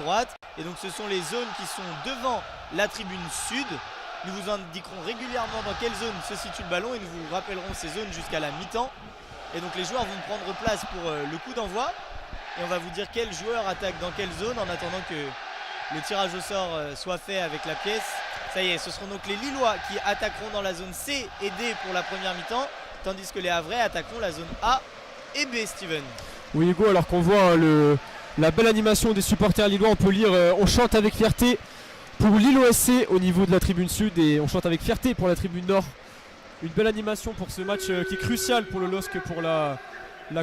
droite. Et donc ce sont les zones qui sont devant la tribune sud. Nous vous indiquerons régulièrement dans quelle zone se situe le ballon et nous vous rappellerons ces zones jusqu'à la mi-temps. Et donc les joueurs vont prendre place pour le coup d'envoi. Et on va vous dire quel joueur attaque dans quelle zone en attendant que le tirage au sort soit fait avec la pièce. Ça y est, ce seront donc les Lillois qui attaqueront dans la zone C et D pour la première mi-temps, tandis que les Havrais attaqueront la zone A et B, Steven. Oui Hugo, alors qu'on voit la belle animation des supporters lillois, on peut lire on chante avec fierté pour Lille OSC au niveau de la tribune sud et on chante avec fierté pour la tribune nord. Une belle animation pour ce match qui est crucial pour le LOSC pour la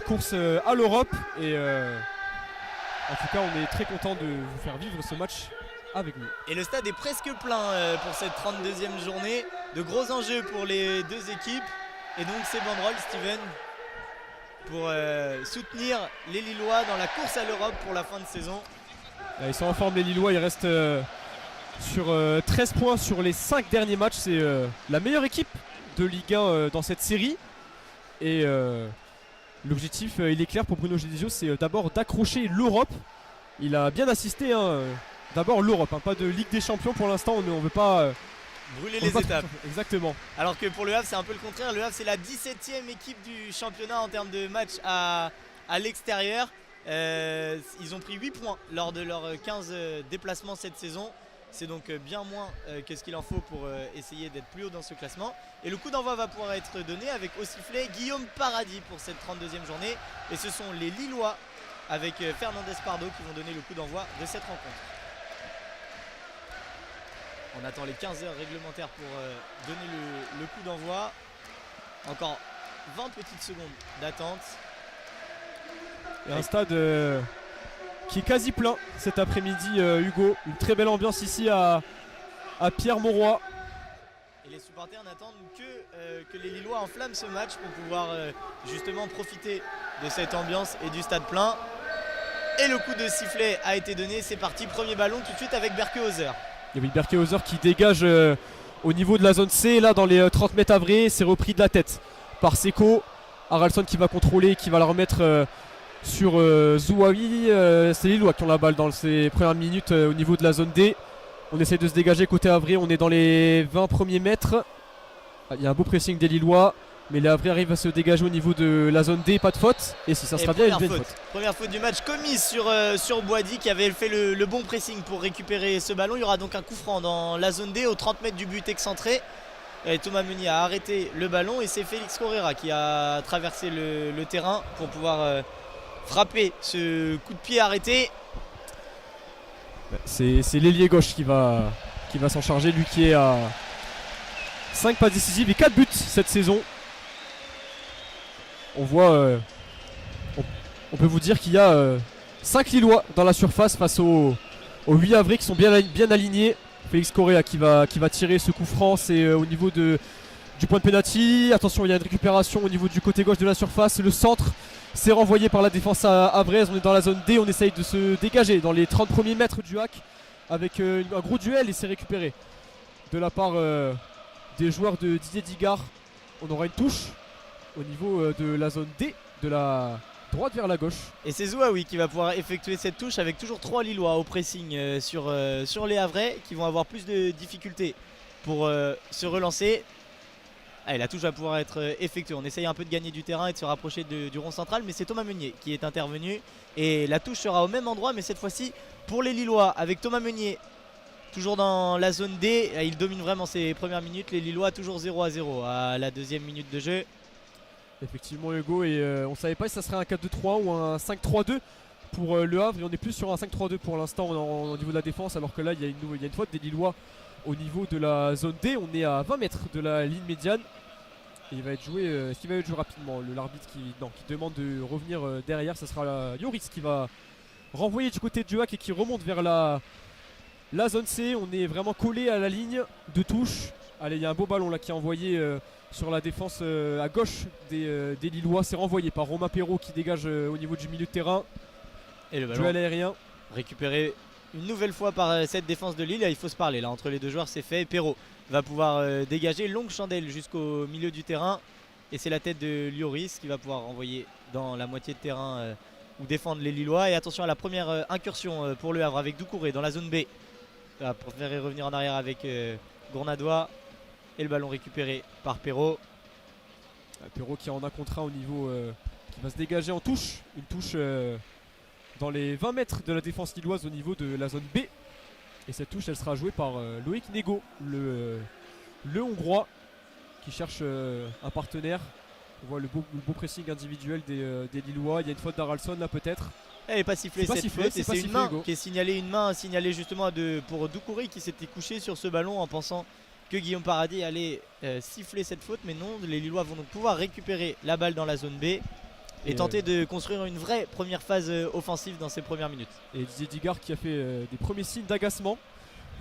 course à l'Europe. Et en tout cas, on est très content de vous faire vivre ce match avec nous. Et le stade est presque plein pour cette 32e journée. De gros enjeux pour les deux équipes. Et donc ces banderoles, Steven, pour soutenir les Lillois dans la course à l'Europe pour la fin de saison. Ils sont en forme les Lillois, ils restent sur 13 points sur les 5 derniers matchs. C'est la meilleure équipe de Ligue 1 dans cette série. Et l'objectif, il est clair pour Bruno Genesio, c'est d'abord d'accrocher l'Europe. Il a bien assisté, d'abord l'Europe, pas de Ligue des Champions pour l'instant, on ne veut pas brûler les étapes. Exactement. Alors que pour le Havre, c'est un peu le contraire. Le Havre, c'est la 17e équipe du championnat en termes de matchs à l'extérieur. Ils ont pris 8 points lors de leurs 15 déplacements cette saison. C'est donc bien moins que ce qu'il en faut pour essayer d'être plus haut dans ce classement. Et le coup d'envoi va pouvoir être donné avec au sifflet Guillaume Paradis pour cette 32e journée. Et ce sont les Lillois avec Fernandez Pardo qui vont donner le coup d'envoi de cette rencontre. On attend les 15 heures réglementaires pour donner le coup d'envoi. Encore 20 petites secondes d'attente. Et un stade qui est quasi plein cet après-midi, Hugo. Une très belle ambiance ici à Pierre-Mauroy. Et les supporters n'attendent que les Lillois enflamment ce match pour pouvoir justement profiter de cette ambiance et du stade plein. Et le coup de sifflet a été donné, c'est parti, premier ballon tout de suite avec Berkehauser. Il y avait Berkehauser qui dégage au niveau de la zone C, là dans les 30 mètres avrés, c'est repris de la tête par Seko. Haralson qui va contrôler, qui va la remettre sur Zouawi. C'est les Lillois qui ont la balle dans ces premières minutes au niveau de la zone D. On essaie de se dégager côté Havrais, on est dans les 20 premiers mètres. Il y a un beau pressing des Lillois, mais les Havrais arrivent à se dégager au niveau de la zone D, pas de faute. Et si ça sera bien, il y a une faute. Première faute du match commise sur Boadi qui avait fait le bon pressing pour récupérer ce ballon. Il y aura donc un coup franc dans la zone D aux 30 mètres du but excentré. Et Thomas Meunier a arrêté le ballon et c'est Félix Correa qui a traversé le terrain pour pouvoir frapper ce coup de pied arrêté. C'est l'ailier gauche qui va s'en charger, lui qui est à 5 passes décisives et 4 buts cette saison. On voit, on peut vous dire qu'il y a 5 Lillois dans la surface face aux 8 Havrais qui sont bien alignés. Félix Correa qui va tirer ce coup franc, c'est au niveau du point de pénalty. Attention, il y a une récupération au niveau du côté gauche de la surface. Le centre, c'est renvoyé par la défense havraise. On est dans la zone D, on essaye de se dégager dans les 30 premiers mètres du hack avec un gros duel et c'est récupéré de la part des joueurs de Didier Digard. On aura une touche au niveau de la zone D, de la droite vers la gauche. Et c'est Zouaoui qui va pouvoir effectuer cette touche avec toujours 3 Lillois au pressing sur les Havrais qui vont avoir plus de difficultés pour se relancer. Allez, la touche va pouvoir être effectuée. On essaye un peu de gagner du terrain et de se rapprocher du rond central, mais c'est Thomas Meunier qui est intervenu. Et la touche sera au même endroit, mais cette fois-ci pour les Lillois avec Thomas Meunier. Toujours dans la zone D, il domine vraiment ses premières minutes. Les Lillois toujours 0-0 à la deuxième minute de jeu. Effectivement Hugo, et on savait pas si ça serait un 4-2-3 ou un 5-3-2 pour Le Havre, et on est plus sur un 5-3-2 pour l'instant au niveau de la défense, alors que là il y a une faute des Lillois au niveau de la zone D. On est à 20 mètres de la ligne médiane et il va être joué, est-ce qu'il va être joué rapidement? L'arbitre qui demande de revenir derrière, ça sera Yoris qui va renvoyer du côté du hack et qui remonte vers la zone C. On est vraiment collé à la ligne de touche. Allez, il y a un beau ballon là qui est envoyé sur la défense à gauche des Lillois. C'est renvoyé par Romain Perrault qui dégage au niveau du milieu de terrain. Et le ballon duel aérien récupéré une nouvelle fois par cette défense de Lille. Il faut se parler là entre les deux joueurs, c'est fait. Perrault va pouvoir dégager longue chandelle jusqu'au milieu du terrain. Et c'est la tête de Lloris qui va pouvoir envoyer dans la moitié de terrain où défendent les Lillois. Et attention à la première incursion pour le Havre avec Doucouré dans la zone B. Il va préférer revenir en arrière avec Gournadois. Et le ballon récupéré par Perrault. Perrault qui en a contre un au niveau, qui va se dégager en touche. Une touche dans les 20 mètres de la défense lilloise au niveau de la zone B. Et cette touche elle sera jouée par Loïc Nego, le Hongrois, qui cherche un partenaire. On voit le beau pressing individuel des Lillois. Il y a une faute d'Haraldsson là peut-être. Elle n'est pas sifflée cette faute, et c'est une main Hugo. qui est signalée, une main signalée justement pour Doucouré qui s'était couché sur ce ballon en pensant que Guillaume Paradis allait siffler cette faute, mais non, les Lillois vont donc pouvoir récupérer la balle dans la zone B et tenter de construire une vraie première phase offensive dans ces premières minutes. Et Didier Digard qui a fait des premiers signes d'agacement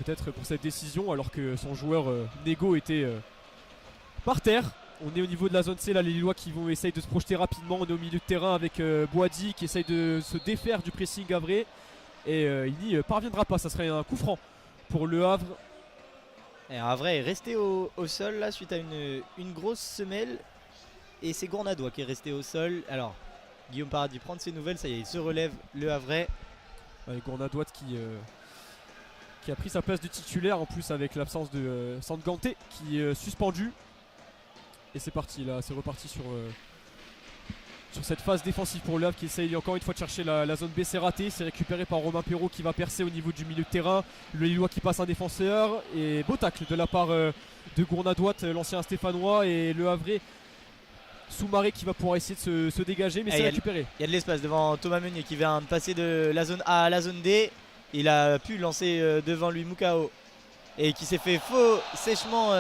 peut-être pour cette décision alors que son joueur Nego était par terre. On est au niveau de la zone C là, les Lillois qui vont essayer de se projeter rapidement. On est au milieu de terrain avec Boadi qui essaye de se défaire du pressing havrais et il n'y parviendra pas. Ça serait un coup franc pour le Havre. Et Havre est resté au sol là suite à une grosse semelle. Et c'est Gournadois qui est resté au sol. Alors Guillaume Paradis prend de ses nouvelles, ça y est, il se relève le Havrais. Avec Gournadois qui a pris sa place de titulaire en plus avec l'absence de Sanganté qui est suspendu. Et c'est parti là, c'est reparti sur cette phase défensive pour le Havre qui essaye encore une fois de chercher la zone B. C'est raté, c'est récupéré par Romain Perrault qui va percer au niveau du milieu de terrain. Le Lillois qui passe un défenseur et beau tacle de la part de Gournadois, l'ancien stéphanois, et le Havrais Soumaré qui va pouvoir essayer de se dégager, mais c'est récupéré. Il y a de l'espace devant Thomas Meunier qui vient de passer de la zone A à la zone D. Il a pu lancer devant lui Moukao et qui s'est fait sèchement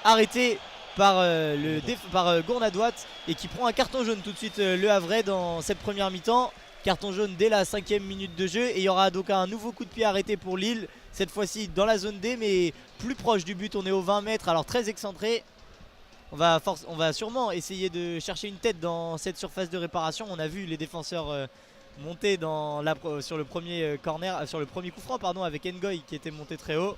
arrêter par Gournadois et qui prend un carton jaune tout de suite le Havrais dans cette première mi-temps. Carton jaune dès la 5e minute de jeu et il y aura donc un nouveau coup de pied arrêté pour Lille, cette fois-ci dans la zone D mais plus proche du but. On est aux 20 mètres, alors très excentré. On va sûrement essayer de chercher une tête dans cette surface de réparation. On a vu les défenseurs monter sur le premier sur le premier coup franc avec Ngoy qui était monté très haut.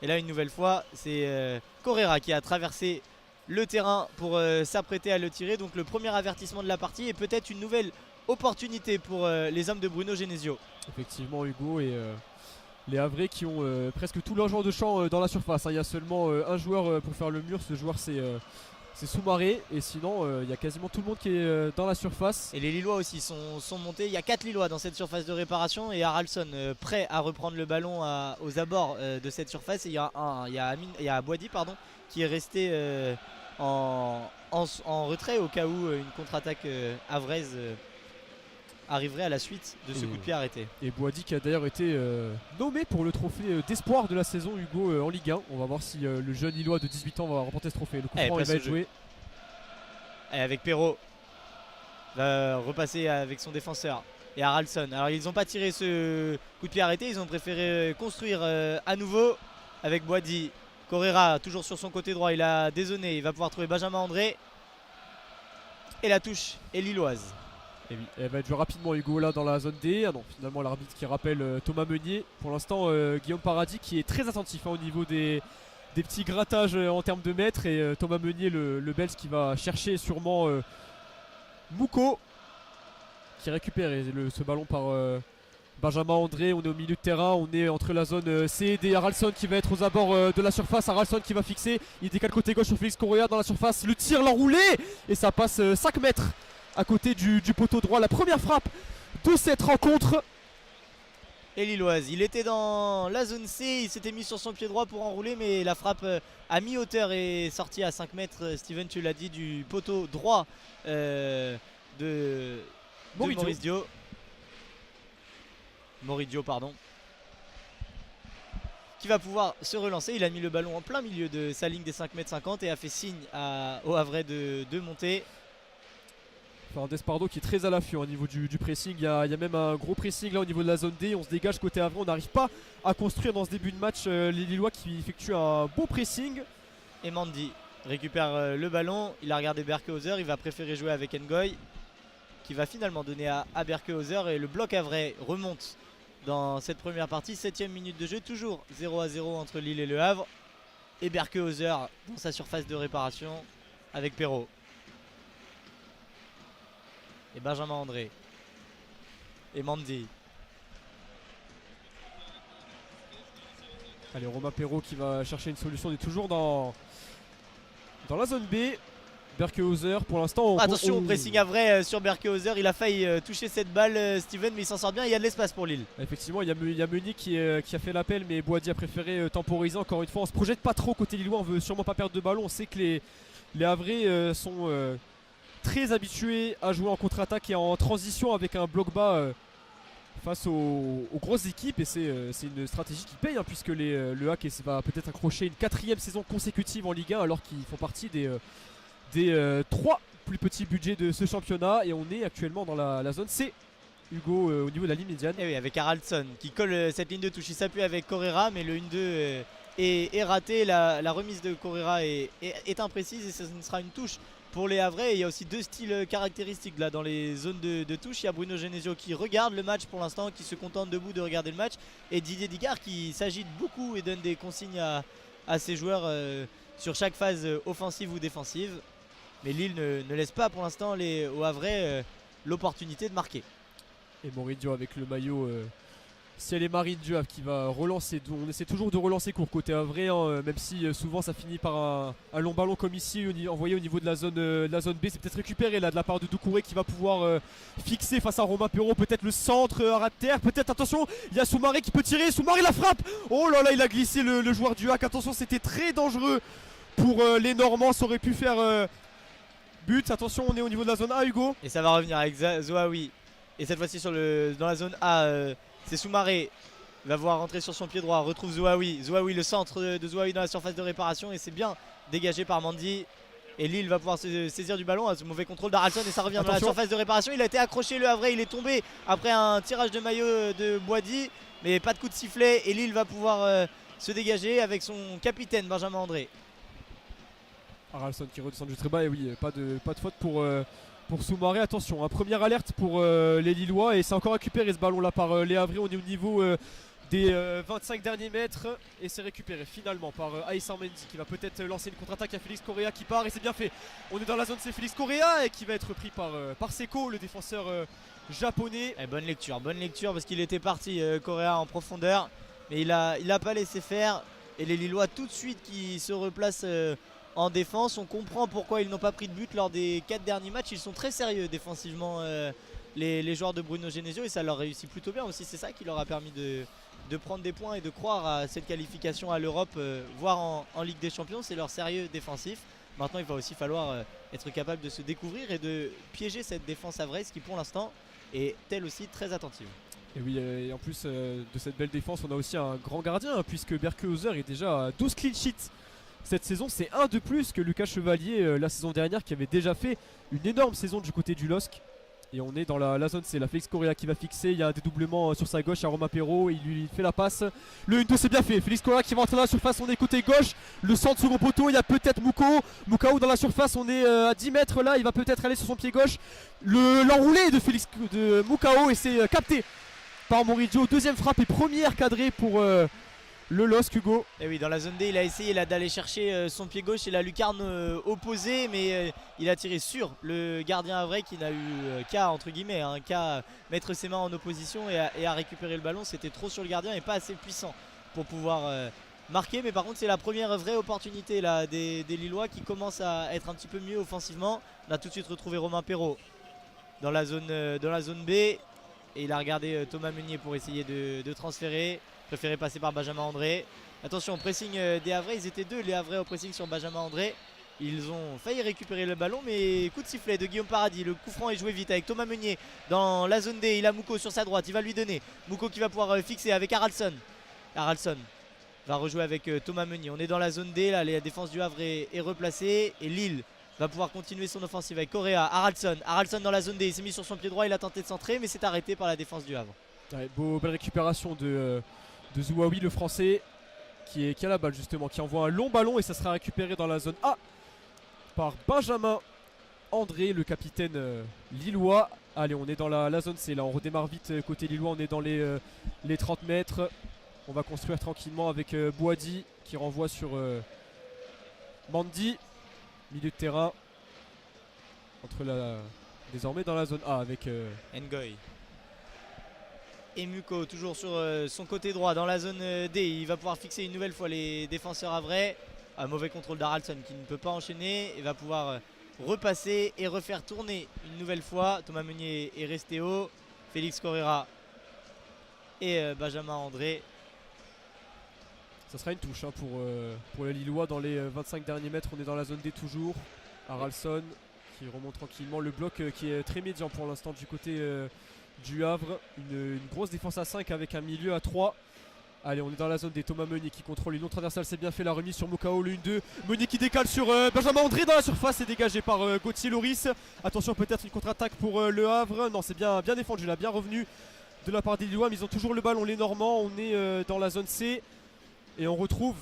Et là une nouvelle fois c'est Correa qui a traversé le terrain pour s'apprêter à le tirer. Donc le premier avertissement de la partie et peut-être une nouvelle opportunité pour les hommes de Bruno Genesio. Effectivement Hugo, et les Havrais qui ont presque tout leur joueur de champ dans la surface. Il y a seulement un joueur pour faire le mur, ce joueur c'est Soumaré, et sinon il y a quasiment tout le monde qui est dans la surface. Et les Lillois aussi sont montés. Il y a 4 Lillois dans cette surface de réparation et Haraldsson prêt à reprendre le ballon aux abords de cette surface. Et il y a Boadi qui est resté en retrait au cas où une contre-attaque havraise arriverait à la suite de ce coup de pied arrêté. Et Boadi qui a d'ailleurs été nommé pour le trophée d'espoir de la saison Hugo en Ligue 1. On va voir si le jeune Lillois de 18 ans va remporter ce trophée. Le coup franc il va être joué. Et avec Perrault va repasser avec son défenseur et Haraldsson. Alors ils n'ont pas tiré ce coup de pied arrêté, ils ont préféré construire à nouveau avec Boadi. Correa toujours sur son côté droit, il a dézonné, il va pouvoir trouver Benjamin André. Et la touche est lilloise. Et oui, elle va être jouée rapidement Hugo là dans la zone D. Ah non, finalement l'arbitre qui rappelle Thomas Meunier. Pour l'instant Guillaume Paradis qui est très attentif au niveau des petits grattages en termes de mètres. Et Thomas Meunier le Belge qui va chercher sûrement Mouko qui récupère ce ballon par Benjamin André. On est au milieu de terrain, on est entre la zone C et D. Haraldsson qui va être aux abords de la surface. Haraldsson qui va fixer, il décale côté gauche sur Félix Correa dans la surface. Le tir, l'enroulé et ça passe 5 mètres à côté du poteau droit. La première frappe de cette rencontre. Et lilloise, il était dans la zone C, il s'était mis sur son pied droit pour enrouler, mais la frappe à mi-hauteur est sortie à 5 mètres, Steven tu l'as dit, du poteau droit de Moridio. Moridio pardon, qui va pouvoir se relancer. Il a mis le ballon en plein milieu de sa ligne des 5,50 m et a fait signe au Havrais de monter. Fernandez Pardo qui est très à l'affût au niveau du pressing. Il y a même un gros pressing là au niveau de la zone D. On se dégage côté Havre. On n'arrive pas à construire dans ce début de match. Les Lillois qui effectuent un beau pressing. Et Mandy récupère le ballon. Il a regardé Berkehauser. Il va préférer jouer avec Ngoy, qui va finalement donner à Berkehauser. Et le bloc havrais remonte dans cette première partie. 7ème minute de jeu. Toujours 0-0 entre Lille et le Havre. Et Berkehauser dans sa surface de réparation avec Perrault. Et Benjamin André et Mandy. Allez, Romain Perrault qui va chercher une solution. On est toujours dans la zone B. Berkehauser pour l'instant. Attention au pressing à vrai sur Berkehauser. Il a failli toucher cette balle, Steven, mais il s'en sort bien. Il y a de l'espace pour Lille. Effectivement, il y a Meunier qui a fait l'appel, mais Boadi a préféré temporiser. Encore une fois, on se projette pas trop côté lillois. On veut sûrement pas perdre de ballon. On sait que les Havrais sont très habitués à jouer en contre-attaque et en transition avec un bloc bas face aux grosses équipes. Et c'est une stratégie qui paye, hein, puisque le HAC va peut-être accrocher une 4e saison consécutive en Ligue 1, alors qu'ils font partie des 3 plus petits budgets de ce championnat. Et on est actuellement dans la zone C, Hugo, au niveau de la ligne médiane. Et oui, avec Haraldsson qui colle cette ligne de touche. Il s'appuie avec Correa, mais le 1-2 est raté. La remise de Correa est imprécise et ce sera une touche pour les Havrais. Et il y a aussi 2 styles caractéristiques là dans les zones de touche. Il y a Bruno Genesio qui regarde le match pour l'instant, qui se contente debout de regarder le match, et Didier Digard qui s'agite beaucoup et donne des consignes à ses joueurs sur chaque phase offensive ou défensive. Mais Lille ne laisse pas pour l'instant aux Havrais l'opportunité de marquer. Et Moridio avec le maillot ciel et marine du Havre qui va relancer. On essaie toujours de relancer court côté Havrais, hein, même si souvent ça finit par un long ballon comme ici envoyé au niveau de la zone B. C'est peut-être récupéré là de la part de Doucouré qui va pouvoir fixer face à Romain Perrault. Peut-être le centre à ras de terre. Peut-être, attention, il y a Soumaré qui peut tirer. Soumaré la frappe. Oh là là, il a glissé le joueur du HAC. Attention, c'était très dangereux pour les Normands. Ça aurait pu faire but. Attention, on est au niveau de la zone A, Hugo. Et ça va revenir avec Zoaoui. Et cette fois-ci dans la zone A, c'est Soumaré. Il va voir rentrer sur son pied droit. Retrouve Zoaoui. Zoaoui, le centre de Zoaoui dans la surface de réparation. Et c'est bien dégagé par Mandy. Et Lille va pouvoir se saisir du ballon. Ce mauvais contrôle d'Haraldsson et ça revient dans la surface de réparation. Il a été accroché, le Havrais. Il est tombé après un tirage de maillot de Boadi. Mais pas de coup de sifflet. Et Lille va pouvoir se dégager avec son capitaine Benjamin André. Haraldsson qui redescend du très bas. Et oui, pas de faute pour Soumaré. Attention, hein, première alerte pour les Lillois. Et c'est encore récupéré ce ballon là par les Havrais. On est au niveau des 25 derniers mètres. Et c'est récupéré finalement par Aïssa Mendy qui va peut-être lancer une contre-attaque à Félix Correa qui part. Et c'est bien fait. On est dans la zone, c'est Félix Correa et qui va être pris par Seko, le défenseur japonais. Et bonne lecture parce qu'il était parti Correa en profondeur. Mais il a pas laissé faire. Et les Lillois tout de suite qui se replacent en défense. On comprend pourquoi ils n'ont pas pris de but lors des 4 derniers matchs. Ils sont très sérieux défensivement, les joueurs de Bruno Genesio, et ça leur réussit plutôt bien aussi. C'est ça qui leur a permis de prendre des points et de croire à cette qualification à l'Europe, voire en Ligue des Champions. C'est leur sérieux défensif. Maintenant il va aussi falloir être capable de se découvrir et de piéger cette défense havraise qui pour l'instant est elle aussi très attentive. Et oui, et en plus de cette belle défense, on a aussi un grand gardien, hein, puisque Berkehauser est déjà à 12 clean sheets cette saison. C'est un de plus que Lucas Chevalier la saison dernière, qui avait déjà fait une énorme saison du côté du LOSC. Et on est dans la zone, c'est la Félix Correa qui va fixer. Il y a un dédoublement sur sa gauche à Romain Perrault. Il lui fait la passe. Le 1-2, c'est bien fait. Félix Correa qui va entrer dans la surface. On est côté gauche. Le centre second poteau. Il y a peut-être Moukao dans la surface. On est à 10 mètres là. Il va peut-être aller sur son pied gauche. L'enroulé de Moukao, et c'est capté par Moridio. Deuxième frappe et première cadrée pour le LOSC, Hugo. Et oui, dans la zone D, il a essayé d'aller chercher son pied gauche et la lucarne opposée, mais il a tiré sur le gardien havrais qui n'a eu qu'à, entre guillemets, qu'à mettre ses mains en opposition et à récupérer le ballon. C'était trop sur le gardien et pas assez puissant pour pouvoir marquer. Mais par contre, c'est la première vraie opportunité là, des Lillois qui commencent à être un petit peu mieux offensivement. On a tout de suite retrouvé Romain Perrault dans la zone B. Et il a regardé Thomas Meunier pour essayer de transférer. Préféré passer par Benjamin André. Attention, pressing des Havrais. Ils étaient deux, les Havrais au pressing sur Benjamin André. Ils ont failli récupérer le ballon, mais coup de sifflet de Guillaume Paradis. Le coup franc est joué vite avec Thomas Meunier dans la zone D. Il a Mouko sur sa droite, il va lui donner. Mouko qui va pouvoir fixer avec Haraldsson. Haraldsson va rejouer avec Thomas Meunier. On est dans la zone D, là la défense du Havre est replacée. Et Lille va pouvoir continuer son offensive avec Correa. Haraldsson dans la zone D. Il s'est mis sur son pied droit, il a tenté de centrer, mais c'est arrêté par la défense du Havre. Ouais, belle récupération de Zouaoui, le français, qui a la balle justement, qui envoie un long ballon et ça sera récupéré dans la zone A par Benjamin André, le capitaine lillois. Allez, on est dans la zone C là, on redémarre vite côté lillois, on est dans les 30 mètres. On va construire tranquillement avec Boadi qui renvoie sur Mandy, milieu de terrain, désormais dans la zone A avec Ngoy. Et Muko toujours sur son côté droit dans la zone D. Il va pouvoir fixer une nouvelle fois les défenseurs havrais. Un mauvais contrôle d'Haraldsson qui ne peut pas enchaîner. Et va pouvoir repasser et refaire tourner une nouvelle fois. Thomas Meunier est resté haut. Félix Correa et Benjamin André. Ça sera une touche hein, pour les Lillois dans les 25 derniers mètres. On est dans la zone D toujours. Haraldsson qui remonte tranquillement. Le bloc qui est très médian pour l'instant du côté du Havre. Une grosse défense à 5 avec un milieu à 3. Allez, on est dans la zone des Thomas Meunier qui contrôle une non transversale. C'est bien fait la remise sur Mukao, le 1-2. Meunier qui décale sur Benjamin André dans la surface. C'est dégagé par Gauthier Loris. Attention, peut-être une contre-attaque pour le Havre. Non, c'est bien défendu là, bien revenu de la part des Lillois. Mais ils ont toujours le ballon, les Normands. On est dans la zone C. Et on retrouve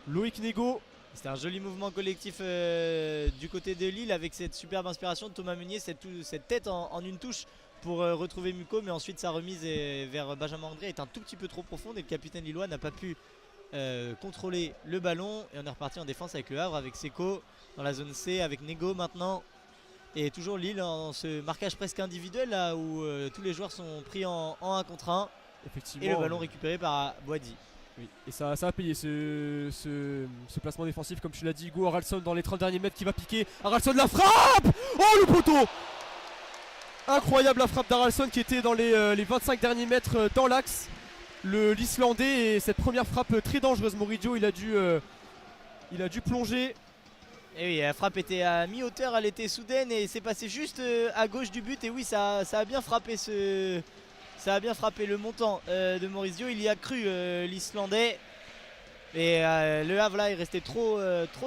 Loïc Nego. C'était un joli mouvement collectif du côté de Lille avec cette superbe inspiration de Thomas Meunier, cette tête en une touche pour retrouver Muko, mais ensuite sa remise vers Benjamin André est un tout petit peu trop profonde et le capitaine lillois n'a pas pu contrôler le ballon. Et on est reparti en défense avec le Havre, avec Seko dans la zone C, avec Nego maintenant. Et toujours Lille en ce marquage presque individuel là où tous les joueurs sont pris en 1 contre 1. Effectivement. Et le ballon récupéré par Boadi. Oui. Et ça a payé ce placement défensif, comme tu l'as dit, Hugo. Haraldsson dans les 30 derniers mètres qui va piquer. Haraldsson la frappe. Oh, le poteau. Incroyable la frappe d'Haraldsson qui était dans les 25 derniers mètres dans l'axe. L'Islandais, et cette première frappe très dangereuse. Moridio il a dû plonger. Et oui, la frappe était à mi-hauteur, elle était soudaine et c'est passé juste à gauche du but. Et oui, ça a bien frappé le montant de Maurizio. Il y a cru l'Islandais. Et le Havre là est resté trop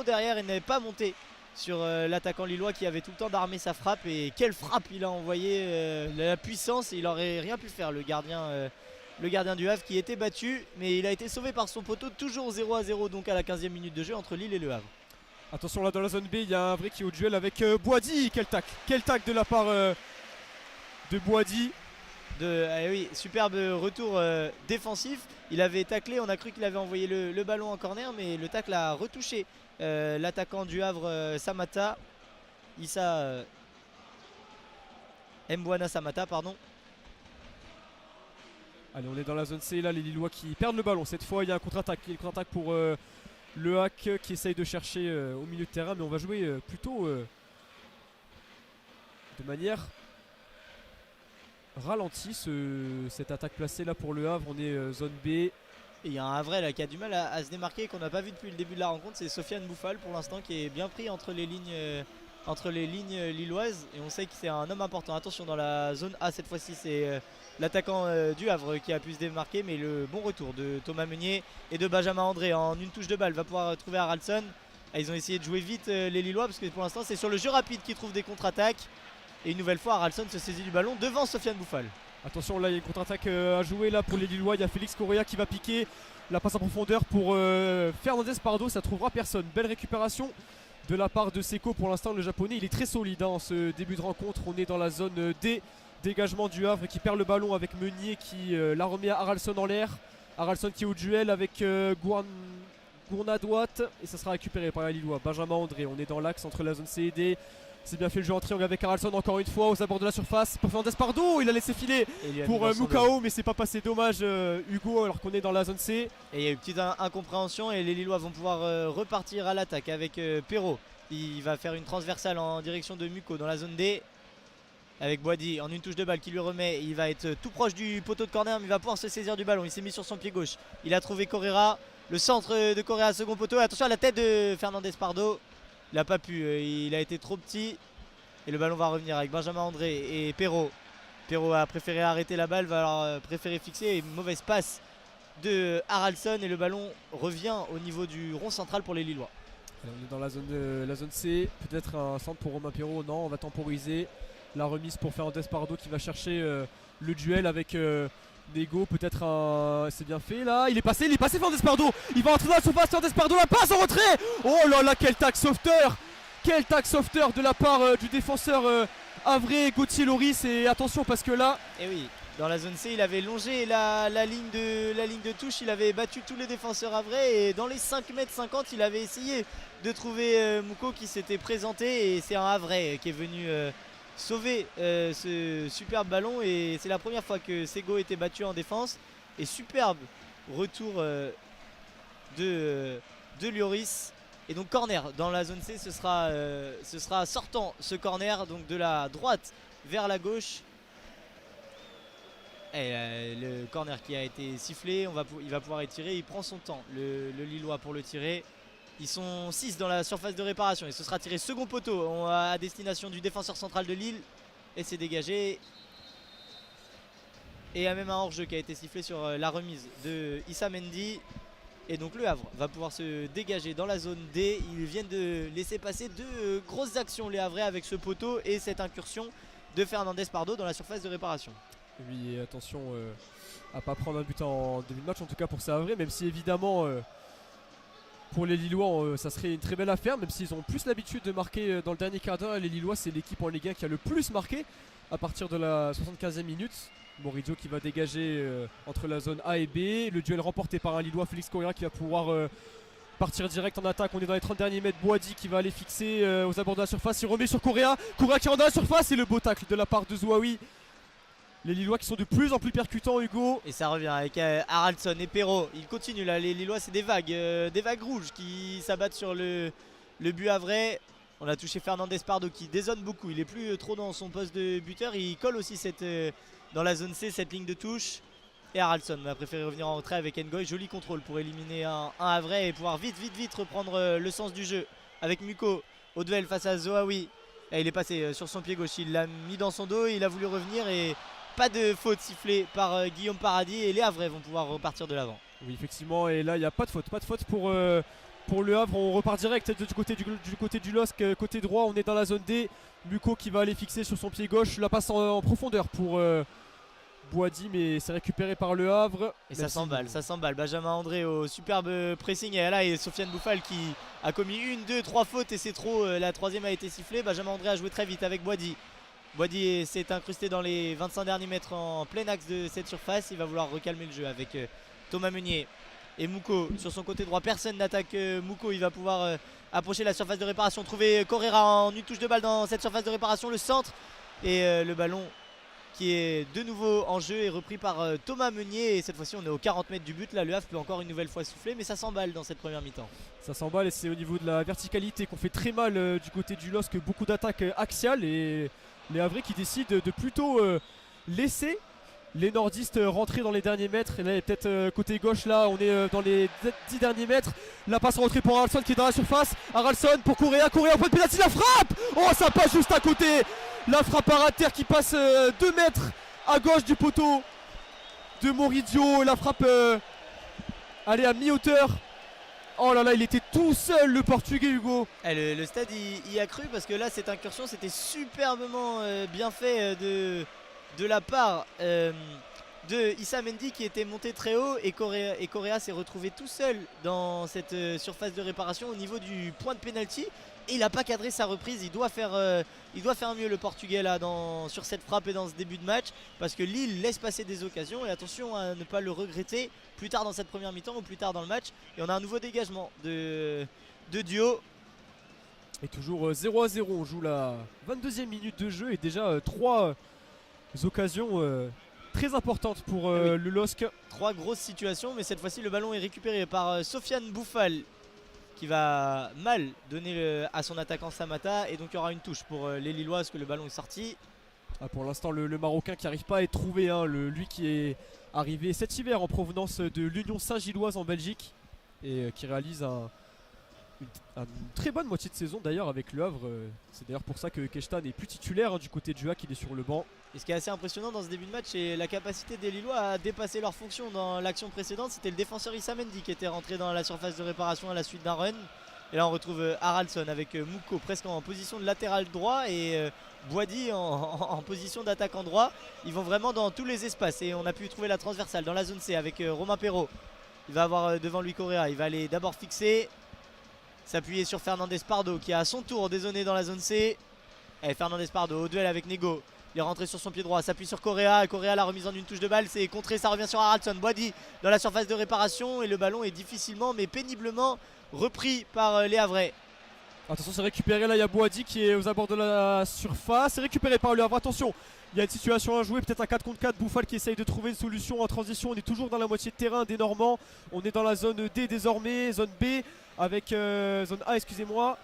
derrière. Il n'avait pas monté sur l'attaquant lillois qui avait tout le temps d'armer sa frappe. Et quelle frappe il a envoyé, la puissance. Il n'aurait rien pu faire le gardien du Havre qui était battu. Mais il a été sauvé par son poteau. Toujours 0-0 donc à la 15e minute de jeu entre Lille et le Havre. Attention là dans la zone B, il y a un vrai qui est au duel avec Boadi. Quel tacle de la part de Boadi. Oui, superbe retour défensif. Il avait taclé, on a cru qu'il avait envoyé le ballon en corner, mais le tacle a retouché l'attaquant du Havre Samata. Issa Mbwana Samata, pardon. Allez, on est dans la zone C là, les Lillois qui perdent le ballon. Cette fois, il y a un contre-attaque. Il y a une contre-attaque pour le Hack qui essaye de chercher au milieu de terrain, mais on va jouer plutôt de manière ralentie cette attaque placée là pour le Havre. On est zone B. Et il y a un Havrais là qui a du mal à se démarquer, qu'on n'a pas vu depuis le début de la rencontre. C'est Sofiane Bouffal pour l'instant qui est bien pris entre les lignes lilloises. Et on sait que c'est un homme important. Attention dans la zone A cette fois-ci, c'est l'attaquant du Havre qui a pu se démarquer. Mais le bon retour de Thomas Meunier et de Benjamin André en une touche de balle va pouvoir trouver Haraldsson. Ils ont essayé de jouer vite les Lillois parce que pour l'instant c'est sur le jeu rapide qu'ils trouvent des contre-attaques. Et une nouvelle fois Haraldsson se saisit du ballon devant Sofiane Bouffal. Attention là, il y a une contre-attaque à jouer là pour les Lillois. Il y a Félix Correa qui va piquer. La passe en profondeur pour Fernandez Pardo, ça trouvera personne. Belle récupération de la part de Seko. Pour l'instant le japonais il est très solide en ce début de rencontre. On est dans la zone D. Dégagement du Havre qui perd le ballon avec Meunier qui la remet à Haraldsson en l'air. Haraldsson qui est au duel avec Gournadouat. Et ça sera récupéré par la Lillois. Benjamin André, on est dans l'axe entre la zone C et D. C'est bien fait le jeu en triangle avec Haraldsson encore une fois aux abords de la surface. Pour Fernandez Pardo, il a laissé filer pour Mukao, mais c'est pas passé. Dommage Hugo alors qu'on est dans la zone C. Et il y a une petite incompréhension et les Lillois vont pouvoir repartir à l'attaque avec Perrault. Il va faire une transversale en direction de Muko dans la zone D. Avec Boadi en une touche de balle qui lui remet. Il va être tout proche du poteau de corner mais il va pouvoir se saisir du ballon. Il s'est mis sur son pied gauche. Il a trouvé Correa. Le centre de Correa, second poteau. Attention à la tête de Fernandez Pardo. Il n'a pas pu, il a été trop petit. Et le ballon va revenir avec Benjamin André et Perrault. Perrault a préféré arrêter la balle, va alors préférer fixer. Une mauvaise passe de Haraldsson et le ballon revient au niveau du rond central pour les Lillois. Alors on est dans la zone C. Peut-être un centre pour Romain Perrault. Non, on va temporiser. La remise pour Fernandez Pardo qui va chercher le duel avec Nego. Peut-être un. C'est bien fait là. Il est passé Fernandez Pardo. Il va entrer dans la surface. Fernandez Pardo, la passe en retrait. Oh là là, quel tac sauveteur. Quel tac sauveteur de la part du défenseur Havrais, Gauthier Loris. Et attention parce que là. Et oui, dans la zone C, il avait longé la ligne de touche. Il avait battu tous les défenseurs havrais. Et dans les 5,50 m, il avait essayé de trouver Muko qui s'était présenté. Et c'est un Havrais qui est venu sauver ce superbe ballon. Et c'est la première fois que Sego était battu en défense. Et superbe retour de Lloris. Et donc corner dans la zone C, ce sera sortant ce corner, donc de la droite vers la gauche. Et le corner qui a été sifflé, il va pouvoir étirer, il prend son temps, le Lillois, pour le tirer. Ils sont 6 dans la surface de réparation et ce sera tiré second poteau à destination du défenseur central de Lille. Et c'est dégagé. Et il y a même un hors-jeu qui a été sifflé sur la remise de Issa Mendy. Et donc le Havre va pouvoir se dégager dans la zone D. Ils viennent de laisser passer deux grosses actions, les Havrais, avec ce poteau et cette incursion de Fernandez Pardo dans la surface de réparation. Oui, et attention à pas prendre un but en début de match, en tout cas pour ça Havrais, même si évidemment pour les Lillois ça serait une très belle affaire, même s'ils ont plus l'habitude de marquer dans le dernier quart d'heure. Les Lillois, c'est l'équipe en Ligue 1 qui a le plus marqué à partir de la 75e minute. Moridio qui va dégager entre la zone A et B. Le duel remporté par un Lillois, Félix Correa, qui va pouvoir partir direct en attaque. On est dans les 30 derniers mètres. Boadi qui va aller fixer aux abords de la surface. Il remet sur Correa. Correa qui rentre dans la surface. Et le beau tacle de la part de Zouaoui. Les Lillois qui sont de plus en plus percutants, Hugo. Et ça revient avec Haraldson et Perrault. Ils continuent là. Les Lillois, c'est des vagues rouges qui s'abattent sur le but havrais. On a touché Fernandez Pardo qui dézone beaucoup. Il est plus trop dans son poste de buteur. Il colle aussi dans la zone C cette ligne de touche. Et Haraldson a préféré revenir en retrait avec Ngoy. Joli contrôle pour éliminer un Havrais et pouvoir vite reprendre le sens du jeu avec Muko au duel face à Zouaoui. Et il est passé sur son pied gauche. Il l'a mis dans son dos. Il a voulu revenir et pas de faute sifflée par Guillaume Paradis. Et les Havrais vont pouvoir repartir de l'avant. Oui, effectivement. Et là, il n'y a pas de faute. Pas de faute pour le Havre. On repart direct du côté du LOSC, côté droit. On est dans la zone D. Muko qui va aller fixer sur son pied gauche. La passe en profondeur pour Boadi, mais c'est récupéré par le Havre. Et ça s'emballe. Benjamin André au superbe pressing. Et là, il y a Sofiane Bouffal qui a commis 1, 2, 3 fautes et c'est trop. La troisième a été sifflée. Benjamin André a joué très vite avec Boadi. Boadi s'est incrusté dans les 25 derniers mètres en plein axe de cette surface. Il va vouloir recalmer le jeu avec Thomas Meunier et Muko sur son côté droit. Personne n'attaque Muko. Il va pouvoir approcher la surface de réparation, trouver Correa en une touche de balle dans cette surface de réparation. Le centre et le ballon qui est de nouveau en jeu est repris par Thomas Meunier. Et cette fois-ci on est aux 40 mètres du but. Là le Havre peut encore une nouvelle fois souffler, mais ça s'emballe dans cette première mi-temps. Ça s'emballe et c'est au niveau de la verticalité qu'on fait très mal du côté du LOSC. Beaucoup d'attaques axiales et les Havrais qui décident de plutôt laisser les nordistes rentrer dans les derniers mètres. Et là peut-être côté gauche, là on est dans les 10 derniers mètres. La passe rentrée pour Haraldson qui est dans la surface. Haraldson pour Correa au point de pénalty, la frappe. Oh, ça passe juste à côté. La frappe à terre qui passe 2 mètres à gauche du poteau de Moridio. La frappe allez à mi-hauteur. Oh là là, il était tout seul le portugais, Hugo. Le stade y a cru parce que là cette incursion c'était superbement bien fait de la part de Issa Mendy qui était monté très haut. Et Correa s'est retrouvé tout seul dans cette surface de réparation au niveau du point de pénalty. Et il n'a pas cadré sa reprise. Il doit faire mieux le portugais là sur cette frappe et dans ce début de match, parce que Lille laisse passer des occasions. Et attention à ne pas le regretter plus tard dans cette première mi-temps ou plus tard dans le match. Et on a un nouveau dégagement de Dio. Et toujours 0-0. On joue la 22e minute de jeu et déjà 3 occasions très importantes pour le LOSC. 3 grosses situations, mais cette fois-ci le ballon est récupéré par Sofiane Bouffal qui va mal donner à son attaquant Samata. Et donc il y aura une touche pour les Lillois parce que le ballon est sorti. Pour l'instant le Marocain qui n'arrive pas à être trouvé, lui qui est arrivé cet hiver en provenance de l'Union Saint-Gilloise en Belgique et qui réalise une très bonne moitié de saison d'ailleurs avec le Havre. C'est d'ailleurs pour ça que Keshta n'est plus titulaire du côté du HAC, il est sur le banc. Et ce qui est assez impressionnant dans ce début de match, c'est la capacité des Lillois à dépasser leur fonction. Dans l'action précédente, c'était le défenseur Issa Mendy qui était rentré dans la surface de réparation à la suite d'un run. Et là on retrouve Haraldson avec Muko presque en position de latéral droit et Boadi en position d'attaquant droit. Ils vont vraiment dans tous les espaces et on a pu trouver la transversale dans la zone C avec Romain Perrault. Il va avoir devant lui Correa, il va aller d'abord fixer, s'appuyer sur Fernandez Pardo qui a à son tour dézonné dans la zone C. Et Fernandez Pardo au duel avec Nego. Il est rentré sur son pied droit, s'appuie sur Correa. Correa la remise en une touche de balle, c'est contré, ça revient sur Haraldson. Boadi dans la surface de réparation et le ballon est difficilement mais péniblement repris par les Havrais. Attention, c'est récupéré là, il y a Boadi qui est aux abords de la surface. C'est récupéré par le Havre, attention. Il y a une situation à jouer, peut-être un 4 contre 4. Bouffal qui essaye de trouver une solution en transition. On est toujours dans la moitié de terrain des Normands. On est dans la zone D désormais, zone B avec zone A, excusez-moi.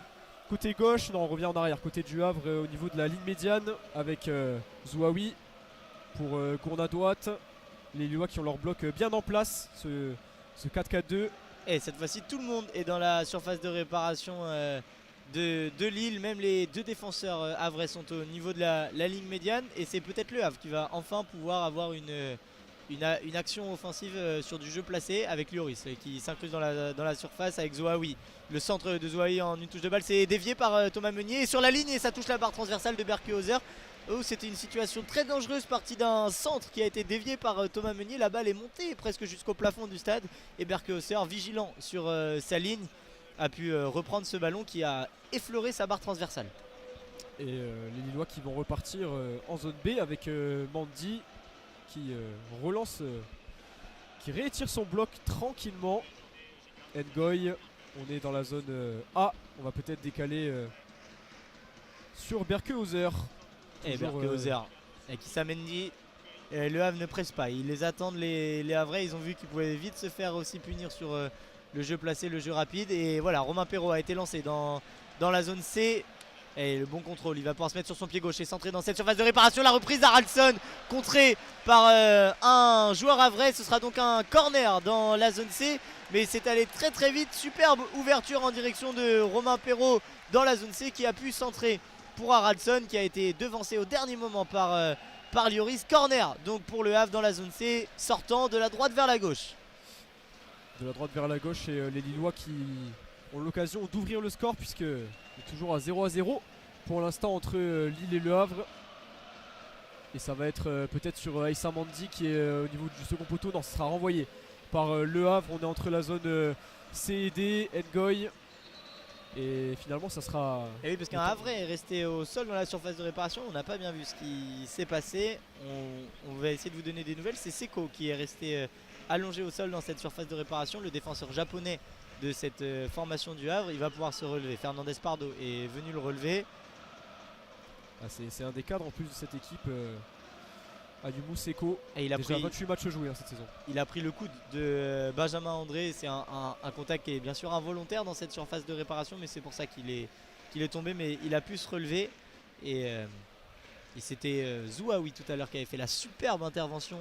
Côté gauche, non, on revient en arrière. Côté du Havre au niveau de la ligne médiane avec Zouaoui pour Gournadoite. Les Lillois qui ont leur bloc bien en place, ce 4-4-2. Et cette fois-ci, tout le monde est dans la surface de réparation de Lille. Même les deux défenseurs havrais sont au niveau de la ligne médiane. Et c'est peut-être le Havre qui va enfin pouvoir avoir une action offensive sur du jeu placé avec Lloris qui s'incruse dans la surface avec Zouaoui. Le centre de Zouaoui en une touche de balle, c'est dévié par Thomas Meunier. Et sur la ligne, et ça touche la barre transversale de Berke-Hauser. Oh, c'était une situation très dangereuse, partie d'un centre qui a été dévié par Thomas Meunier. La balle est montée presque jusqu'au plafond du stade. Et Berke-Hauser, vigilant sur sa ligne, a pu reprendre ce ballon qui a effleuré sa barre transversale. Et les Lillois qui vont repartir en zone B avec Mandy qui relance, qui réétire son bloc tranquillement. Ngoy, on est dans la zone A. On va peut-être décaler sur Berke-Hauser. Et Berke-Hauser et Issa Mendy. Le Havre ne presse pas, ils les attendent les Havrais. Ils ont vu qu'ils pouvaient vite se faire aussi punir sur le jeu placé, le jeu rapide. Et voilà, Romain Perrault a été lancé dans la zone C. Et le bon contrôle, il va pouvoir se mettre sur son pied gauche et centrer dans cette surface de réparation. La reprise d'Haraldsson, contrée par un joueur havrais. Ce sera donc un corner dans la zone C. Mais c'est allé très très vite, superbe ouverture en direction de Romain Perrault dans la zone C qui a pu centrer pour Haraldsson, qui a été devancé au dernier moment par Lloris. Corner donc pour le Havre dans la zone C, sortant de la droite vers la gauche. De la droite vers la gauche et les Lillois qui ont l'occasion d'ouvrir le score puisque est toujours à 0-0 pour l'instant entre Lille et le Havre. Et ça va être peut-être sur Aïssa Mandy qui est au niveau du second poteau. Non, ce sera renvoyé par le Havre. On est entre la zone C et D, Ngoy. Et finalement ça sera... Et oui, parce qu'un Havrais est resté au sol dans la surface de réparation. On n'a pas bien vu ce qui s'est passé. On va essayer de vous donner des nouvelles. C'est Seko qui est resté allongé au sol dans cette surface de réparation. Le défenseur japonais de cette formation du Havre, il va pouvoir se relever. Fernandez Pardo est venu le relever. Ah, c'est un des cadres en plus de cette équipe. Ayumu Seko. Et il a déjà pris 28 matchs joués cette saison. Il a pris le coup de Benjamin André. C'est un contact qui est bien sûr involontaire dans cette surface de réparation, mais c'est pour ça qu'il est tombé. Mais il a pu se relever. Et c'était Zouaoui tout à l'heure qui avait fait la superbe intervention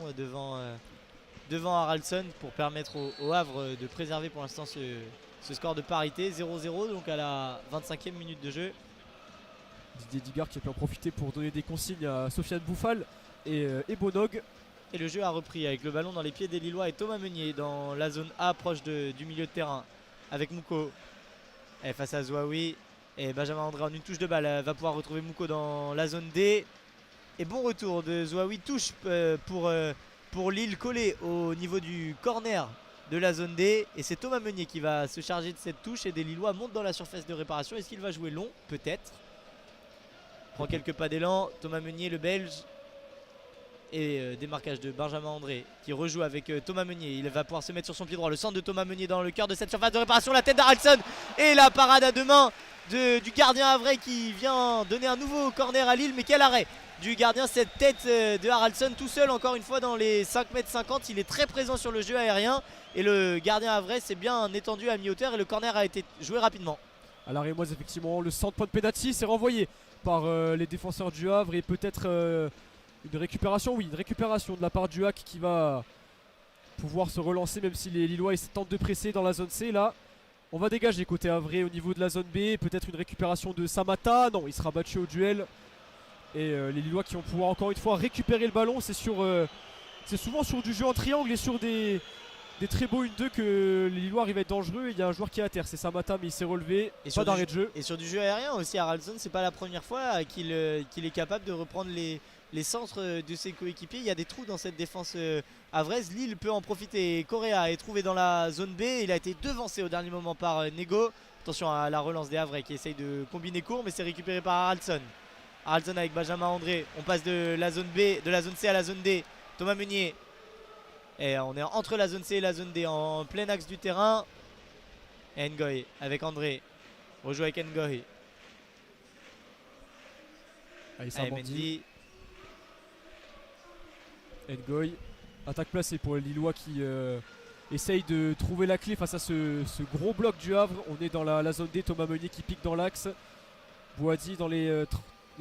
devant Haraldsson pour permettre au Havre de préserver pour l'instant ce score de parité. 0-0 donc à la 25e minute de jeu. Didier Digard qui a pu en profiter pour donner des consignes à Sofiane Bouffal et Bonog. Et le jeu a repris avec le ballon dans les pieds des Lillois et Thomas Meunier dans la zone A proche du milieu de terrain avec Mouko face à Zouaoui. Et Benjamin André en une touche de balle va pouvoir retrouver Mouko dans la zone D. Et bon retour de Zouaoui, touche pour Lille, collé au niveau du corner de la zone D. Et c'est Thomas Meunier qui va se charger de cette touche et des Lillois montent dans la surface de réparation. Est-ce qu'il va jouer long? Peut-être. Prend quelques pas d'élan, Thomas Meunier le Belge. Et démarquage de Benjamin André qui rejoue avec Thomas Meunier. Il va pouvoir se mettre sur son pied droit. Le centre de Thomas Meunier dans le cœur de cette surface de réparation. La tête d'Haraldsson et la parade à deux mains du gardien havrais qui vient donner un nouveau corner à Lille. Mais quel arrêt du gardien, cette tête de Haraldsson tout seul encore une fois dans les 5,50 m. Il est très présent sur le jeu aérien. Et le gardien havrais s'est bien étendu à mi-hauteur et le corner a été joué rapidement. À la Rémoise effectivement le centre point de penalty c'est renvoyé par les défenseurs du Havre et peut-être... une récupération, oui, une récupération de la part du Hack qui va pouvoir se relancer même si les Lillois tentent de presser dans la zone C. Là, on va dégager côté Havrais au niveau de la zone B. Peut-être une récupération de Samata. Non, il sera battu au duel. Et les Lillois qui vont pouvoir encore une fois récupérer le ballon. C'est souvent sur du jeu en triangle et sur des très beaux 1-2 que les Lillois arrivent à être dangereux. Il y a un joueur qui est à terre, c'est Samata, mais il s'est relevé. Et pas d'arrêt de jeu. Et sur du jeu aérien aussi, Haraldsson, c'est pas la première fois qu'il est capable de reprendre les centres de ses coéquipiers. Il y a des trous dans cette défense havraise. Lille peut en profiter. Correa est trouvé dans la zone B. Il a été devancé au dernier moment par Nego. Attention à la relance des Havrais qui essaye de combiner court, mais c'est récupéré par Haraldsson. Haraldsson avec Benjamin André. On passe de la zone B, de la zone C à la zone D. Thomas Meunier. Et on est entre la zone C et la zone D en plein axe du terrain. Et Ngoy avec André. On joue avec Ngoy. Aïssa Allez, Mendy. Mendy. Ngoy. Attaque placée pour les Lillois qui essaye de trouver la clé face à ce gros bloc du Havre. On est dans la zone D. Thomas Meunier qui pique dans l'axe. Boadi dans les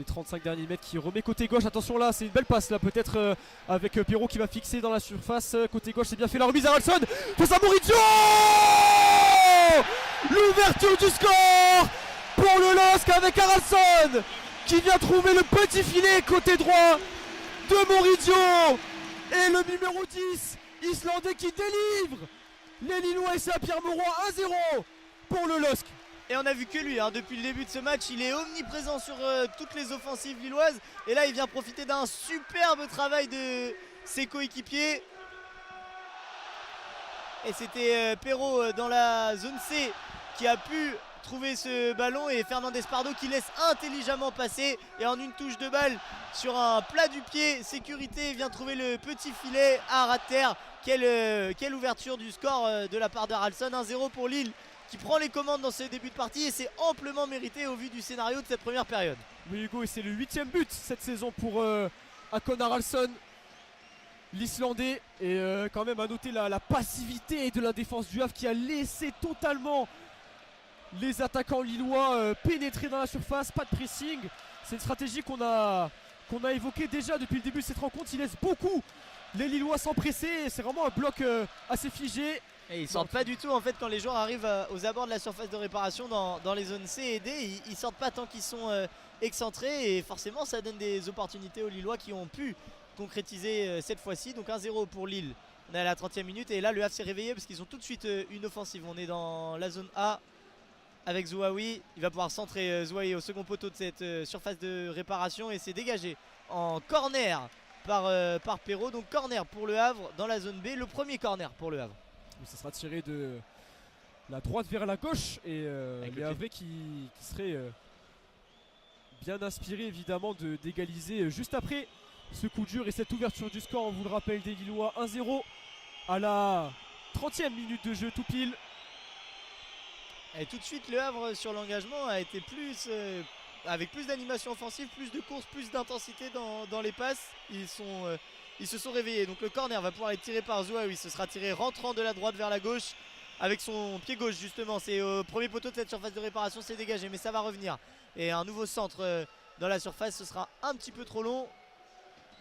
35 derniers mètres qui remet côté gauche. Attention là, c'est une belle passe là, peut-être avec Perrault qui va fixer dans la surface. Côté gauche, c'est bien fait la remise à Haraldsson face à Maurizio. L'ouverture du score pour le LOSC avec Haraldsson qui vient trouver le petit filet côté droit de Maurizio. Et le numéro 10 islandais qui délivre les Lillois et c'est à Pierre Mauroy. 1-0 pour le LOSC. Et on a vu que lui, hein, depuis le début de ce match, il est omniprésent sur toutes les offensives lilloises. Et là, il vient profiter d'un superbe travail de ses coéquipiers. Et c'était Perrault dans la zone C qui a pu trouver ce ballon. Et Fernandez Pardo qui laisse intelligemment passer. Et en une touche de balle sur un plat du pied, sécurité vient trouver le petit filet à ras de terre. Quelle ouverture du score de la part d'Haraldsson. 1-0 pour Lille, qui prend les commandes dans ce début de partie et c'est amplement mérité au vu du scénario de cette première période. Oui Hugo, et c'est le 8e but cette saison pour Hakon Haraldsson, l'Islandais. Et quand même à noter la passivité de la défense du Havre qui a laissé totalement les attaquants lillois pénétrer dans la surface. Pas de pressing, c'est une stratégie qu'on a évoquée déjà depuis le début de cette rencontre. Il laisse beaucoup les Lillois s'empresser, c'est vraiment un bloc assez figé. Et ils sortent pas du tout en fait quand les joueurs arrivent aux abords de la surface de réparation dans les zones C et D. Ils sortent pas tant qu'ils sont excentrés et forcément ça donne des opportunités aux Lillois qui ont pu concrétiser cette fois-ci. Donc 1-0 pour Lille. On est à la 30e minute et là le Havre s'est réveillé parce qu'ils ont tout de suite une offensive. On est dans la zone A avec Zouaoui. Il va pouvoir centrer Zouaoui au second poteau de cette surface de réparation et c'est dégagé en corner par Perrault. Donc corner pour le Havre dans la zone B. Le premier corner pour le Havre. Ça sera tiré de la droite vers la gauche et les Havrais qui serait bien inspiré évidemment d'égaliser juste après ce coup dur et cette ouverture du score. On vous le rappelle, des Lillois 1-0 à la 30e minute de jeu tout pile. Et tout de suite le Havre sur l'engagement a été avec plus d'animation offensive, plus de course, plus d'intensité dans les passes. Ils se sont réveillés. Donc le corner va pouvoir être tiré par Zouaoui. Ce sera tiré rentrant de la droite vers la gauche avec son pied gauche justement. C'est au premier poteau de cette surface de réparation, c'est dégagé mais ça va revenir. Et un nouveau centre dans la surface, ce sera un petit peu trop long.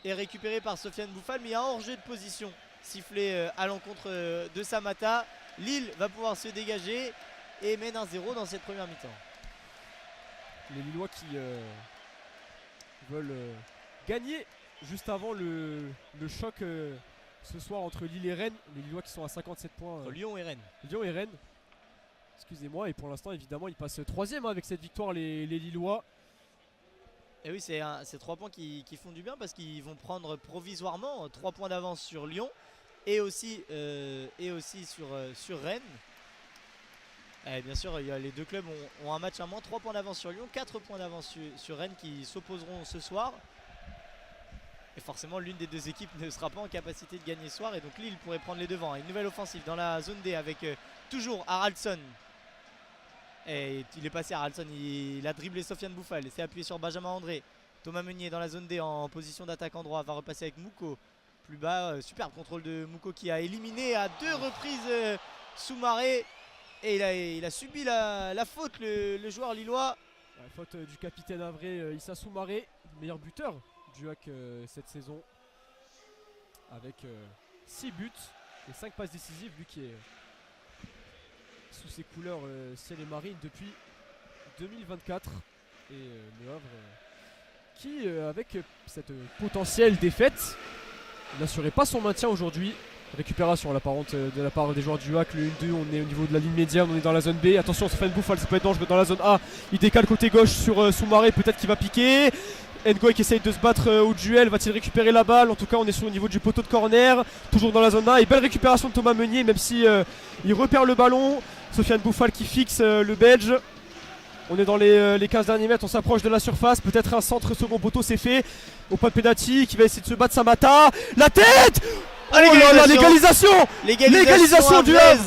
Et récupéré par Sofiane Bouffal. Mais il y a un hors-jeu de position sifflé à l'encontre de Samata. Lille va pouvoir se dégager et mène 1-0 dans cette première mi-temps. Les Lillois qui veulent gagner juste avant le choc ce soir entre Lille et Rennes. Les Lillois qui sont à 57 points. Lyon et Rennes. Lyon et Rennes. Excusez-moi. Et pour l'instant, évidemment, ils passent 3e avec cette victoire, les Lillois. Et oui, c'est 3 points qui font du bien parce qu'ils vont prendre provisoirement 3 points d'avance sur Lyon et aussi sur Rennes. Et bien sûr, les deux clubs ont un match à moins, 3 points d'avance sur Lyon, 4 points d'avance sur Rennes qui s'opposeront ce soir. Et forcément, l'une des deux équipes ne sera pas en capacité de gagner ce soir. Et donc Lille pourrait prendre les devants. Une nouvelle offensive dans la zone D avec toujours Haraldsson. Et il est passé Haraldsson, il a dribblé Sofiane Bouffal. C'est appuyé sur Benjamin André. Thomas Meunier dans la zone D en position d'attaque en droit. Va repasser avec Mouko. Plus bas, superbe contrôle de Mouko qui a éliminé à 2 reprises Soumaré. Et il a subi la faute, le joueur lillois. La faute du capitaine havrais Issa Soumaré, meilleur buteur du HAC cette saison. Avec 6 buts et 5 passes décisives, lui qui est sous ses couleurs ciel et marine depuis 2024. Et le Havre qui, avec cette potentielle défaite, n'assurait pas son maintien aujourd'hui. Récupération de la part des joueurs du HAC, le 1-2, on est au niveau de la ligne médiane, on est dans la zone B. Attention, Sofiane Bouffal, ça peut être dangereux dans la zone A. Il décale côté gauche sur Soumaré, peut-être qu'il va piquer. Ngoy qui essaye de se battre au duel, va-t-il récupérer la balle? En tout cas, on est au niveau du poteau de corner, toujours dans la zone A. Et belle récupération de Thomas Meunier, même si il repère le ballon. Sofiane Bouffal qui fixe le Belge. On est dans les 15 derniers mètres, on s'approche de la surface. Peut-être un centre second poteau, c'est fait. Au pas de pénalty, qui va essayer de se battre Samata. La tête! Oh là là, l'égalisation! L'égalisation du Havre.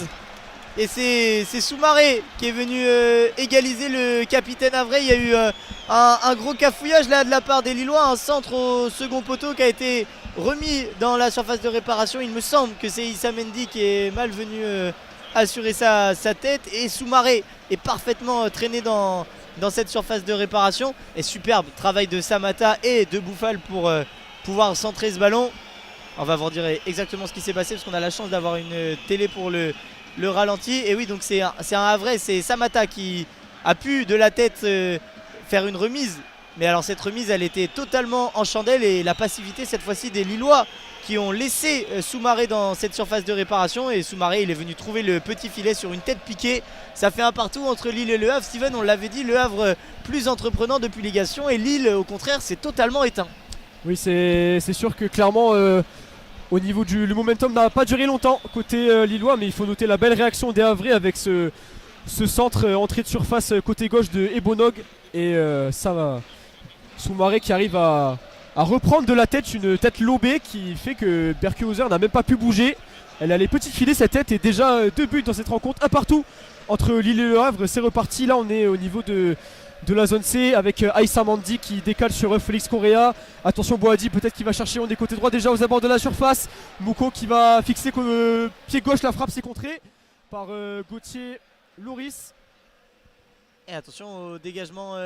Et c'est Soumaré qui est venu égaliser le capitaine Havrais. Il y a eu un gros cafouillage là de la part des Lillois. Un centre au second poteau qui a été remis dans la surface de réparation. Il me semble que c'est Issa Mendy qui est mal venu assurer sa tête. Et Soumaré est parfaitement traîné dans cette surface de réparation. Et superbe travail de Samata et de Bouffal pour pouvoir centrer ce ballon. On va vous dire exactement ce qui s'est passé parce qu'on a la chance d'avoir une télé pour le ralenti. Et oui, donc c'est un Havrais, c'est Samata qui a pu de la tête faire une remise. Mais alors cette remise, elle était totalement en chandelle. Et la passivité cette fois-ci des Lillois qui ont laissé Soumaré dans cette surface de réparation. Et Soumaré, il est venu trouver le petit filet sur une tête piquée. Ça fait un partout entre Lille et Le Havre. Steven, on l'avait dit, Le Havre plus entreprenant depuis l'égation. Et Lille, au contraire, c'est totalement éteint. Oui, c'est sûr que clairement... au niveau le momentum n'a pas duré longtemps côté lillois, mais il faut noter la belle réaction des Havrais avec ce centre entrée de surface côté gauche de Ebonog. Et ça va. Soumaré qui arrive à reprendre de la tête, une tête lobée qui fait que Berkehauser n'a même pas pu bouger. Elle a les petits filets cette tête et déjà 2 buts dans cette rencontre, un partout entre Lille et Le Havre. C'est reparti, là on est au niveau de la zone C avec Aïssa Mandi qui décale sur Félix Correa. Attention Boadi peut-être qu'il va chercher, on est côté droit déjà aux abords de la surface. Mouko qui va fixer pied gauche, la frappe c'est contré par Gauthier Loris. Et attention au dégagement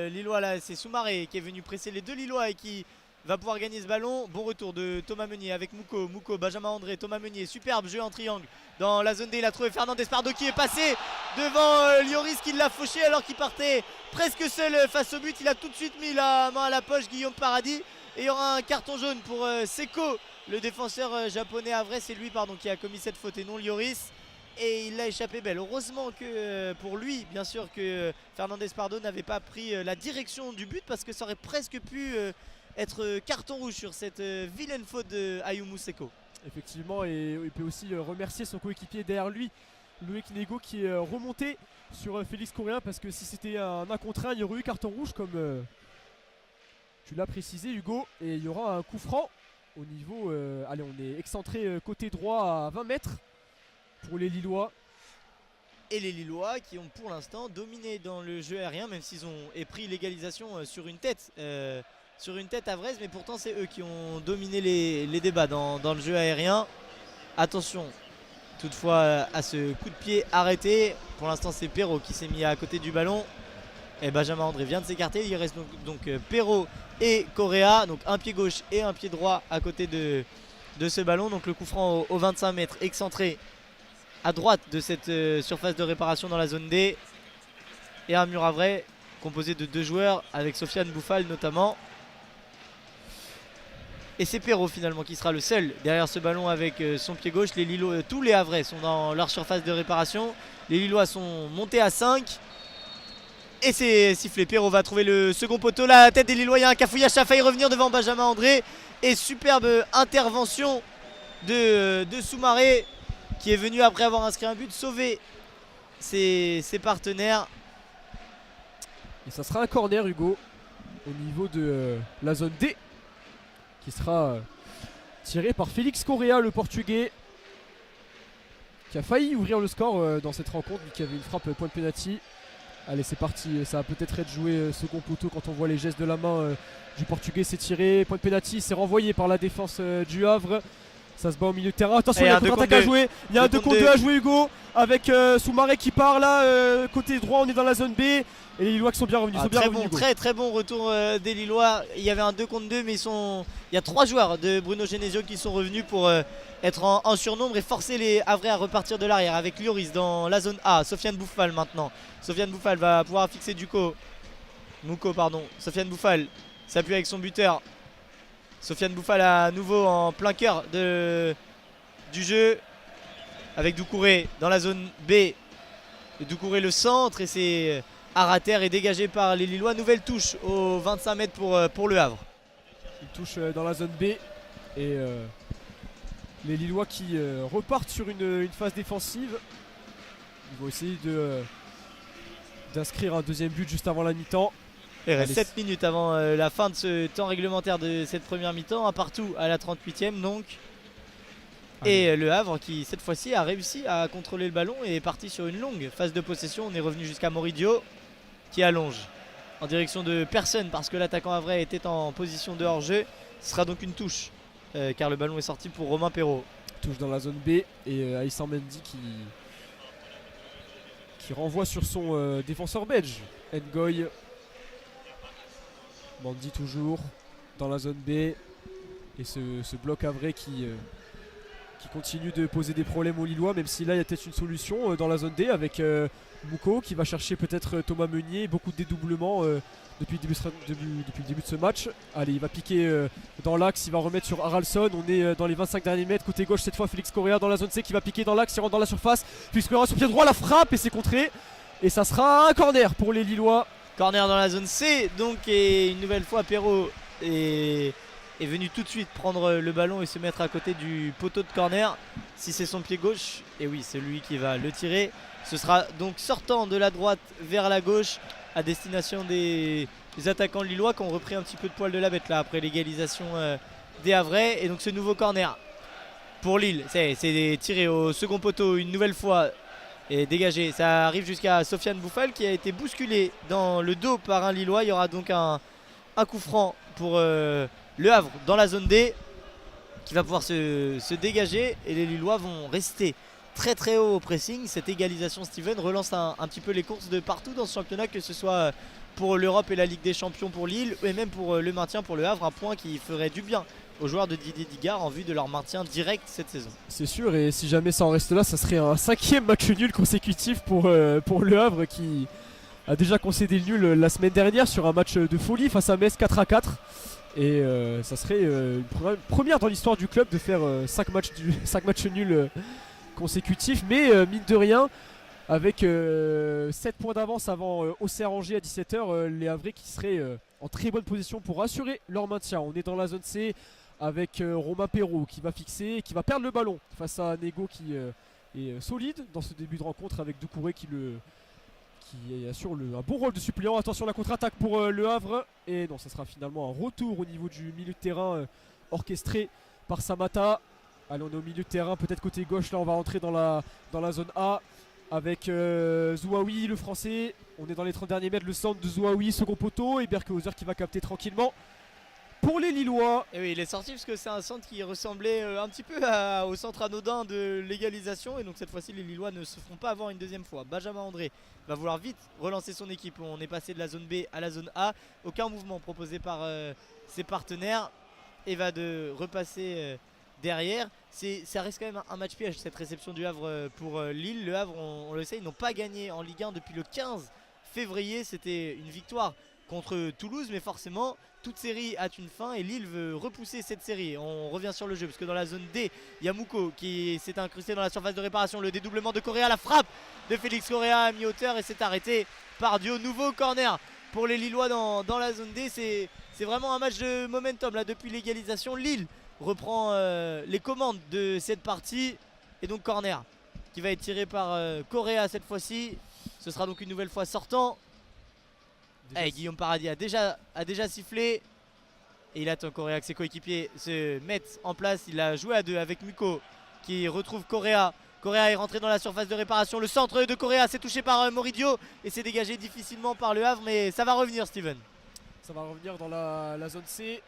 lillois là, c'est Soumaré qui est venu presser les 2 Lillois et qui va pouvoir gagner ce ballon. Bon retour de Thomas Meunier avec Mouko, Benjamin André, Thomas Meunier, superbe jeu en triangle dans la zone D. Il a trouvé Fernandez Pardo qui est passé devant Lloris qui l'a fauché alors qu'il partait presque seul face au but. Il a tout de suite mis la main à la poche, Guillaume Paradis. Et il y aura un carton jaune pour Seko, le défenseur japonais Havrais. C'est lui qui a commis cette faute et non Lloris. Et il l'a échappé belle. Heureusement que pour lui, bien sûr, que Fernandez Pardo n'avait pas pris la direction du but parce que ça aurait presque pu être carton rouge sur cette vilaine faute de Ayumu Seko. Effectivement, et il peut aussi remercier son coéquipier derrière lui, Loïc Nego, qui est remonté sur Félix Correa, parce que si c'était un 1 contre 1, il y aurait eu carton rouge comme tu l'as précisé Hugo, et il y aura un coup franc au niveau, allez on est excentré côté droit à 20 mètres pour les Lillois. Et les Lillois qui ont pour l'instant dominé dans le jeu aérien, même s'ils ont pris l'égalisation sur une tête. Sur une tête havraise, mais pourtant c'est eux qui ont dominé les débats dans le jeu aérien. Attention toutefois à ce coup de pied arrêté. Pour l'instant c'est Perrault qui s'est mis à côté du ballon et Benjamin André vient de s'écarter. Il reste donc Perrault et Correa, donc un pied gauche et un pied droit à côté de ce ballon. Donc le coup franc au 25 mètres excentré à droite de cette surface de réparation dans la zone D. Et un mur havrais composé de 2 joueurs avec Sofiane Bouffal notamment. Et c'est Perrault finalement qui sera le seul derrière ce ballon avec son pied gauche. Les Lillois, tous les Havrais sont dans leur surface de réparation. Les Lillois sont montés à 5. Et c'est sifflé. Perrault va trouver le second poteau. La tête des Lillois, il y a un cafouillage. Ça a failli revenir devant Benjamin André. Et superbe intervention de Soumaré qui est venu après avoir inscrit un but sauver ses partenaires. Et ça sera un corner Hugo au niveau de la zone D, qui sera tiré par Félix Correa, le portugais, qui a failli ouvrir le score dans cette rencontre, vu qu'il y avait une frappe point de penalty. Allez c'est parti, ça va peut-être être joué second poteau quand on voit les gestes de la main du portugais. C'est tiré, point de penalty, c'est renvoyé par la défense du Havre. Ça se bat au milieu de terrain, attention il y a un contre-attaque à jouer. Il y a un 2 contre 2 à jouer Hugo, avec Soumaré qui part là, côté droit on est dans la zone B. Et les Lillois qui sont bien revenus. Très bon retour des Lillois. Il y avait un 2 contre 2 mais il y a 3 joueurs de Bruno Genesio qui sont revenus pour être en surnombre et forcer les Havrais à repartir de l'arrière avec Lloris dans la zone A. Sofiane Bouffal maintenant. Sofiane Bouffal va pouvoir fixer Mouko pardon. Sofiane Bouffal s'appuie avec son buteur. Sofiane Bouffal à nouveau en plein cœur du jeu avec Doucouré dans la zone B. Et Doucouré le centre et c'est Arater est dégagé par les Lillois. Nouvelle touche aux 25 mètres pour le Havre. Une touche dans la zone B et les Lillois qui repartent sur une phase défensive. Ils vont essayer d'inscrire un deuxième but juste avant la mi-temps. Il reste 7 minutes avant la fin de ce temps réglementaire de cette première mi-temps. Un partout à la 38e donc. Et Le Havre qui cette fois-ci a réussi à contrôler le ballon et est parti sur une longue phase de possession. On est revenu jusqu'à Moridio qui allonge en direction de personne parce que l'attaquant havrais était en position de hors-jeu. Ce sera donc une touche car le ballon est sorti pour Romain Perrault. Touche dans la zone B et Aïssan Mendy qui renvoie sur son défenseur belge. Ngoy. Mendy toujours dans la zone B. Et ce bloc havrais qui continue de poser des problèmes aux Lillois, même si là il y a peut-être une solution dans la zone D avec Mouko qui va chercher peut-être Thomas Meunier. Beaucoup de dédoublements depuis le début de ce match. Allez, il va piquer dans l'axe, il va remettre sur Haralson. On est dans les 25 derniers mètres, côté gauche cette fois. Félix Correa dans la zone C qui va piquer dans l'axe, il rentre dans la surface. Félix Correa sur pied droit, la frappe et c'est contré. Et ça sera un corner pour les Lillois. Corner dans la zone C, donc, et une nouvelle fois Perrault est venu tout de suite prendre le ballon et se mettre à côté du poteau de corner. Si c'est son pied gauche, et oui, c'est lui qui va le tirer. Ce sera donc sortant de la droite vers la gauche à destination des attaquants lillois qui ont repris un petit peu de poil de la bête là après l'égalisation des Havrais. Et donc ce nouveau corner pour Lille, c'est tiré au second poteau une nouvelle fois et dégagé. Ça arrive jusqu'à Sofiane Bouffal qui a été bousculé dans le dos par un Lillois. Il y aura donc un coup franc pour Le Havre dans la zone D qui va pouvoir se dégager et les Lillois vont rester très très haut au pressing. Cette égalisation, Steven, relance un petit peu les courses de partout dans ce championnat, que ce soit pour l'Europe et la Ligue des Champions pour Lille et même pour le maintien pour Le Havre. Un point qui ferait du bien aux joueurs de Didier Digard en vue de leur maintien direct cette saison. C'est sûr, et si jamais ça en reste là, ça serait un 5e match nul consécutif pour Le Havre qui a déjà concédé le nul la semaine dernière sur un match de folie face à Metz 4-4. Et ça serait une première dans l'histoire du club de faire 5 matchs nuls consécutifs. Mais mine de rien, avec 7 points d'avance avant Auxerre-Angers à 17h, les Havrais qui seraient en très bonne position pour assurer leur maintien. On est dans la zone C avec Romain Perrault qui va fixer, qui va perdre le ballon face à Nego qui est solide dans ce début de rencontre avec Doucouré qui assure un bon rôle de suppléant. Attention, la contre-attaque pour Le Havre. Et non, ça sera finalement un retour au niveau du milieu de terrain orchestré par Samata. Allez, on est au milieu de terrain, peut-être côté gauche. Là, on va rentrer dans la zone A avec Zouaoui, le français. On est dans les 30 derniers mètres. Le centre de Zouaoui, second poteau. Et Berkhauser qui va capter tranquillement pour les Lillois. Et oui, il est sorti parce que c'est un centre qui ressemblait un petit peu au centre anodin de l'égalisation. Et donc cette fois-ci, les Lillois ne se feront pas avoir une deuxième fois. Benjamin André va vouloir vite relancer son équipe. On est passé de la zone B à la zone A. Aucun mouvement proposé par ses partenaires. Et va de repasser derrière. Ça reste quand même un match piège cette réception du Havre pour Lille. Le Havre, on le sait, ils n'ont pas gagné en Ligue 1 depuis le 15 février. C'était une victoire contre Toulouse, mais forcément toute série a une fin et Lille veut repousser cette série. On revient sur le jeu parce que dans la zone D, il y a Mouko qui s'est incrusté dans la surface de réparation. Le dédoublement de Correa, la frappe de Félix Correa à mi-hauteur et c'est arrêté par Dio. Nouveau corner pour les Lillois dans la zone D. C'est vraiment un match de momentum là depuis l'égalisation. Lille reprend les commandes de cette partie et donc corner qui va être tiré par Correa cette fois-ci. Ce sera donc une nouvelle fois sortant. Guillaume Paradis a déjà sifflé et il attend Correa que ses coéquipiers se mettent en place. Il a joué à deux avec Mouko qui retrouve Correa. Correa est rentré dans la surface de réparation. Le centre de Correa s'est touché par Moridio et s'est dégagé difficilement par Le Havre, mais ça va revenir, Steven. Ça va revenir dans la zone C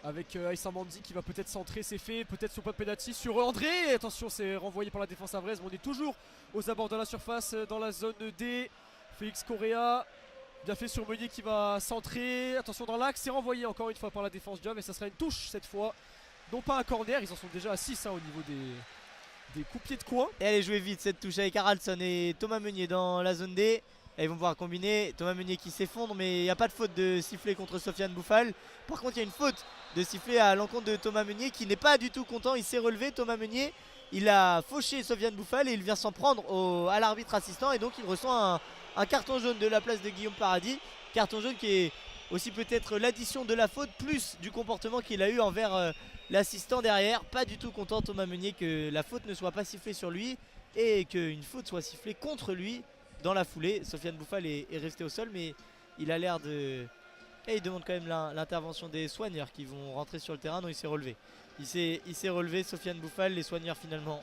avec Aïssan Mendy qui va peut-être centrer, c'est fait, peut-être sur pas de penalty sur André. Attention, c'est renvoyé par la défense havraise, mais on est toujours aux abords de la surface dans la zone D. Félix Correa, bien fait sur Meunier qui va centrer. Attention dans l'axe, c'est renvoyé encore une fois par la défense du Havre et ça sera une touche cette fois. Non pas un corner, ils en sont déjà à 6 au niveau des coups-pieds de coin. Et elle est jouée vite cette touche avec Haralson et Thomas Meunier dans la zone D. Et ils vont pouvoir combiner. Thomas Meunier qui s'effondre, mais il n'y a pas de faute de sifflet contre Sofiane Bouffal. Par contre, il y a une faute de sifflet à l'encontre de Thomas Meunier qui n'est pas du tout content. Il s'est relevé, Thomas Meunier. Il a fauché Sofiane Bouffal et il vient s'en prendre à l'arbitre assistant. Et donc, il reçoit un carton jaune de la place de Guillaume Paradis. Carton jaune qui est aussi peut-être l'addition de la faute plus du comportement qu'il a eu envers l'assistant derrière. Pas du tout content Thomas Meunier que la faute ne soit pas sifflée sur lui et qu'une faute soit sifflée contre lui dans la foulée. Sofiane Bouffal est resté au sol, mais il a l'air de Et il demande quand même l'intervention des soigneurs qui vont rentrer sur le terrain. Non, il s'est relevé. Il s'est relevé, Sofiane Bouffal. Les soigneurs finalement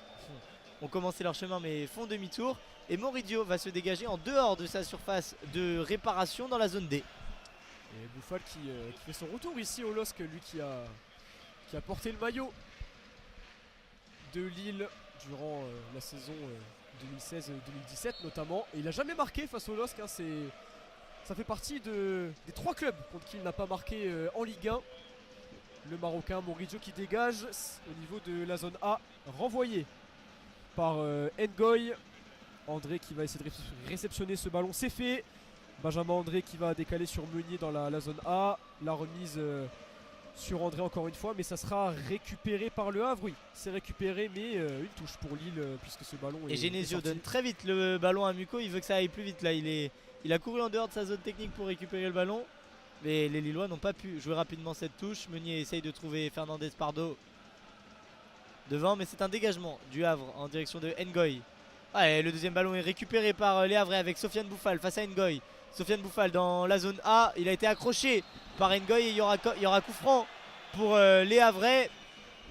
ont commencé leur chemin mais font demi-tour. Et Moridio va se dégager en dehors de sa surface de réparation dans la zone D. Et Bouffal qui fait son retour ici au LOSC, lui qui a porté le maillot de Lille durant la saison 2016-2017 notamment. Et il n'a jamais marqué face au LOSC, hein, ça fait partie des 3 clubs contre qui il n'a pas marqué en Ligue 1. Le Marocain Moridio qui dégage au niveau de la zone A, renvoyé par Ngoy. André qui va essayer de réceptionner ce ballon, c'est fait. Benjamin André qui va décaler sur Meunier dans la zone A. La remise sur André encore une fois, mais ça sera récupéré par le Havre. Oui, c'est récupéré, mais une touche pour Lille puisque ce ballon est. Et Genesio donne très vite le ballon à Muko. Il veut que ça aille plus vite. Là, il a couru en dehors de sa zone technique pour récupérer le ballon. Mais les Lillois n'ont pas pu jouer rapidement cette touche. Meunier essaye de trouver Fernandez Pardo devant, mais c'est un dégagement du Havre en direction de Ngoy. Et le deuxième ballon est récupéré par les Havrais avec Sofiane Bouffal face à Ngoy. Sofiane Bouffal dans la zone A, il a été accroché par Ngoy et il y aura coup franc pour les Havrais.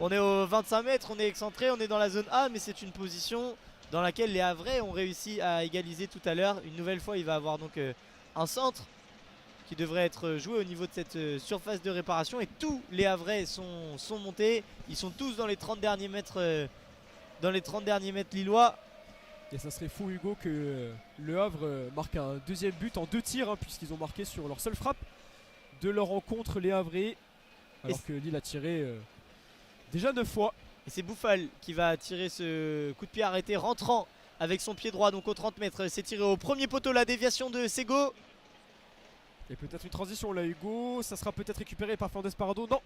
On est aux 25 mètres, on est excentré, on est dans la zone A, mais c'est une position dans laquelle les Havrais ont réussi à égaliser tout à l'heure. Une nouvelle fois, il va avoir donc un centre qui devrait être joué au niveau de cette surface de réparation. Et tous les Havrais sont montés, ils sont tous dans les 30 derniers mètres, lillois. Et ça serait fou, Hugo, que le Havre marque un deuxième but en 2 tirs, hein, puisqu'ils ont marqué sur leur seule frappe de leur rencontre, les Havrais, alors que Lille a tiré déjà 9 fois. Et c'est Bouffal qui va tirer ce coup de pied arrêté rentrant avec son pied droit, donc aux 30 mètres. C'est tiré au premier poteau, la déviation de Sego. Et peut-être une transition là, Hugo. Ça sera peut-être récupéré par Fernandez Pardo. Non,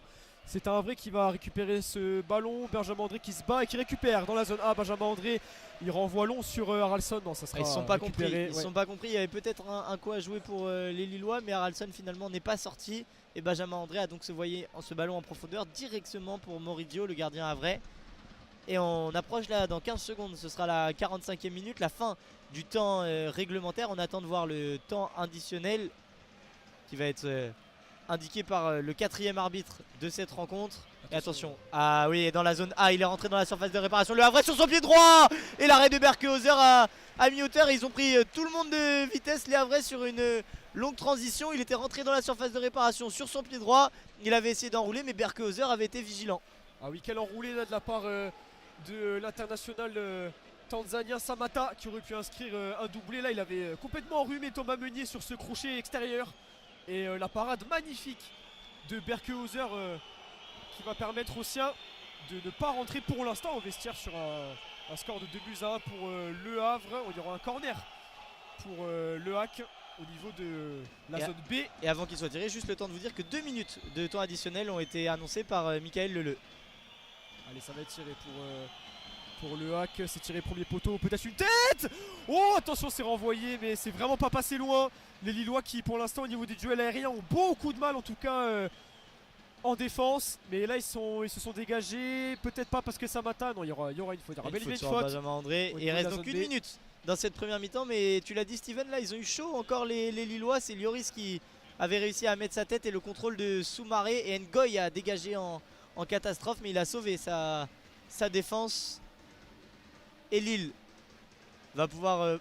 c'est un Havrais qui va récupérer ce ballon. Benjamin André qui se bat et qui récupère dans la zone A. Benjamin André, il renvoie long sur Haralson. Non, ça sera ils ne sont pas récupéré. Compris. Ils sont pas compris. Il y avait peut-être un coup à jouer pour les Lillois, mais Haralson finalement n'est pas sorti. Et Benjamin André a donc ce ballon en profondeur directement pour Moridio, le gardien havrais. Et on approche là dans 15 secondes. Ce sera la 45e minute, la fin du temps réglementaire. On attend de voir le temps additionnel qui va être indiqué par le 4e arbitre de cette rencontre. Et attention, ah oui, dans la zone A, il est rentré dans la surface de réparation. Le Havre sur son pied droit. Et l'arrêt de Berkehauser à mi-hauteur. Ils ont pris tout le monde de vitesse, les Havrais, sur une longue transition. Il était rentré dans la surface de réparation sur son pied droit. Il avait essayé d'enrouler, mais Berkehauser avait été vigilant. Ah oui, quel enroulé là de la part de l'international tanzanien Samata, qui aurait pu inscrire un doublé. Là, il avait complètement enrhumé Thomas Meunier sur ce crochet extérieur. Et la parade magnifique de Berkehauser qui va permettre aux siens de ne pas rentrer pour l'instant au vestiaire sur un score de 2-1 pour Le Havre. Il y aura un corner pour Le Hack au niveau de la zone B. Et avant qu'il soit tiré, juste le temps de vous dire que 2 minutes de temps additionnel ont été annoncées par Michael Leleu. Allez, ça va être tiré pour Le Hack. C'est tiré premier poteau, peut-être une tête. Oh, attention, c'est renvoyé, mais c'est vraiment pas passé loin. Les Lillois qui pour l'instant au niveau des duels aériens ont beaucoup de mal, en tout cas en défense. Mais là ils se sont dégagés. Peut-être pas parce que Samata. Non, il y aura une faute. Il y aura une faute. Benjamin André. Et il reste donc 1 minute dans cette première mi-temps. Mais tu l'as dit, Steven, là ils ont eu chaud encore les Lillois. C'est Lloris qui avait réussi à mettre sa tête et le contrôle de Soumaré. Et Ngoy a dégagé en catastrophe, mais il a sauvé sa défense. Et Lille va pouvoir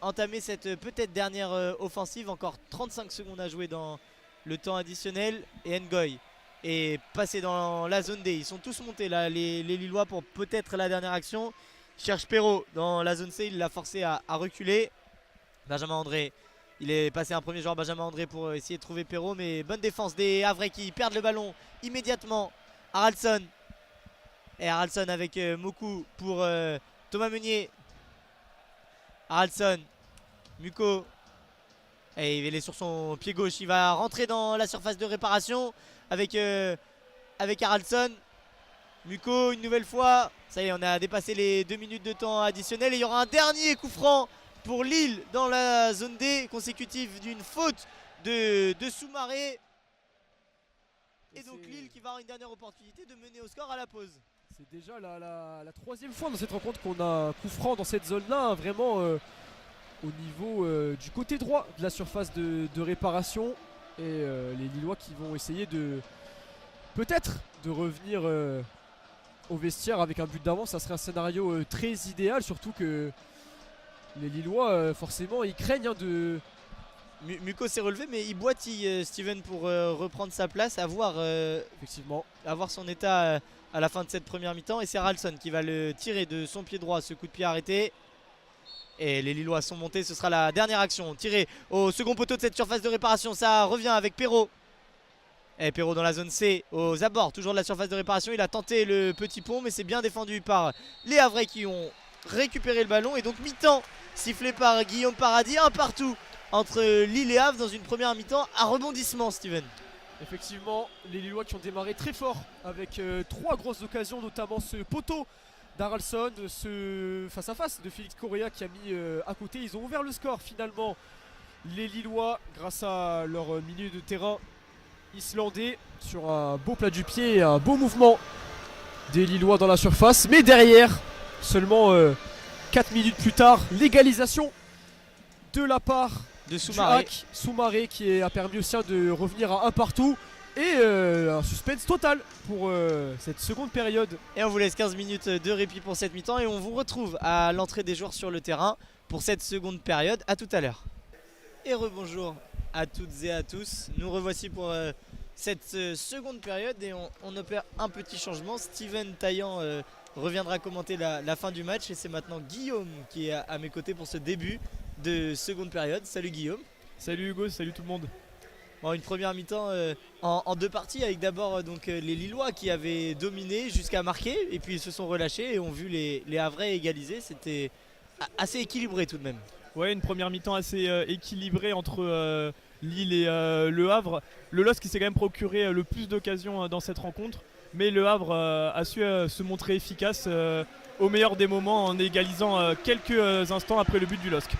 entamer cette peut-être dernière offensive. Encore 35 secondes à jouer dans le temps additionnel. Et Ngoy est passé dans la zone D. Ils sont tous montés là, les Lillois, pour peut-être la dernière action. Cherche Perrault dans la zone C. Il l'a forcé à reculer. Benjamin André, il est passé un premier joueur, Benjamin André, pour essayer de trouver Perrault. Mais bonne défense des Havrais qui perdent le ballon immédiatement. Haralson. Et Haralson avec Moku pour Thomas Meunier. Haralson, Muko, et il est sur son pied gauche. Il va rentrer dans la surface de réparation avec Haralson. Muko une nouvelle fois. Ça y est, on a dépassé les 2 minutes de temps additionnel. Et il y aura un dernier coup franc pour Lille dans la zone D, consécutive d'une faute de Soumaré. Et donc Lille qui va avoir une dernière opportunité de mener au score à la pause. C'est déjà la 3e fois dans cette rencontre qu'on a un coup franc dans cette zone-là, hein, vraiment au niveau du côté droit de la surface de réparation. Et les Lillois qui vont essayer de peut-être de revenir au vestiaire avec un but d'avance. Ça serait un scénario très idéal, surtout que les Lillois forcément ils craignent de... Muko s'est relevé mais il boitille Steven pour reprendre sa place, Effectivement. à voir son état à la fin de cette première mi-temps. Et c'est Ralston qui va le tirer de son pied droit, ce coup de pied arrêté. Et les Lillois sont montés, ce sera la dernière action. Tiré au second poteau de cette surface de réparation, ça revient avec Perrault. Et Perrault dans la zone C, aux abords toujours de la surface de réparation. Il a tenté le petit pont mais c'est bien défendu par les Havrais qui ont récupéré le ballon. Et donc mi-temps sifflé par Guillaume Paradis, un partout entre Lille et Havre dans une première mi-temps à rebondissement, Steven. Effectivement, les Lillois qui ont démarré très fort avec 3 grosses occasions, notamment ce poteau d'Haraldsson, ce face-à-face de Félix Correa qui a mis à côté. Ils ont ouvert le score finalement, les Lillois, grâce à leur milieu de terrain islandais, sur un beau plat du pied et un beau mouvement des Lillois dans la surface. Mais derrière, seulement 4 minutes plus tard, l'égalisation de la part de Soumaré. Soumaré qui a permis aussi de revenir à un partout. Et un suspense total pour cette seconde période. Et on vous laisse 15 minutes de répit pour cette mi-temps. Et on vous retrouve à l'entrée des joueurs sur le terrain pour cette seconde période. A tout à l'heure. Et rebonjour à toutes et à tous. Nous revoici pour cette seconde période. Et on opère un petit changement. Steven Taillant reviendra commenter la fin du match. Et c'est maintenant Guillaume qui est à mes côtés pour ce début de seconde période. Salut Guillaume. Salut Hugo, salut tout le monde. Bon, une première mi-temps en 2 parties avec d'abord les Lillois qui avaient dominé jusqu'à marquer et puis ils se sont relâchés et ont vu les Havrais égaliser. C'était assez équilibré tout de même. Ouais, une première mi-temps assez équilibrée entre Lille et Le Havre. Le LOSC qui s'est quand même procuré le plus d'occasions dans cette rencontre, mais Le Havre a su se montrer efficace au meilleur des moments en égalisant quelques instants après le but du LOSC.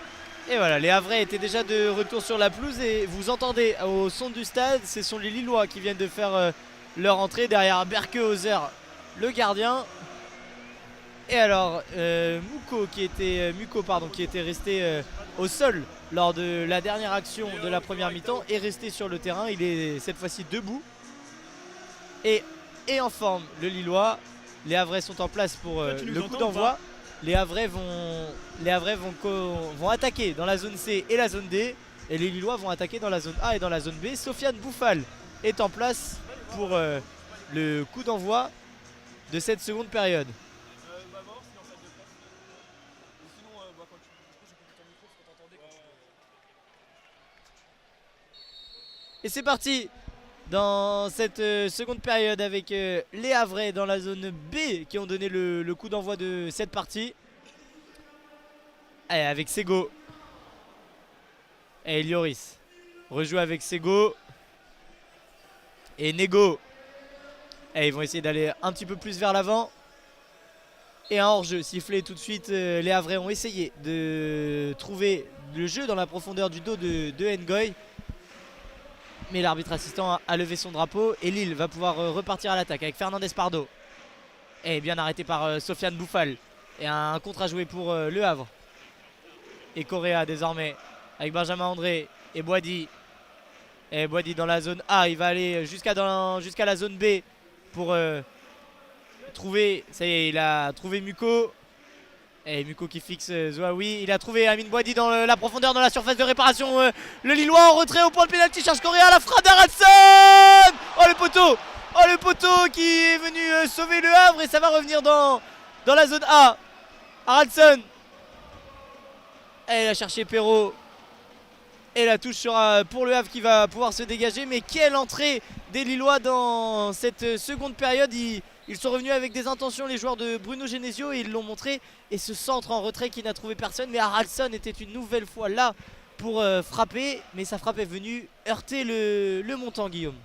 Et voilà, les Havrais étaient déjà de retour sur la pelouse et vous entendez au son du stade, ce sont les Lillois qui viennent de faire leur entrée derrière Berkehauser, le gardien. Et alors Muko qui était resté au sol lors de la dernière action de la première mi-temps est resté sur le terrain. Il est cette fois-ci debout et en forme le Lillois. Les Havrais sont en place pour le coup d'envoi. Les Havrais vont attaquer dans la zone C et la zone D. Et les Lillois vont attaquer dans la zone A et dans la zone B. Sofiane Bouffal est en place pour le coup d'envoi de cette seconde période. Et c'est parti dans cette seconde période avec les Havrais dans la zone B qui ont donné le coup d'envoi de cette partie. Allez, avec Sego. Et Lloris rejoue avec Sego. Et Nego. Et ils vont essayer d'aller un petit peu plus vers l'avant. Et un hors-jeu sifflé tout de suite. Les Havrais ont essayé de trouver le jeu dans la profondeur du dos de Ngoy. Mais l'arbitre assistant a levé son drapeau. Et Lille va pouvoir repartir à l'attaque avec Fernandez Pardo. Et bien arrêté par Sofiane Bouffal. Et un contre à jouer pour Le Havre. Et Correa désormais avec Benjamin André et Boadi. Et Boadi dans la zone A. Il va aller jusqu'à la zone B pour trouver. Ça y est, il a trouvé Muko. Et Muko qui fixe Zouaoui. Il a trouvé Amine Boadi dans la profondeur, dans la surface de réparation. Le Lillois en retrait au point de pénalty. Cherche Correa. La frappe d'Haraldsson. Oh le poteau. Oh le poteau qui est venu sauver Le Havre. Et ça va revenir dans la zone A. Haraldsson. Et il a cherché Perrault. Et la touche sera pour Le Havre qui va pouvoir se dégager. Mais quelle entrée des Lillois dans cette seconde période. Ils sont revenus avec des intentions, les joueurs de Bruno Genesio, et ils l'ont montré. Et ce centre en retrait qui n'a trouvé personne. Mais Haraldsson était une nouvelle fois là pour frapper. Mais sa frappe est venue heurter le montant, Guillaume.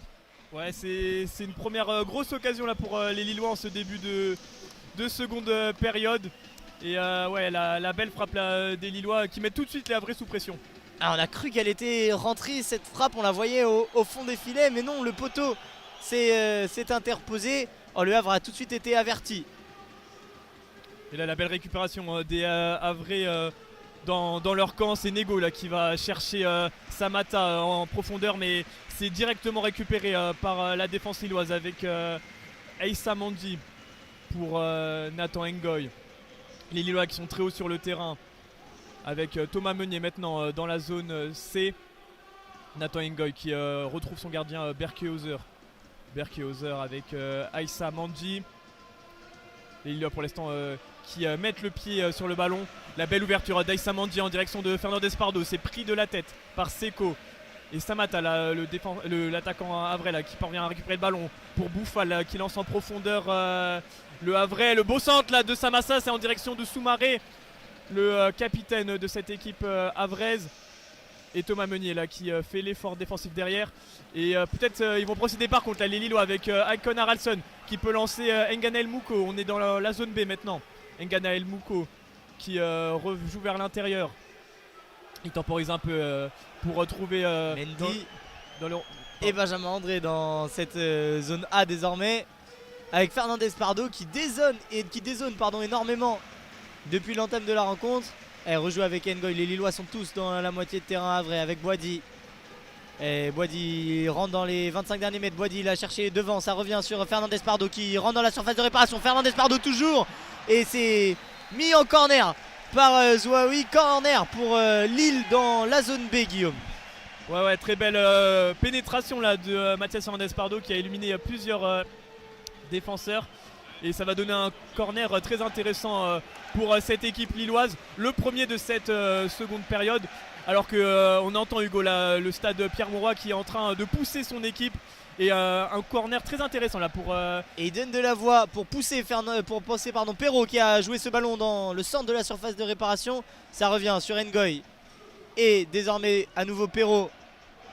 Ouais, c'est une première grosse occasion là pour les Lillois en ce début de seconde période. Et ouais, la belle frappe là, des Lillois qui mettent tout de suite les Havrais sous pression. Ah, on a cru qu'elle était rentrée cette frappe, on la voyait au fond des filets, mais non, le poteau s'est interposé. Oh, le Havre a tout de suite été averti. Et là la belle récupération des Havrais dans leur camp. C'est Nego là qui va chercher Samata en profondeur, mais c'est directement récupéré par la défense lilloise avec Aïssa Mandi pour Nathan Ngoy. Les Lillois qui sont très hauts sur le terrain avec Thomas Meunier maintenant dans la zone C. Nathan Ngoy qui retrouve son gardien Berkehauser. Berkehauser avec Aïssa Mandi. Les Lillois pour l'instant qui mettent le pied sur le ballon. La belle ouverture d'Aïssa Mandi en direction de Fernandez Pardo. C'est pris de la tête par Seko. Et Samata, l'attaquant Havrais là, qui parvient à récupérer le ballon pour Bouffal qui lance en profondeur le Havrais. Le beau centre là, de Samassa, c'est en direction de Soumaré, le capitaine de cette équipe havraise. Et Thomas Meunier là, qui fait l'effort défensif derrière. Et peut-être ils vont procéder par contre là, les Lillois avec Icon Haraldsson qui peut lancer Ngana El Mouko. On est dans la zone B maintenant. Ngana El Mouko qui joue vers l'intérieur. Il temporise un peu pour retrouver Mendy dans le... et Benjamin André dans cette zone A désormais. Avec Fernandez Pardo qui dézone énormément depuis l'entame de la rencontre. Elle rejoue avec Ngoy. Les Lillois sont tous dans la moitié de terrain havrais avec Boadi. Et Boadi rentre dans les 25 derniers mètres. Boadi l'a cherché devant. Ça revient sur Fernandez Pardo qui rentre dans la surface de réparation. Fernandez Pardo toujours. Et c'est mis en corner par Zouaoui. Corner pour Lille dans la zone B, Guillaume. Ouais, très belle pénétration là de Mathias Fernandez Pardo qui a éliminé plusieurs défenseurs. Et ça va donner un corner très intéressant pour cette équipe lilloise. Le premier de cette seconde période. Alors qu'on entend Hugo là, le stade Pierre-Mauroy qui est en train de pousser son équipe. Et un corner très intéressant là pour... Et il donne de la voix pour passer Perrault qui a joué ce ballon dans le centre de la surface de réparation. Ça revient sur Ngoy. Et désormais à nouveau Perrault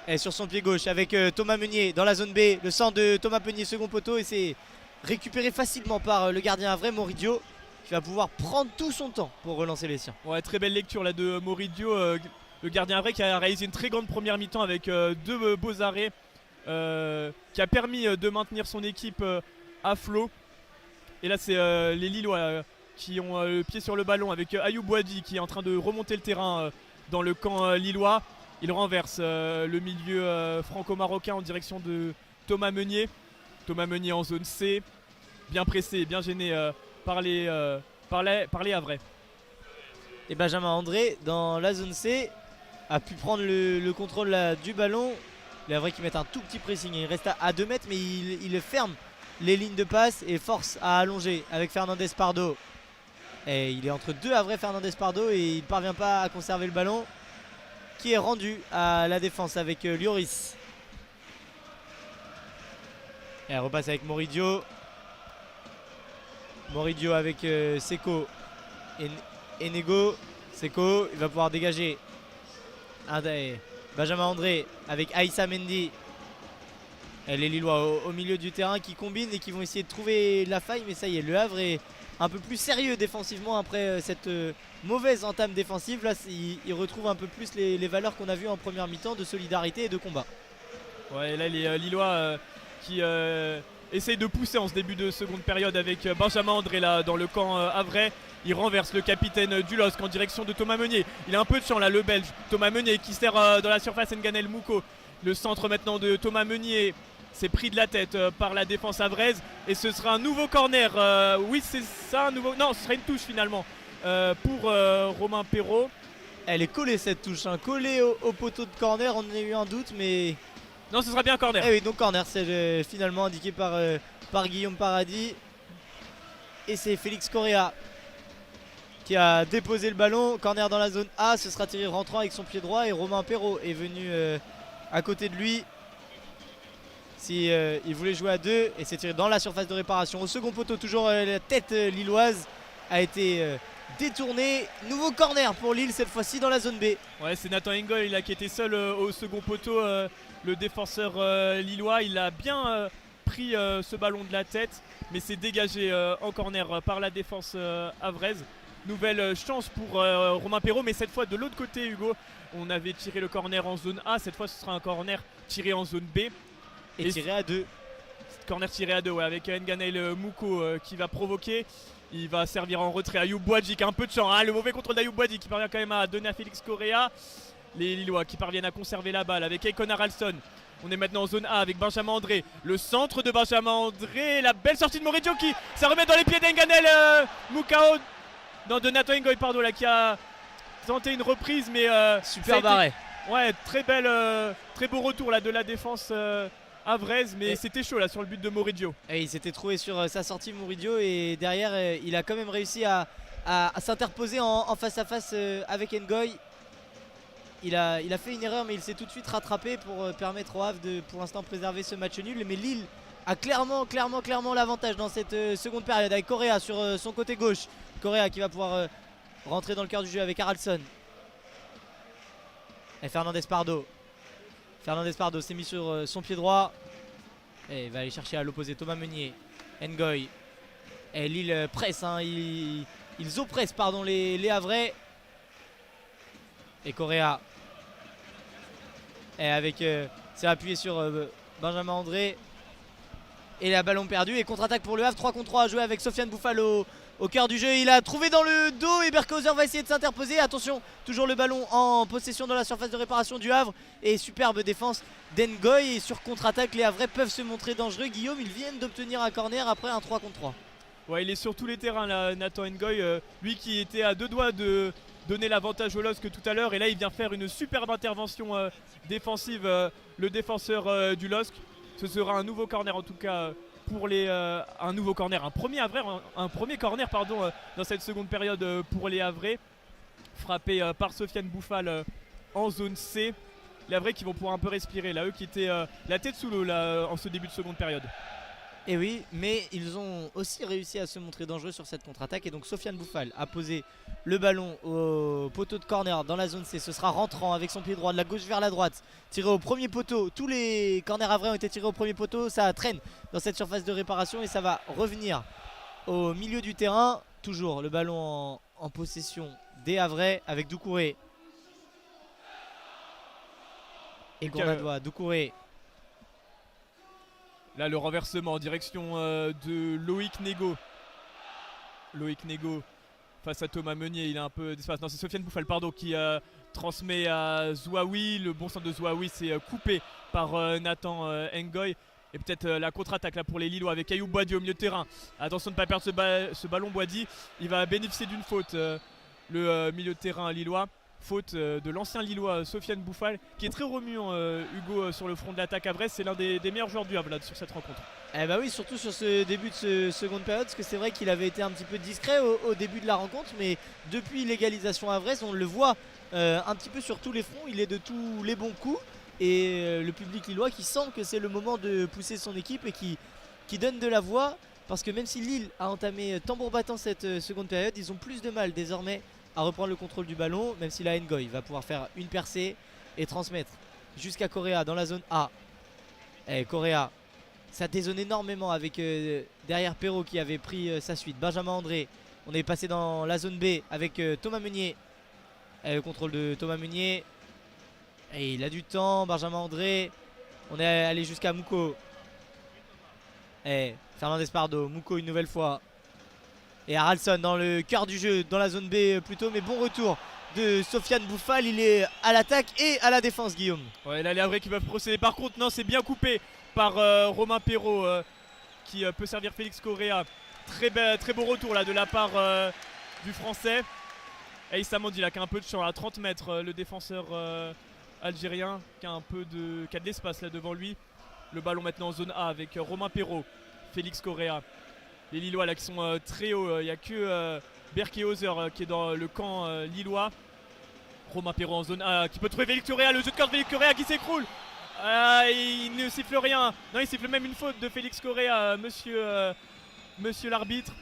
est sur son pied gauche avec Thomas Meunier dans la zone B. Le centre de Thomas Meunier, second poteau, et c'est récupéré facilement par le gardien Havrais, Moridio, qui va pouvoir prendre tout son temps pour relancer les siens. Ouais, très belle lecture là de Moridio, le gardien Havrais qui a réalisé une très grande première mi-temps avec deux beaux arrêts qui a permis de maintenir son équipe à flot. Et là c'est les Lillois qui ont le pied sur le ballon avec Ayoub Boadi qui est en train de remonter le terrain dans le camp lillois. Il renverse le milieu franco-marocain en direction de Thomas Meunier. Thomas Meunier en zone C, bien pressé, bien gêné par les Havrais. Et Benjamin André dans la zone C a pu prendre le contrôle là, du ballon. Les Havrais qui mettent un tout petit pressing. Il reste à 2 mètres mais il ferme les lignes de passe et force à allonger avec Fernandez Pardo. Et il est entre deux Havrais, Fernandez Pardo, et il ne parvient pas à conserver le ballon qui est rendu à la défense avec Lloris. Et elle repasse avec Moridio. Moridio avec Seko et Nego. Seko, il va pouvoir dégager. Benjamin André avec Aïssa Mendy. Et les Lillois au milieu du terrain qui combinent et qui vont essayer de trouver la faille. Mais ça y est, le Havre est un peu plus sérieux défensivement après cette mauvaise entame défensive. Là, il retrouve un peu plus les valeurs qu'on a vues en première mi-temps de solidarité et de combat. Ouais, là les Lillois qui essayent de pousser en ce début de seconde période avec Benjamin André là dans le camp havrais. Il renverse le capitaine du LOSC en direction de Thomas Meunier. Il a un peu de champ là, le Belge. Thomas Meunier qui sert dans la surface Ngana El Mouko. Le centre maintenant de Thomas Meunier. C'est pris de la tête par la défense havraise. Et ce sera un nouveau corner. Oui, c'est ça, un nouveau... Non, ce sera une touche finalement pour Romain Perrault. Elle est collée cette touche, hein. Collée au poteau de corner. On a eu un doute, mais... Non, ce sera bien un corner. Eh oui, donc corner, c'est finalement indiqué par Guillaume Paradis. Et c'est Félix Correa qui a déposé le ballon. Corner dans la zone A, ce sera tiré rentrant avec son pied droit. Et Romain Perrault est venu à côté de lui. Si il voulait jouer à deux, et c'est tiré dans la surface de réparation. Au second poteau, toujours la tête lilloise a été détournée. Nouveau corner pour Lille, cette fois-ci dans la zone B. Ouais, c'est Nathan Ngoy là, qui était seul au second poteau. Le défenseur lillois, il a bien pris ce ballon de la tête, mais c'est dégagé en corner par la défense havraise. Nouvelle chance pour Romain Perrault, mais cette fois de l'autre côté, Hugo. On avait tiré le corner en zone A, cette fois ce sera un corner tiré en zone B. Et tiré à deux. Corner tiré à deux, ouais, avec Ngana El Mouko qui va provoquer. Il va servir en retrait Ayoub Boadji qui a un peu de champ. Le mauvais contrôle d'Ayoub Boadji qui parvient quand même à donner à Félix Correa. Les Lillois qui parviennent à conserver la balle avec Aikon Haraldsson. On est maintenant en zone A avec Benjamin André. Le centre de Benjamin André. La belle sortie de Moridio qui ça remet dans les pieds d'Enganel Mukao. Non, de Nathan Ngoy, pardon, là qui a tenté une reprise. Mais Super barré. Ouais, très belle, très beau retour là de la défense havraise. Mais c'était chaud là sur le but de Moridio. Et il s'était trouvé sur sa sortie Moridio. Et derrière, il a quand même réussi à s'interposer en face à face avec Ngoy. Il a fait une erreur mais il s'est tout de suite rattrapé pour permettre au Havre de pour l'instant préserver ce match nul. Mais Lille a clairement l'avantage dans cette seconde période avec Correa sur son côté gauche. Correa qui va pouvoir rentrer dans le cœur du jeu avec Haraldsson. Et Fernandez Pardo s'est mis sur son pied droit. Et il va aller chercher à l'opposé Thomas Meunier. Ngoy. Et Lille presse, hein, ils oppressent pardon, les Havrais. Et Correa. Et avec c'est appuyé sur Benjamin André. Et la ballon perdu. Et contre-attaque pour le Havre. 3 contre 3 à jouer avec Sofiane Bouffal au cœur du jeu. Il a trouvé dans le dos. Et Berkhauser va essayer de s'interposer. Attention, toujours le ballon en possession dans la surface de réparation du Havre. Et superbe défense d'Ngoy. Et sur contre-attaque, les Havrais peuvent se montrer dangereux. Guillaume, ils viennent d'obtenir un corner après un 3 contre 3. Ouais, il est sur tous les terrains là, Nathan Ngoy. Lui qui était à 2 doigts de donner l'avantage au LOSC tout à l'heure. Et là, il vient faire une superbe intervention défensive, le défenseur du LOSC. Ce sera un nouveau corner en tout cas pour un nouveau corner, un premier corner pardon, dans cette seconde période pour les Havrais. Frappé par Sofiane Bouffal en zone C. Les Havrais qui vont pouvoir un peu respirer là, eux qui étaient la tête sous l'eau là en ce début de seconde période. Et oui, mais ils ont aussi réussi à se montrer dangereux sur cette contre-attaque. Et donc Sofiane Bouffal a posé le ballon au poteau de corner dans la zone C. Ce sera rentrant avec son pied droit de la gauche vers la droite. Tiré au premier poteau. Tous les corners havrais ont été tirés au premier poteau. Ça traîne dans cette surface de réparation et ça va revenir au milieu du terrain. Toujours le ballon en possession des Havrais avec Doucouré. Et Gournadois, Doucouré. Là, le renversement en direction de Loïc Nego. Loïc Nego face à Thomas Meunier. Il a un peu d'espace. Non, c'est Sofiane Bouffal pardon, qui transmet à Zouaoui. Le bon centre de Zouaoui c'est coupé par Nathan Ngoy. Et peut-être la contre-attaque là pour les Lillois avec Ayoub Boadji au milieu de terrain. Attention de ne pas perdre ce ballon Boadji. Il va bénéficier d'une faute. Le milieu de terrain lillois. Faute de l'ancien Lillois Sofiane Bouffal qui est très remuant Hugo sur le front de l'attaque à Brest. C'est l'un des meilleurs joueurs du Havre là, sur cette rencontre. Eh bah oui, surtout sur ce début de seconde période, parce que c'est vrai qu'il avait été un petit peu discret au début de la rencontre, mais depuis l'égalisation à Brest, on le voit un petit peu sur tous les fronts. Il est de tous les bons coups et le public lillois qui sent que c'est le moment de pousser son équipe et qui donne de la voix, parce que même si Lille a entamé tambour battant cette seconde période, ils ont plus de mal désormais à reprendre le contrôle du ballon, même si la Ngoy va pouvoir faire une percée et transmettre jusqu'à Correa dans la zone A. Et Correa, ça dézone énormément avec derrière Perrault qui avait pris sa suite. Benjamin André, on est passé dans la zone B avec Thomas Meunier. Et le contrôle de Thomas Meunier. Et il a du temps, Benjamin André. On est allé jusqu'à Mouko. Et Fernandez Pardo, Mouko une nouvelle fois. Et Haraldsson dans le cœur du jeu, dans la zone B plutôt, mais bon retour de Sofiane Bouffal. Il est à l'attaque et à la défense, Guillaume. Ouais, là les Havrais qui peuvent procéder. Par contre, non, c'est bien coupé par Romain Perrault qui peut servir Félix Correa. Très beau retour là de la part du Français. Et Issa Mandi là qui a un peu de champ à 30 mètres, le défenseur algérien qui a de l'espace là devant lui. Le ballon maintenant en zone A avec Romain Perrault, Félix Correa. Les Lillois là qui sont très hauts, il n'y a que Berkhauser qui est dans le camp lillois. Romain Perrault en zone A qui peut trouver Félix Correa, le jeu de corps de Félix Correa qui s'écroule. Il ne siffle rien, non il siffle même une faute de Félix Correa, monsieur l'arbitre.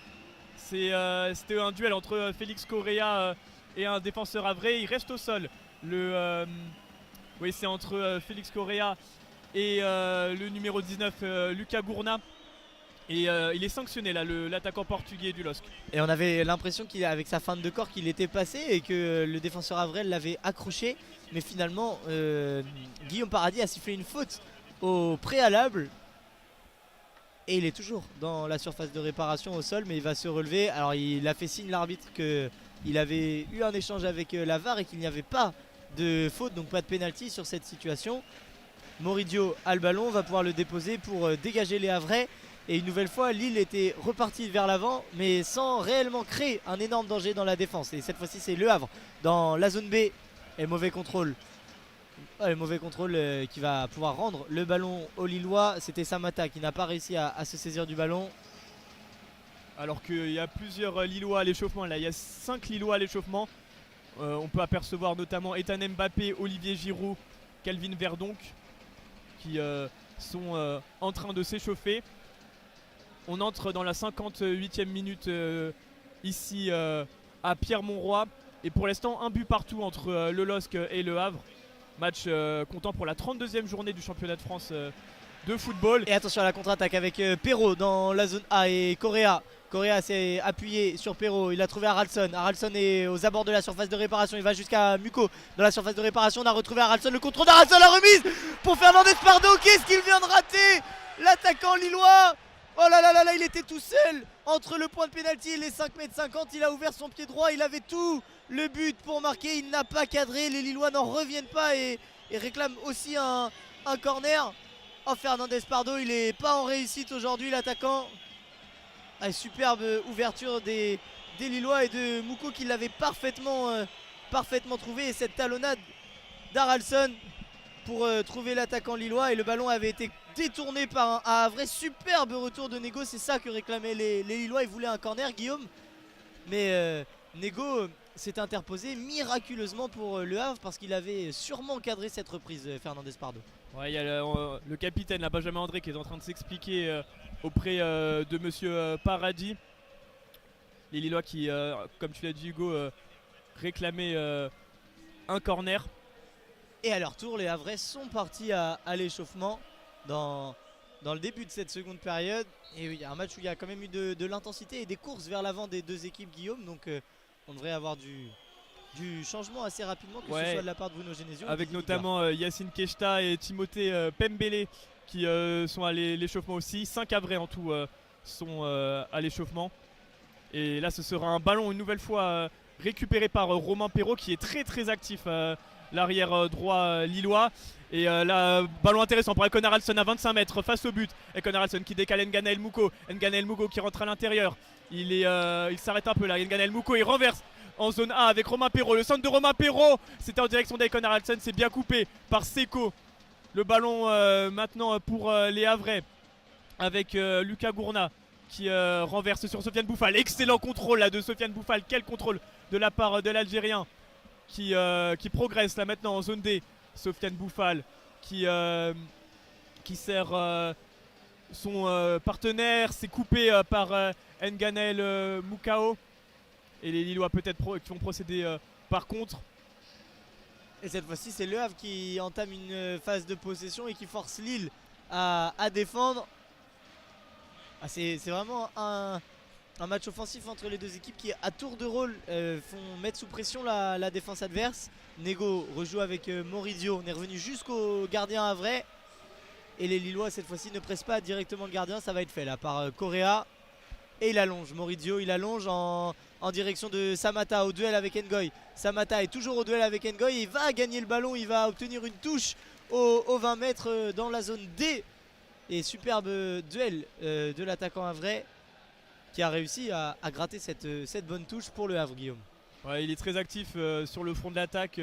C'était un duel entre Félix Correa et un défenseur havrais, il reste au sol. Oui, c'est entre Félix Correa et le numéro 19 Lucas Gourna. Et il est sanctionné là, l'attaquant portugais du LOSC. Et on avait l'impression qu'avec sa feinte de corps qu'il était passé et que le défenseur Avrel l'avait accroché. Mais finalement Guillaume Paradis a sifflé une faute au préalable. Et il est toujours dans la surface de réparation au sol, mais il va se relever. Alors il a fait signe l'arbitre qu'il avait eu un échange avec la VAR et qu'il n'y avait pas de faute, donc pas de pénalty sur cette situation. Moridio a le ballon, va pouvoir le déposer pour dégager les Havrais. Et une nouvelle fois, Lille était reparti vers l'avant, mais sans réellement créer un énorme danger dans la défense. Et cette fois-ci, c'est Le Havre dans la zone B. Et mauvais contrôle. Mauvais contrôle qui va pouvoir rendre le ballon aux Lillois. C'était Samata qui n'a pas réussi à se saisir du ballon. Alors qu'il y a plusieurs Lillois à l'échauffement. Là, il y a 5 Lillois à l'échauffement. On peut apercevoir notamment Ethan Mbappé, Olivier Giroud, Calvin Verdonck qui sont en train de s'échauffer. On entre dans la 58e minute ici à Pierre-Mauroy. Et pour l'instant, un but partout entre le LOSC et le Havre. Match comptant pour la 32e journée du championnat de France de football. Et attention à la contre-attaque avec Perrault dans la zone A et Correa. Correa s'est appuyé sur Perrault, il a trouvé Haraldsson. Haraldsson est aux abords de la surface de réparation, il va jusqu'à Muko dans la surface de réparation. On a retrouvé Haraldsson, le contrôle d'Haraldsson, la remise pour Fernandez Pardo. Qu'est-ce qu'il vient de rater, l'attaquant lillois? Oh là là là là, il était tout seul entre le point de pénalty et les 5,50 m. Il a ouvert son pied droit, il avait tout le but pour marquer. Il n'a pas cadré, les Lillois n'en reviennent pas et réclament aussi un corner. Oh, Fernandez Pardo, il n'est pas en réussite aujourd'hui, l'attaquant. Ah, superbe ouverture des Lillois et de Muko qui l'avait parfaitement trouvé. Et cette talonnade d'Haraldsson pour trouver l'attaquant lillois. Et le ballon avait été détourné par un vrai superbe retour de Nego. C'est ça que réclamaient les Lillois. Ils voulaient un corner, Guillaume. Mais Nego s'est interposé miraculeusement pour Le Havre parce qu'il avait sûrement cadré cette reprise, Fernandez Pardo. Ouais, il y a le capitaine, là, Benjamin André, qui est en train de s'expliquer auprès de monsieur Paradis. Les Lillois qui, comme tu l'as dit Hugo, réclamaient un corner. Et à leur tour, les Havrais sont partis à l'échauffement dans le début de cette seconde période. Et oui, il y a un match où il y a quand même eu de l'intensité et des courses vers l'avant des deux équipes, Guillaume. Donc on devrait avoir du changement assez rapidement, que ce soit de la part de Bruno Genesio. Avec notamment Yacine Keshta et Timothée Pembele qui sont à l'échauffement aussi. 5 Havrais en tout sont à l'échauffement. Et là ce sera un ballon une nouvelle fois récupéré par Romain Perrault qui est très très actif, l'arrière droit lillois. Et là, ballon intéressant pour Ekon Haraldsson à 25 mètres face au but. Ekon Haraldsson qui décale Nganaël Muko. Nganaël Muko qui rentre à l'intérieur. Il s'arrête un peu là. Nganaël Muko il renverse en zone A avec Romain Perrault. Le centre de Romain Perrault, c'était en direction d'Ekon Haraldsson. C'est bien coupé par Seko. Le ballon maintenant pour les Havrais avec Lucas Gourna qui renverse sur Sofiane Bouffal. Excellent contrôle là de Sofiane Bouffal. Quel contrôle de la part de l'Algérien qui progresse là maintenant en zone D. Sofiane Bouffal qui sert son partenaire. C'est coupé par Nganaël Mukao. Et les Lillois peut-être qui vont procéder par contre. Et cette fois-ci c'est Le Havre qui entame une phase de possession et qui force Lille à défendre. Ah, c'est vraiment un match offensif entre les deux équipes qui à tour de rôle font mettre sous pression la défense adverse. Nego rejoue avec Moridio. On est revenu jusqu'au gardien havrais. Et les Lillois cette fois-ci ne pressent pas directement le gardien. Ça va être fait là par Correa. Et il allonge Moridio, il allonge en direction de Samata au duel avec Ngoy. Samata est toujours au duel avec Ngoy. Il va gagner le ballon, il va obtenir une touche aux 20 mètres dans la zone D. Et superbe duel de l'attaquant havrais qui a réussi à gratter cette bonne touche pour le Havre, Guillaume. Ouais, il est très actif sur le front de l'attaque.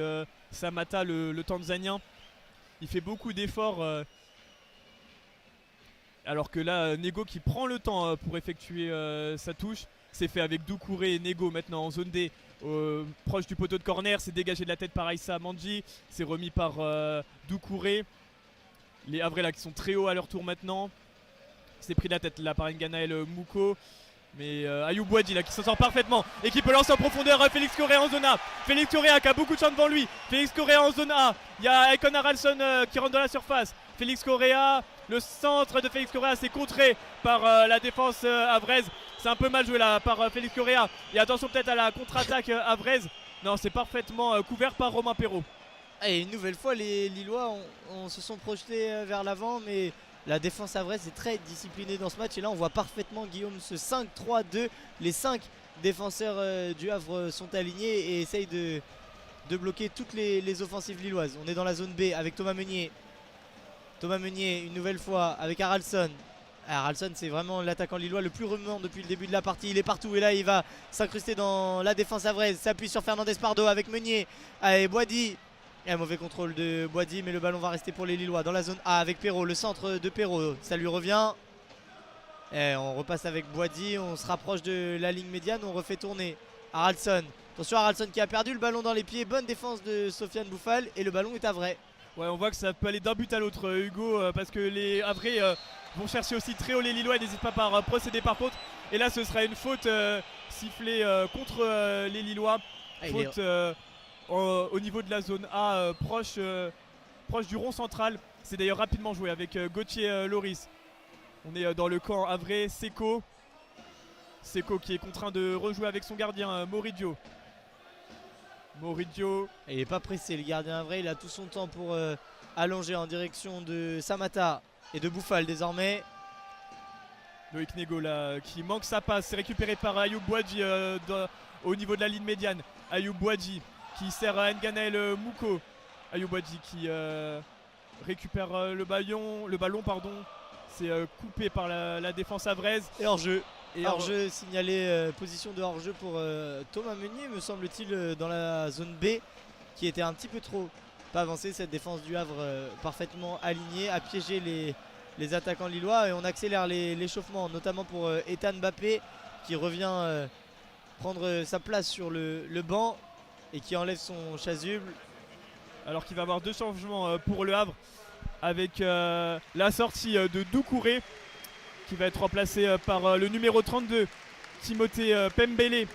Samata, le Tanzanien, il fait beaucoup d'efforts. Alors que là, Nego qui prend le temps pour effectuer sa touche. C'est fait avec Doucouré et Nego maintenant en zone D, proche du poteau de corner. C'est dégagé de la tête par Aïssa Mandji. C'est remis par Doucouré. Les Havrais là qui sont très hauts à leur tour maintenant. C'est pris de la tête là par Nganaël Muko. Mais Ayoub Ouadji là qui s'en sort parfaitement et qui peut lancer en profondeur Félix Correa en zone A. Félix Correa qui a beaucoup de champs devant lui. Félix Correa en zone A. Il y a Ekon Haraldsson qui rentre dans la surface. Félix Correa, le centre de Félix Correa, c'est contré par la défense havraise. C'est un peu mal joué là par Félix Correa. Et attention peut-être à la contre-attaque havraise. Non, c'est parfaitement couvert par Romain Perrault. Et une nouvelle fois les Lillois se sont projetés vers l'avant, mais La défense havraise est très disciplinée dans ce match et là on voit parfaitement Guillaume ce 5-3-2. Les 5 défenseurs du Havre sont alignés et essayent de bloquer toutes les offensives lilloises. On est dans la zone B avec Thomas Meunier. Thomas Meunier une nouvelle fois avec Haraldsson. Haraldsson c'est vraiment l'attaquant lillois le plus remuant depuis le début de la partie. Il est partout et là il va s'incruster dans la défense havraise. S'appuie sur Fernandez Pardo avec Meunier et Boisdi. Et un mauvais contrôle de Boisdi mais le ballon va rester pour les Lillois dans la zone A avec Perrault. Le centre de Perrault, ça lui revient. Et on repasse avec Boisdi, on se rapproche de la ligne médiane, on refait tourner Haraldsson. Attention Haraldsson qui a perdu le ballon dans les pieds. Bonne défense de Sofiane Bouffal et le ballon est havrais. Ouais, on voit que ça peut aller d'un but à l'autre, Hugo, parce que les Havrais vont chercher aussi très haut les Lillois et n'hésitent pas par procéder par faute. Et là, ce sera une faute sifflée contre les Lillois. Faute au niveau de la zone A, proche du rond central. C'est d'ailleurs rapidement joué avec Gauthier Loris. On est dans le camp havrais. Seko qui est contraint de rejouer avec son gardien Moridio. Il n'est pas pressé le gardien havrais, il a tout son temps pour allonger en direction de Samata et de Bouffal désormais. Loïc Nego là qui manque sa passe, c'est récupéré par Ayoub Boadji au niveau de la ligne médiane. Ayoub Boadji qui sert à Nganaël Mouko. Ayoub Boadji qui récupère le ballon pardon. C'est coupé par la défense havraise. Et hors-jeu. Hors-jeu signalé, position de hors-jeu pour Thomas Meunier me semble-t-il dans la zone B qui était un petit peu trop pas avancée. Cette défense du Havre parfaitement alignée a piégé les attaquants lillois et on accélère l'échauffement notamment pour Ethan Mbappé qui revient prendre sa place sur le banc et qui enlève son chasuble. Alors qu'il va avoir 2 changements pour le Havre avec la sortie de Doucouré qui va être remplacé par le numéro 32 Timothée Pembele,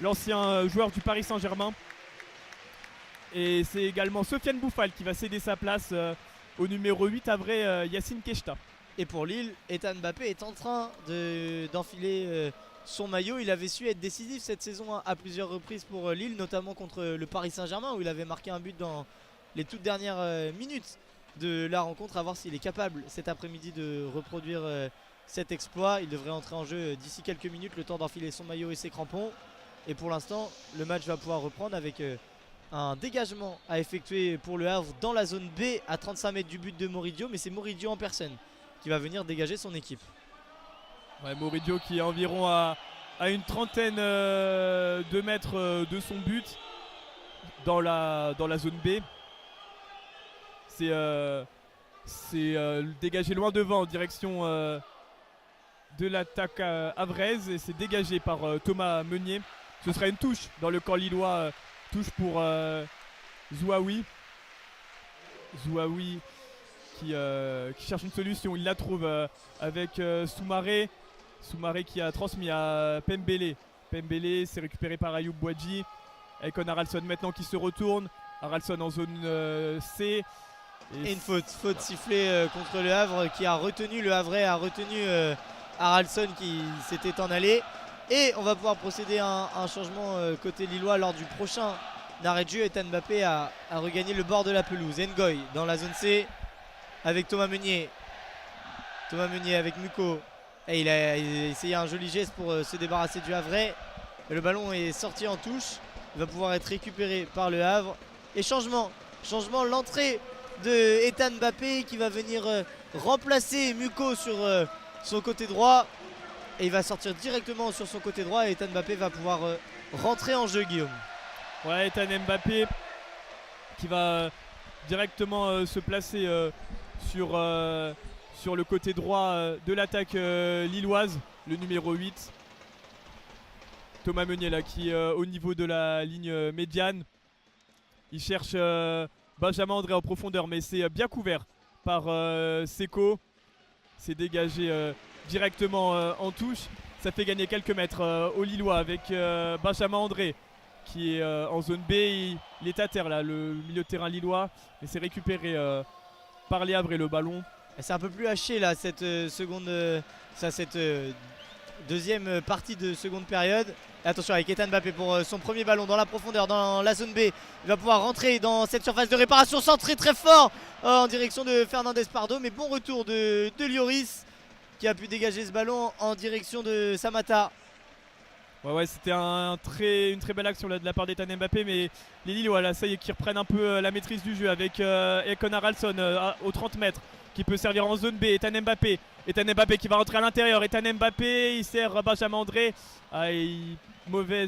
l'ancien joueur du Paris Saint-Germain. Et c'est également Sofiane Bouffal qui va céder sa place au numéro 8 havrais Yacine Keshta. Et pour Lille, Ethan Mbappé est en train d'enfiler son maillot. Il avait su être décisif cette saison à plusieurs reprises pour Lille, notamment contre le Paris Saint-Germain où il avait marqué un but dans les toutes dernières minutes de la rencontre. À voir s'il est capable cet après-midi de reproduire cet exploit. Il devrait entrer en jeu d'ici quelques minutes, le temps d'enfiler son maillot et ses crampons. Et pour l'instant, le match va pouvoir reprendre avec un dégagement à effectuer pour le Havre dans la zone B à 35 mètres du but de Moridio. Mais c'est Moridio en personne qui va venir dégager son équipe. Ouais, Moridio qui est environ à une trentaine de mètres de son but dans la zone B. C'est dégagé loin devant en direction de l'attaque havraise et c'est dégagé par Thomas Meunier. Ce sera une touche dans le camp lillois, touche pour Zouaoui qui cherche une solution. Il la trouve avec Soumaré qui a transmis à Pembele. C'est récupéré par Ayoub Boadji avec Haraldsson maintenant qui se retourne. Haraldsson en zone C. Et une faute sifflée contre le Havre qui a retenu, le Havrais a retenu Haraldsson qui s'était en allé. Et on va pouvoir procéder à un changement côté lillois lors du prochain arrêt de jeu. Ethan Mbappé a regagné le bord de la pelouse. Ngoy dans la zone C avec Thomas Meunier. Thomas Meunier avec Muko. Et il a essayé un joli geste pour se débarrasser du Havrais. Et le ballon est sorti en touche. Il va pouvoir être récupéré par le Havre. Et changement, l'entrée de Ethan Mbappé qui va venir remplacer Muko sur son côté droit. Et il va sortir directement sur son côté droit et Ethan Mbappé va pouvoir rentrer en jeu, Guillaume. Ouais, Ethan Mbappé qui va directement se placer sur le côté droit de l'attaque lilloise, le numéro 8. Thomas Meunier là qui au niveau de la ligne médiane. Il cherche Benjamin André en profondeur mais c'est bien couvert par Seko. C'est dégagé directement en touche. Ça fait gagner quelques mètres aux Lillois avec Benjamin André qui est en zone B. Il est à terre là, le milieu de terrain lillois. Et c'est récupéré par les Havres et le ballon. C'est un peu plus haché là cette seconde, cette Deuxième partie de seconde période. Et attention avec Ethan Mbappé pour son premier ballon dans la profondeur, dans la zone B. Il va pouvoir rentrer dans cette surface de réparation, centré très fort en direction de Fernandez Pardo. Mais bon retour de Lloris qui a pu dégager ce ballon en direction de Samatta. Ouais, c'était une très belle action là, de la part d'Ethan Mbappé, mais les Lillois là, ça y est, qui reprennent un peu la maîtrise du jeu avec Ekon Haraldsson aux 30 mètres qui peut servir en zone B. Ethan Mbappé qui va rentrer à l'intérieur. Ethan Mbappé, il sert Benjamin André. Mauvais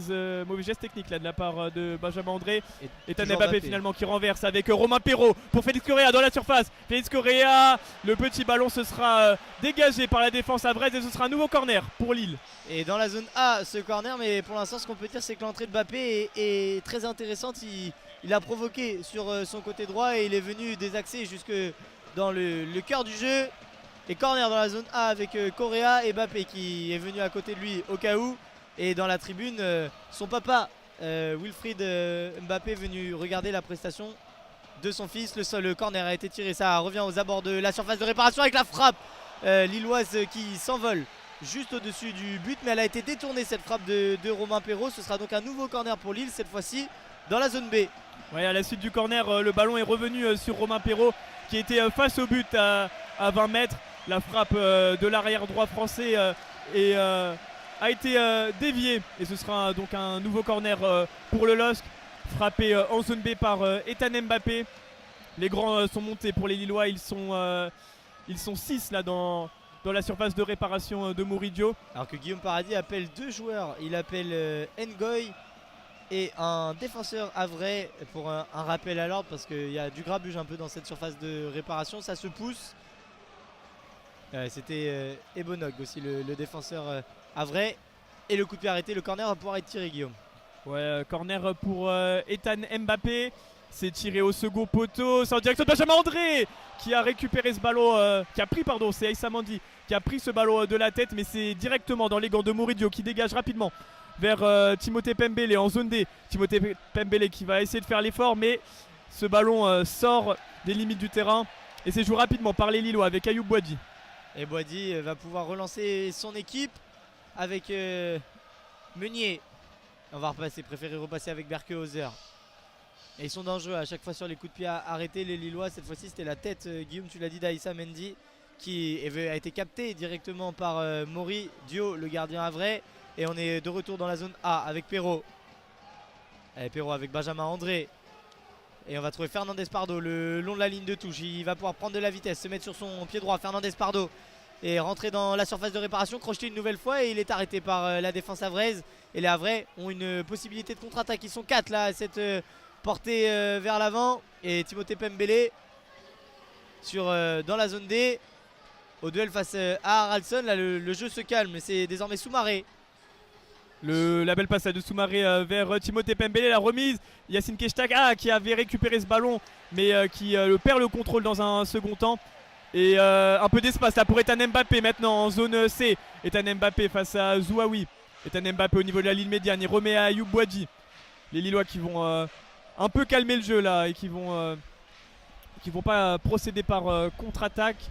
geste technique là de la part de Benjamin André. Ethan Mbappé finalement qui renverse avec Romain Perrault pour Félix Correa dans la surface. Félix Correa, le petit ballon se sera dégagé par la défense avraise et ce sera un nouveau corner pour Lille. Et dans la zone A ce corner, mais pour l'instant ce qu'on peut dire c'est que l'entrée de Mbappé est très intéressante. Il a provoqué sur son côté droit et il est venu désaxer jusque dans le cœur du jeu. Et corner dans la zone A avec Correa et Mbappé qui est venu à côté de lui au cas où. Et dans la tribune, son papa Wilfried Mbappé est venu regarder la prestation de son fils. Le corner a été tiré, ça revient aux abords de la surface de réparation avec la frappe lilloise qui s'envole juste au-dessus du but. Mais elle a été détournée cette frappe de Romain Perrault. Ce sera donc un nouveau corner pour Lille, cette fois-ci dans la zone B. Ouais, à la suite du corner, le ballon est revenu sur Romain Perrault qui était face au but à 20 mètres. La frappe de l'arrière droit français a été déviée et ce sera donc un nouveau corner pour le LOSC, frappé en zone B par Ethan Mbappé. Les grands sont montés pour les Lillois, ils sont 6 là dans la surface de réparation de Mourinho. Alors que Guillaume Paradis appelle deux joueurs, il appelle Ngoy et un défenseur havrais pour un rappel à l'ordre parce qu'il y a du grabuge un peu dans cette surface de réparation, ça se pousse. C'était Ebonog aussi le défenseur havrais. Et le coup de pied arrêté, le corner va pouvoir être tiré, Guillaume. Ouais, corner pour Ethan Mbappé. C'est tiré au second poteau, c'est en direction de Benjamin André qui a récupéré ce ballon, c'est Aïssa Mandi qui a pris ce ballon de la tête, mais c'est directement dans les gants de Mourinho qui dégage rapidement vers Timothée Pembele en zone D. Timothée Pembele qui va essayer de faire l'effort, mais ce ballon sort des limites du terrain et c'est joué rapidement par les Lillois avec Ayoub Boadi. Et Boadi va pouvoir relancer son équipe avec Meunier. On va préférer repasser avec Berkehauser. Et ils sont dangereux à chaque fois sur les coups de pied arrêtés, les Lillois. Cette fois-ci, c'était la tête, Guillaume, tu l'as dit, d'Aïssa Mendy qui a été capté directement par Maury Dio, le gardien havrais. Et on est de retour dans la zone A avec Perrault. Allez, Perrault avec Benjamin André. Et on va trouver Fernandez Pardo le long de la ligne de touche. Il va pouvoir prendre de la vitesse, se mettre sur son pied droit. Fernandez Pardo et rentrer dans la surface de réparation, crocheter une nouvelle fois et il est arrêté par la défense havraise. Et les Havrais ont une possibilité de contre-attaque. Ils sont 4 là, cette portée vers l'avant. Et Timothée Pembele dans la zone D. Au duel face à Haraldsson, là le jeu se calme, c'est désormais Soumaré. La belle passe de Soumaré vers Timothée Pembele, la remise. Yacine Keshtak qui avait récupéré ce ballon mais qui perd le contrôle dans un second temps. Et un peu d'espace là pour Ethan Mbappé maintenant en zone C. Ethan Mbappé face à Zouaoui. Ethan Mbappé au niveau de la ligne médiane, il remet à Ayoub Boadi. Les Lillois qui vont un peu calmer le jeu là et qui vont pas procéder par contre-attaque.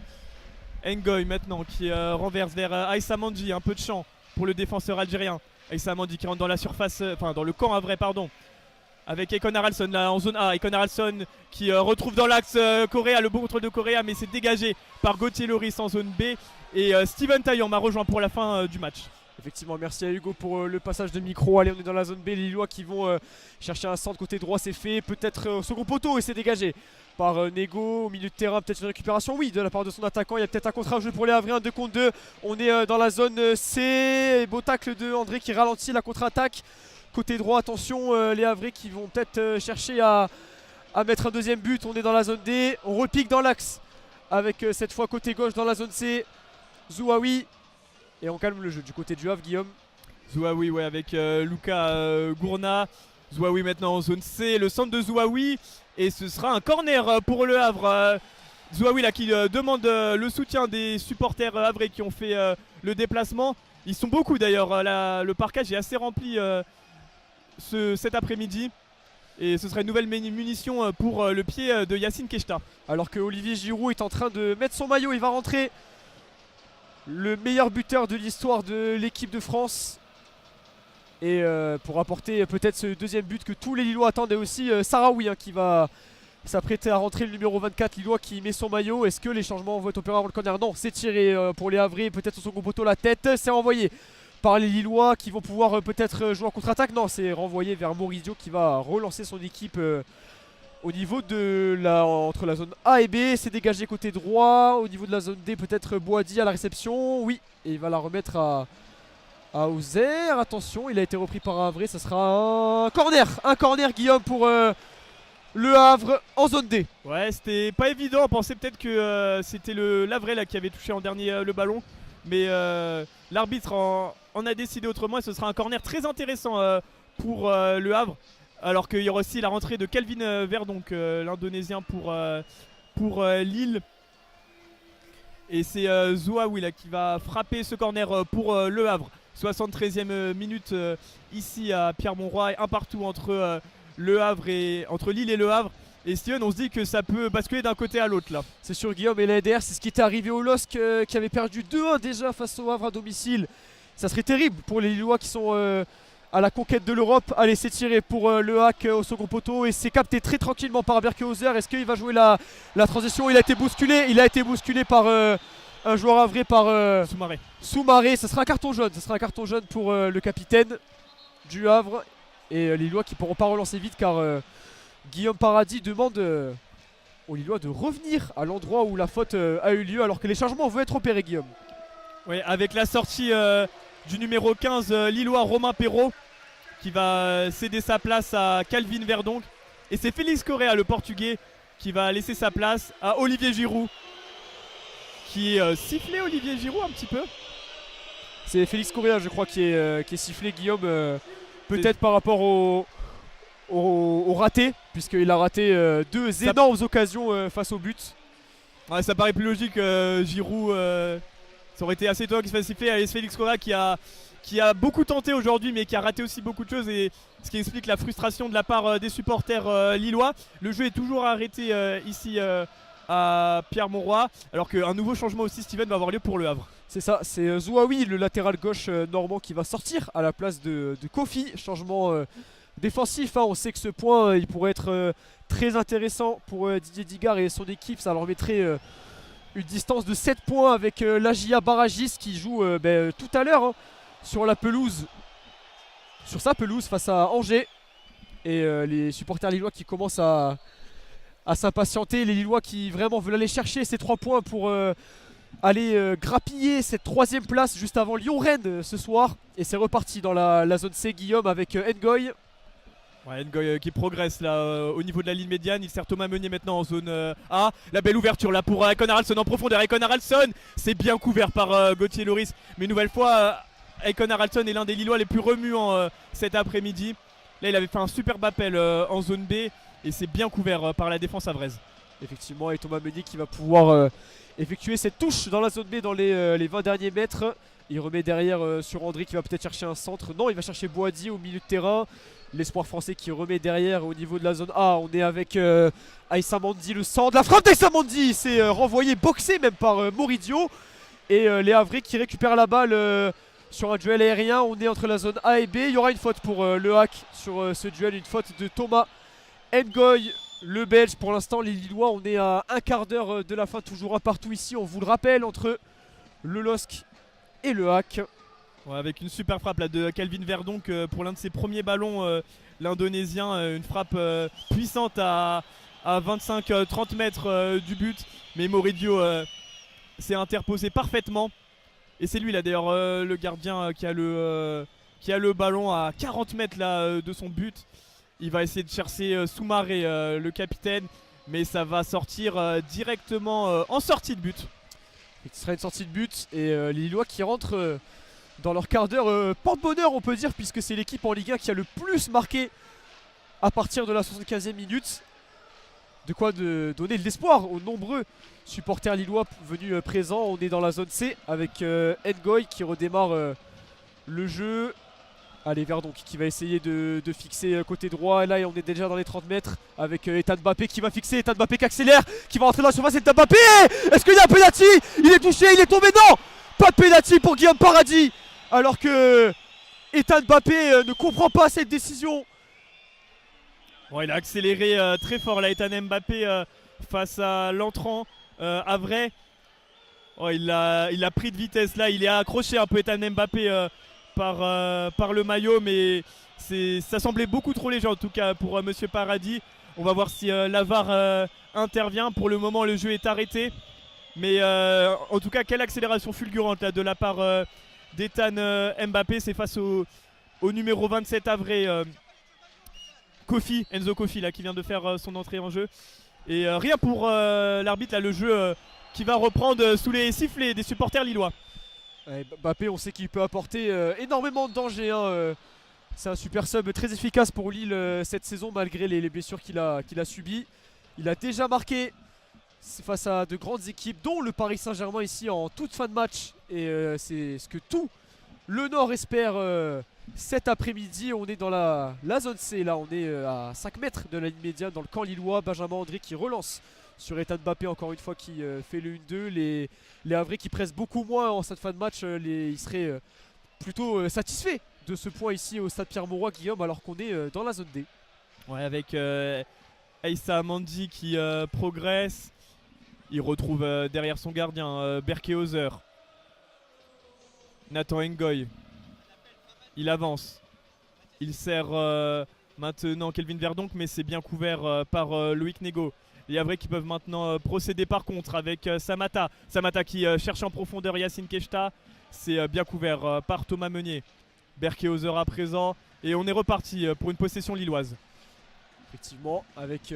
Ngoy maintenant qui renverse vers Aïssa Mandi, un peu de champ pour le défenseur algérien. Aïssa Mandi qui rentre dans la surface, dans le camp havrais pardon. Avec Ekon Haraldsson là en zone A. Ekon Haraldsson qui retrouve dans l'axe Correa, le bon contrôle de Correa, mais c'est dégagé par Gauthier Loris en zone B. Et Steven Taillon m'a rejoint pour la fin du match. Effectivement, merci à Hugo pour le passage de micro. Allez, on est dans la zone B. Les Lillois qui vont chercher un centre côté droit, c'est fait. Peut-être au second poteau et c'est dégagé par Nego au milieu de terrain. Peut-être une récupération, oui, de la part de son attaquant. Il y a peut-être un contre à jeu pour les Havrais, 2 contre 2. On est dans la zone C. Beau tacle de André qui ralentit la contre-attaque. Côté droit, attention, les Havrais qui vont peut-être chercher à mettre un deuxième but. On est dans la zone D. On repique dans l'axe avec cette fois côté gauche dans la zone C. Zouaoui. Et on calme le jeu du côté du Havre, Guillaume. Zouaoui, ouais, avec Lucas Gourna. Zouaoui maintenant en zone C, le centre de Zouaoui. Et ce sera un corner pour le Havre. Zouaoui là qui demande le soutien des supporters havrais qui ont fait le déplacement. Ils sont beaucoup d'ailleurs. Le parcage est assez rempli cet après-midi. Et ce sera une nouvelle munition pour le pied de Yacine Keshta. Alors que Olivier Giroud est en train de mettre son maillot, il va rentrer le meilleur buteur de l'histoire de l'équipe de France. Et pour apporter peut-être ce deuxième but que tous les Lillois attendaient aussi, Sahraoui qui va s'apprêter à rentrer, le numéro 24, Lillois qui met son maillot. Est-ce que les changements vont être opérés avant le corner? Non, c'est tiré pour les Havrais, peut-être au second poteau la tête, c'est renvoyé par les Lillois qui vont pouvoir peut-être jouer en contre-attaque. Non, c'est renvoyé vers Maurizio qui va relancer son équipe au niveau de entre la zone A et B. C'est dégagé côté droit, au niveau de la zone D peut-être Boadi à la réception, oui, et il va la remettre à Auxerre. Attention, il a été repris par Havre, ça sera un corner Guillaume pour le Havre en zone D. Ouais, c'était pas évident, on pensait peut-être que c'était l'Havre là qui avait touché en dernier le ballon, mais l'arbitre en a décidé autrement et ce sera un corner très intéressant pour le Havre, alors qu'il y aura aussi la rentrée de Calvin Verdonk, l'Indonésien pour Lille. Et c'est Zouaoui là qui va frapper ce corner pour le Havre. 73e minute ici à Pierre-Mauroy, un partout entre le Havre et entre Lille et le Havre. Et Steven, on se dit que ça peut basculer d'un côté à l'autre là. C'est sûr Guillaume, et l'ADR c'est ce qui était arrivé au LOSC qui avait perdu 2-1 déjà face au Havre à domicile. Ça serait terrible pour les Lillois qui sont à la conquête de l'Europe. Allez, c'est tiré pour le hack au second poteau et c'est capté très tranquillement par Berkehauser. Est-ce qu'il va jouer la transition? Il a été bousculé par un joueur havré, par Soumaré. Ça sera un carton jaune pour le capitaine du Havre. Et les Lillois qui pourront pas relancer vite car Guillaume Paradis demande aux Lillois de revenir à l'endroit où la faute a eu lieu alors que les changements vont être opérés, Guillaume. Oui, avec la sortie du numéro 15 Lillois Romain Perrault qui va céder sa place à Calvin Verdonk. Et c'est Félix Correa, le portugais, qui va laisser sa place à Olivier Giroud. Qui est sifflé Olivier Giroud un petit peu. C'est Félix Correa je crois qui est sifflé, Guillaume, peut-être par rapport au raté, puisqu'il a raté deux énormes occasions face au but. Ouais, ça paraît plus logique, Giroud, ça aurait été assez étonnant qu'il se fasse siffler. Allez, Félix Correa qui a beaucoup tenté aujourd'hui mais qui a raté aussi beaucoup de choses, et ce qui explique la frustration de la part des supporters lillois. Le jeu est toujours arrêté ici à Pierre-Mauroy, alors qu'un nouveau changement aussi, Steven, va avoir lieu pour le Havre. C'est ça, c'est Zouaoui, le latéral gauche normand, qui va sortir à la place de Kofi. Changement défensif, on sait que ce point il pourrait être très intéressant pour Didier Digard et son équipe. Ça leur mettrait une distance de 7 points avec l'Agia Baragis qui joue tout à l'heure sur sa pelouse face à Angers. Et les supporters lillois qui commencent à s'impatienter, les Lillois qui vraiment veulent aller chercher ces 3 points pour aller grappiller cette 3ème place juste avant Lyon-Rennes ce soir. Et c'est reparti dans la zone C, Guillaume, avec Ngoy. Ouais, Ngoy qui progresse là au niveau de la ligne médiane. Il sert Thomas Meunier maintenant en zone A. La belle ouverture là pour Econ Haraldsson en profondeur. Econ Haraldsson, c'est bien couvert par Gauthier Loris. Mais une nouvelle fois, Econ Haraldsson est l'un des Lillois les plus remuants cet après-midi. Là, il avait fait un superbe appel en zone B. Et c'est bien couvert par la défense havraise. Effectivement, et Thomas Meunier qui va pouvoir effectuer cette touche dans la zone B dans les 20 derniers mètres. Il remet derrière sur André qui va peut-être chercher un centre. Non, il va chercher Boadi au milieu de terrain. L'espoir français qui remet derrière au niveau de la zone A. On est avec Aïssa Mandi, le centre. La frappe d'Aïssa Mandi, c'est renvoyé, boxé même par Maurizio. Et les Havrais qui récupèrent la balle sur un duel aérien. On est entre la zone A et B. Il y aura une faute pour le hack sur ce duel, une faute de Thomas Ngoy, le Belge. Pour l'instant, les Lillois, on est à un quart d'heure de la fin, toujours un partout ici, on vous le rappelle, entre le LOSC et le hack. Ouais, avec une super frappe là, de Calvin Verdonk pour l'un de ses premiers ballons, l'Indonésien. Une frappe puissante à 25-30 mètres du but. Mais Maurizio s'est interposé parfaitement. Et c'est lui là d'ailleurs le gardien qui a le ballon à 40 mètres là, de son but. Il va essayer de chercher Soumaré, le capitaine, mais ça va sortir directement en sortie de but. Et ce sera une sortie de but et les Lillois qui rentrent dans leur quart d'heure porte-bonheur, on peut dire, puisque c'est l'équipe en Ligue 1 qui a le plus marqué à partir de la 75e minute. De quoi de donner de l'espoir aux nombreux supporters lillois venus présents. On est dans la zone C avec Ngoy qui redémarre le jeu. Allez, Verdonk qui va essayer de fixer côté droit. Et là, on est déjà dans les 30 mètres avec Ethan Mbappé qui va fixer. Ethan Mbappé qui accélère, qui va rentrer dans la surface. Ethan Mbappé, est-ce qu'il y a un penalty? Il est touché, il est tombé, non! Pas de pénalty pour Guillaume Paradis, alors que Ethan Mbappé ne comprend pas cette décision. Bon, il a accéléré très fort là, Ethan Mbappé face à l'entrant Havrais. Oh, il a pris de vitesse là, il est accroché un peu Ethan Mbappé par le maillot, mais ça semblait beaucoup trop léger en tout cas pour Monsieur Paradis. On va voir si la VAR intervient. Pour le moment le jeu est arrêté, mais en tout cas quelle accélération fulgurante là, de la part d'Ethan Mbappé. C'est face au numéro 27 Havrais, Enzo Kofi là, qui vient de faire son entrée en jeu. Et rien pour l'arbitre là, le jeu qui va reprendre sous les sifflets des supporters lillois. Ouais, Mbappé, on sait qu'il peut apporter énormément de danger, hein. C'est un super sub très efficace pour Lille cette saison, malgré les blessures qu'il a subies. Il a déjà marqué face à de grandes équipes, dont le Paris Saint-Germain ici en toute fin de match. Et c'est ce que tout le Nord espère cet après-midi. On est dans la zone C, là on est à 5 mètres de la ligne médiane dans le camp lillois. Benjamin André qui relance sur Ethan Mbappé encore une fois, qui fait le 1-2. Les Havrais qui pressent beaucoup moins en cette fin de match, ils seraient plutôt satisfaits de ce point ici au stade Pierre-Mauroy, Guillaume, alors qu'on est dans la zone D. Ouais, avec Aïssa Mandi qui progresse. Il retrouve derrière son gardien Berkehauser. Nathan Ngoy. Il avance. Il sert maintenant Kelvin Verdonk, mais c'est bien couvert par Loïc Nego. Les Havrais qui peuvent maintenant procéder par contre avec Samata. Samata qui cherche en profondeur Yacine Keshta. C'est bien couvert par Thomas Meunier. Berkehauser à présent. Et on est reparti pour une possession lilloise. Effectivement, avec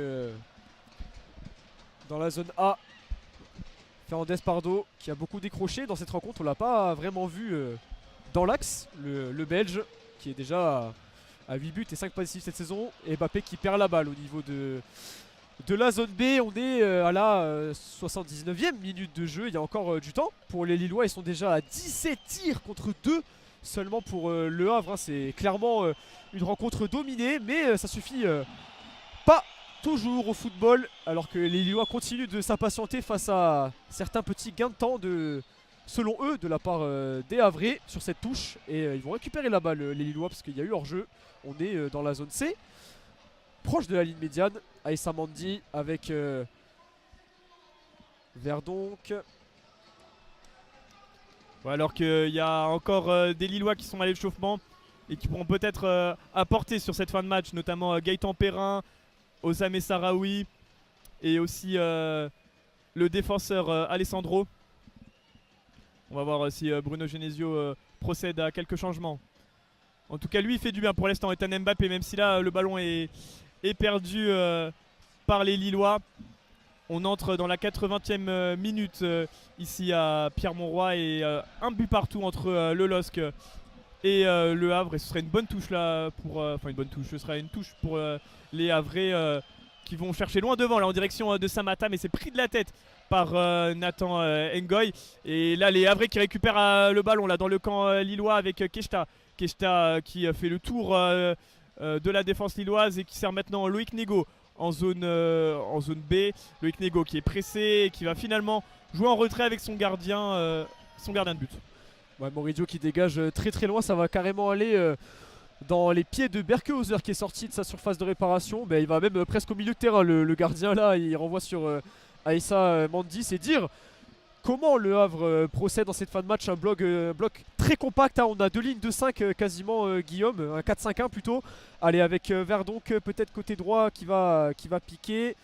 dans la zone A, Fernandez Pardo qui a beaucoup décroché dans cette rencontre. On l'a pas vraiment vu dans l'axe. Le Belge qui est déjà à 8 buts et 5 passes décisives cette saison. Et Mbappé qui perd la balle au niveau de la zone B. On est à la 79e minute de jeu. Il y a encore du temps pour les Lillois. Ils sont déjà à 17 tirs contre 2 seulement pour Le Havre, hein. C'est clairement une rencontre dominée, mais ça suffit pas toujours au football, alors que les Lillois continuent de s'impatienter face à certains petits gains de temps selon eux de la part des Havrais sur cette touche. Et ils vont récupérer la balle, les Lillois, parce qu'il y a eu hors-jeu. On est dans la zone C, proche de la ligne médiane. Aïssa Mandi avec Verdonk. Ouais, alors qu'il y a encore des Lillois qui sont à l'échauffement et qui pourront peut-être apporter sur cette fin de match, notamment Gaëtan Perrin, Osame Sarawi et aussi le défenseur Alessandro. On va voir si Bruno Genesio procède à quelques changements. En tout cas, lui, il fait du bien pour l'instant, Ethan Mbappé, même si là, le ballon est perdu par les Lillois. On entre dans la 80e minute ici à Pierre-Mauroy et un but partout entre le LOSC et le Havre. Et ce serait une bonne touche là pour... Enfin une bonne touche, ce serait une touche pour les Havrais qui vont chercher loin devant là en direction de Samata. Mais c'est pris de la tête par Nathan Ngoy. Et là les Havrais qui récupèrent le ballon là dans le camp lillois avec Keshta. Keshta qui fait le tour de la défense lilloise et qui sert maintenant Loïc Nego en zone B. Loïc Nego qui est pressé et qui va finalement jouer en retrait avec son gardien de but. Ouais, Moridio qui dégage très très loin, ça va carrément aller dans les pieds de Berkehauser qui est sorti de sa surface de réparation. Il va même presque au milieu de terrain, le gardien là, il renvoie sur Aïssa Mandi. C'est dire comment le Havre procède dans cette fin de match. Un bloc très compact, hein. On a deux lignes de 5 quasiment, Guillaume, un 4-5-1 plutôt. Allez, avec Verdonk peut-être côté droit qui va piquer.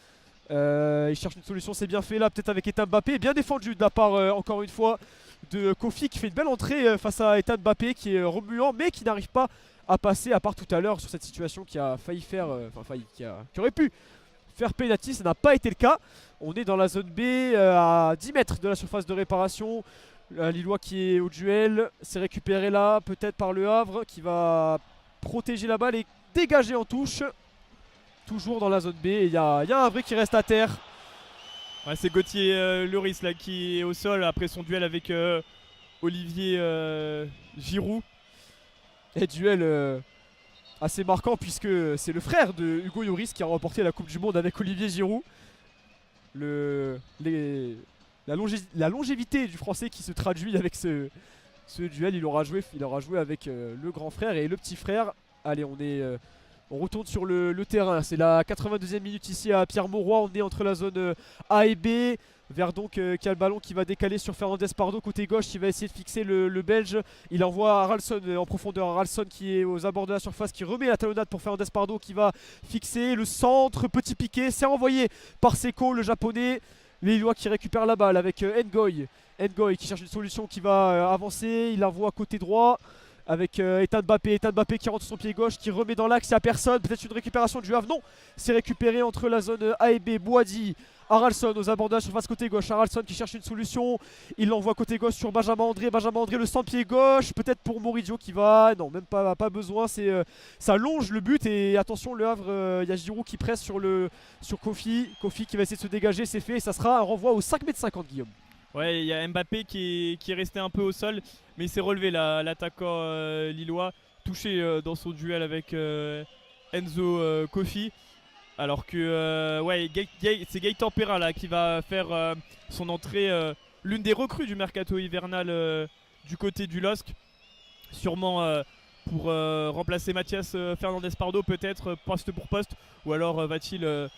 Il cherche une solution, c'est bien fait là, peut-être avec Ethan Mbappé. Bien défendu de la part encore une fois de Kofi qui fait une belle entrée face à Ethan Mbappé qui est remuant mais qui n'arrive pas à passer, à part tout à l'heure sur cette situation qui a failli faire, qui aurait pu faire pénalty, ça n'a pas été le cas. On est dans la zone B à 10 mètres de la surface de réparation. Un Lillois qui est au duel, c'est récupéré là peut-être par le Havre qui va protéger la balle et dégager en touche. Toujours dans la zone B et il y a un Havre qui reste à terre. Ouais, c'est Gauthier Lloris là qui est au sol après son duel avec Olivier Giroud. Et duel assez marquant puisque c'est le frère de Hugo Lloris qui a remporté la Coupe du Monde avec Olivier Giroud. Les la longévité du français qui se traduit avec ce duel. Il aura joué avec le grand frère et le petit frère. Allez, on retourne sur le terrain. C'est la 82e minute ici à Pierre-Mauroy. On est entre la zone A et B. Verdon qui a le ballon qui va décaler sur Fernandez Pardo côté gauche, qui va essayer de fixer le Belge. Il envoie Haralson en profondeur. Haralson qui est aux abords de la surface, qui remet la talonnade pour Fernandez Pardo, qui va fixer le centre. Petit piqué, c'est envoyé par Seko, le japonais. Les Lillois qui récupèrent la balle avec Ngoy. Ngoy qui cherche une solution, qui va avancer. Il envoie côté droit avec Ethan Mbappé. Ethan Mbappé qui rentre sur son pied gauche, qui remet dans l'axe, il n'y a personne. Peut-être une récupération du Havre. Non, c'est récupéré entre la zone A et B. Boadi, Haralson aux abords de la surface côté gauche. Haralson qui cherche une solution. Il l'envoie côté gauche sur Benjamin André. Benjamin André, le sans-pied gauche. Peut-être pour Moridio qui va. Non, même pas besoin. Ça longe le but. Et attention, le Havre, il y a Giroud qui presse sur Kofi. Kofi qui va essayer de se dégager. C'est fait. Et ça sera un renvoi au 5,50 m, Guillaume. Ouais, il y a Mbappé qui est resté un peu au sol, mais il s'est relevé l'attaquant lillois, touché dans son duel avec Enzo Kofi. Alors que c'est Gaëtan Perrin là, qui va faire son entrée, l'une des recrues du mercato hivernal du côté du LOSC. Sûrement pour remplacer Mathias Fernandez Pardo, peut-être poste pour poste, ou alors va-t-il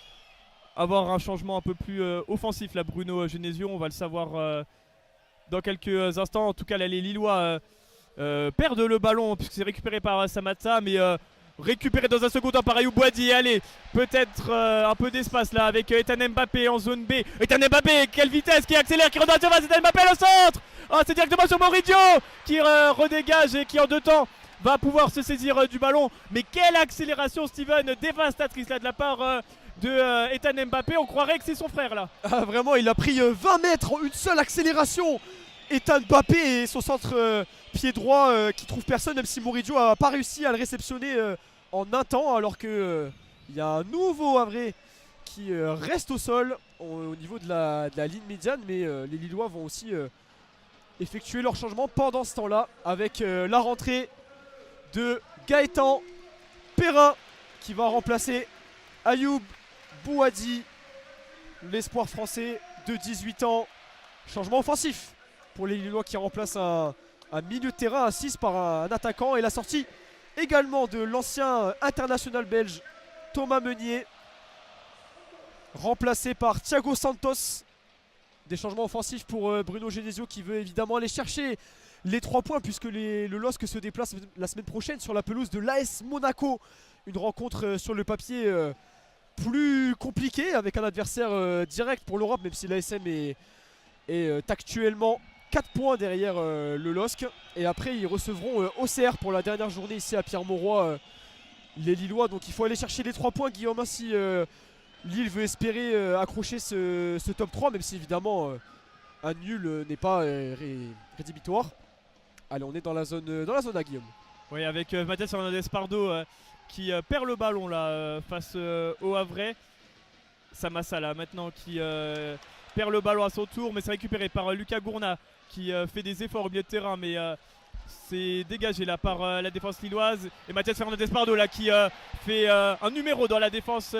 avoir un changement un peu plus offensif là, Bruno Genesio. On va le savoir dans quelques instants. En tout cas là, les Lillois perdent le ballon puisque c'est récupéré par Samata, mais récupéré dans un second temps par Ayoub Boadi. Allez, peut-être un peu d'espace là avec Ethan Mbappé en zone B. Ethan Mbappé, quelle vitesse, qui accélère, qui redonne sur face. Ethan Mbappé au centre. Oh, c'est directement sur Moridio qui redégage et qui en deux temps va pouvoir se saisir du ballon. Mais quelle accélération, Steven, dévastatrice là de la part de Ethan Mbappé. On croirait que c'est son frère là. Ah, vraiment, il a pris 20 mètres en une seule accélération. Ethan Mbappé et son centre pied droit qui trouve personne, même si Moridio a pas réussi à le réceptionner en un temps, alors que il y a un nouveau Havre qui reste au sol au niveau de la ligne médiane. Mais les Lillois vont aussi effectuer leur changement pendant ce temps-là, avec la rentrée de Gaëtan Perrin qui va remplacer Ayoub Boadi, l'espoir français de 18 ans. Changement offensif pour les Lillois qui remplacent un milieu de terrain à 6 par un attaquant. Et la sortie également de l'ancien international belge Thomas Meunier, remplacé par Thiago Santos. Des changements offensifs pour Bruno Genesio qui veut évidemment aller chercher les 3 points, puisque le LOSC se déplace la semaine prochaine sur la pelouse de l'AS Monaco. Une rencontre sur le papier plus compliquée, avec un adversaire direct pour l'Europe, même si l'ASM est actuellement 4 points derrière le LOSC. Et après ils recevront Auxerre pour la dernière journée ici à Pierre-Mauroy, les Lillois. Donc il faut aller chercher les 3 points, Guillaume, si Lille veut espérer accrocher ce top 3, même si évidemment un nul n'est pas rédhibitoire. Allez, on est dans la zone A, Guillaume. Oui, avec Mathias Fernandez Pardo qui perd le ballon là face au Havre. Samassa là maintenant qui perd le ballon à son tour, mais c'est récupéré par Lucas Gourna qui fait des efforts au milieu de terrain, mais c'est dégagé là par la défense lilloise. Et Mathias Fernandez Pardo là qui fait un numéro dans la défense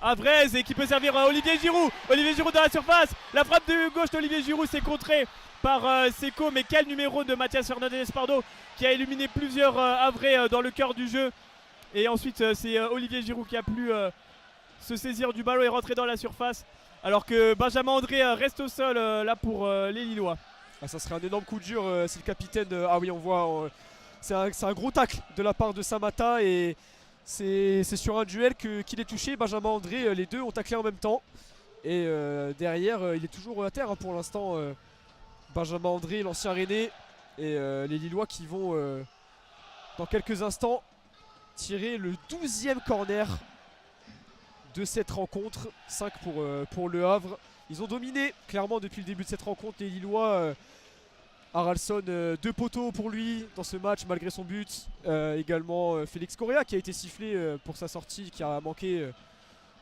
havraise et qui peut servir Olivier Giroud. Olivier Giroud dans la surface, la frappe de gauche d'Olivier Giroud, c'est contré par Seko, mais quel numéro de Mathias Fernandez Pardo qui a éliminé plusieurs Havrais dans le cœur du jeu. Et ensuite c'est Olivier Giroud qui a pu se saisir du ballon et rentrer dans la surface, alors que Benjamin André reste au sol là pour les Lillois. Ah, ça serait un énorme coup de dur si le capitaine ah oui, on voit c'est un gros tacle de la part de Samata, et c'est sur un duel qu'il est touché. Benjamin André, les deux ont taclé en même temps, et derrière il est toujours à terre pour l'instant, Benjamin André, l'ancien Rennais. Et les Lillois qui vont dans quelques instants tirer le 12e corner de cette rencontre. 5 pour le Havre. Ils ont dominé clairement depuis le début de cette rencontre, les Lillois. Haralson, 2 poteaux pour lui dans ce match malgré son but. Également Félix Correa qui a été sifflé pour sa sortie, qui a manqué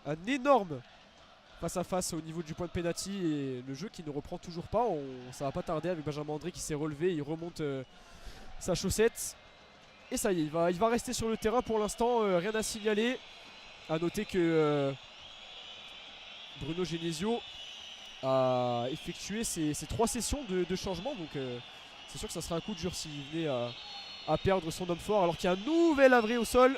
un énorme face à face au niveau du point de pénalty, et le jeu qui ne reprend toujours pas. Ça va pas tarder avec Benjamin André qui s'est relevé, il remonte sa chaussette. Et ça y est, il va rester sur le terrain pour l'instant, rien à signaler. A noter que Bruno Genesio à effectuer ces 3 sessions de changement. Donc c'est sûr que ça serait un coup dur s'il venait à perdre son homme fort. Alors qu'il y a un nouvel Havrais au sol.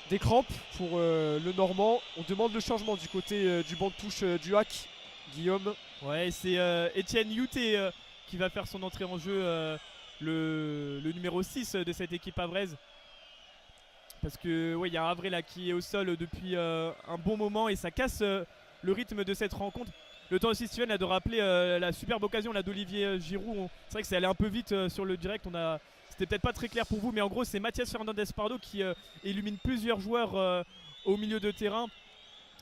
Des crampes pour le Normand. On demande le changement du côté du banc de touche du hack. Guillaume. Ouais, c'est Etienne Youté qui va faire son entrée en jeu, le numéro 6 de cette équipe havraise. Parce que ouais, il y a un Havrais là qui est au sol depuis un bon moment et ça casse le rythme de cette rencontre. Le temps aussi, Steven, a de rappeler la superbe occasion là d'Olivier Giroud. C'est vrai que c'est allé un peu vite sur le direct. C'était peut-être pas très clair pour vous, mais en gros, c'est Mathias Fernandez Pardo qui illumine plusieurs joueurs au milieu de terrain.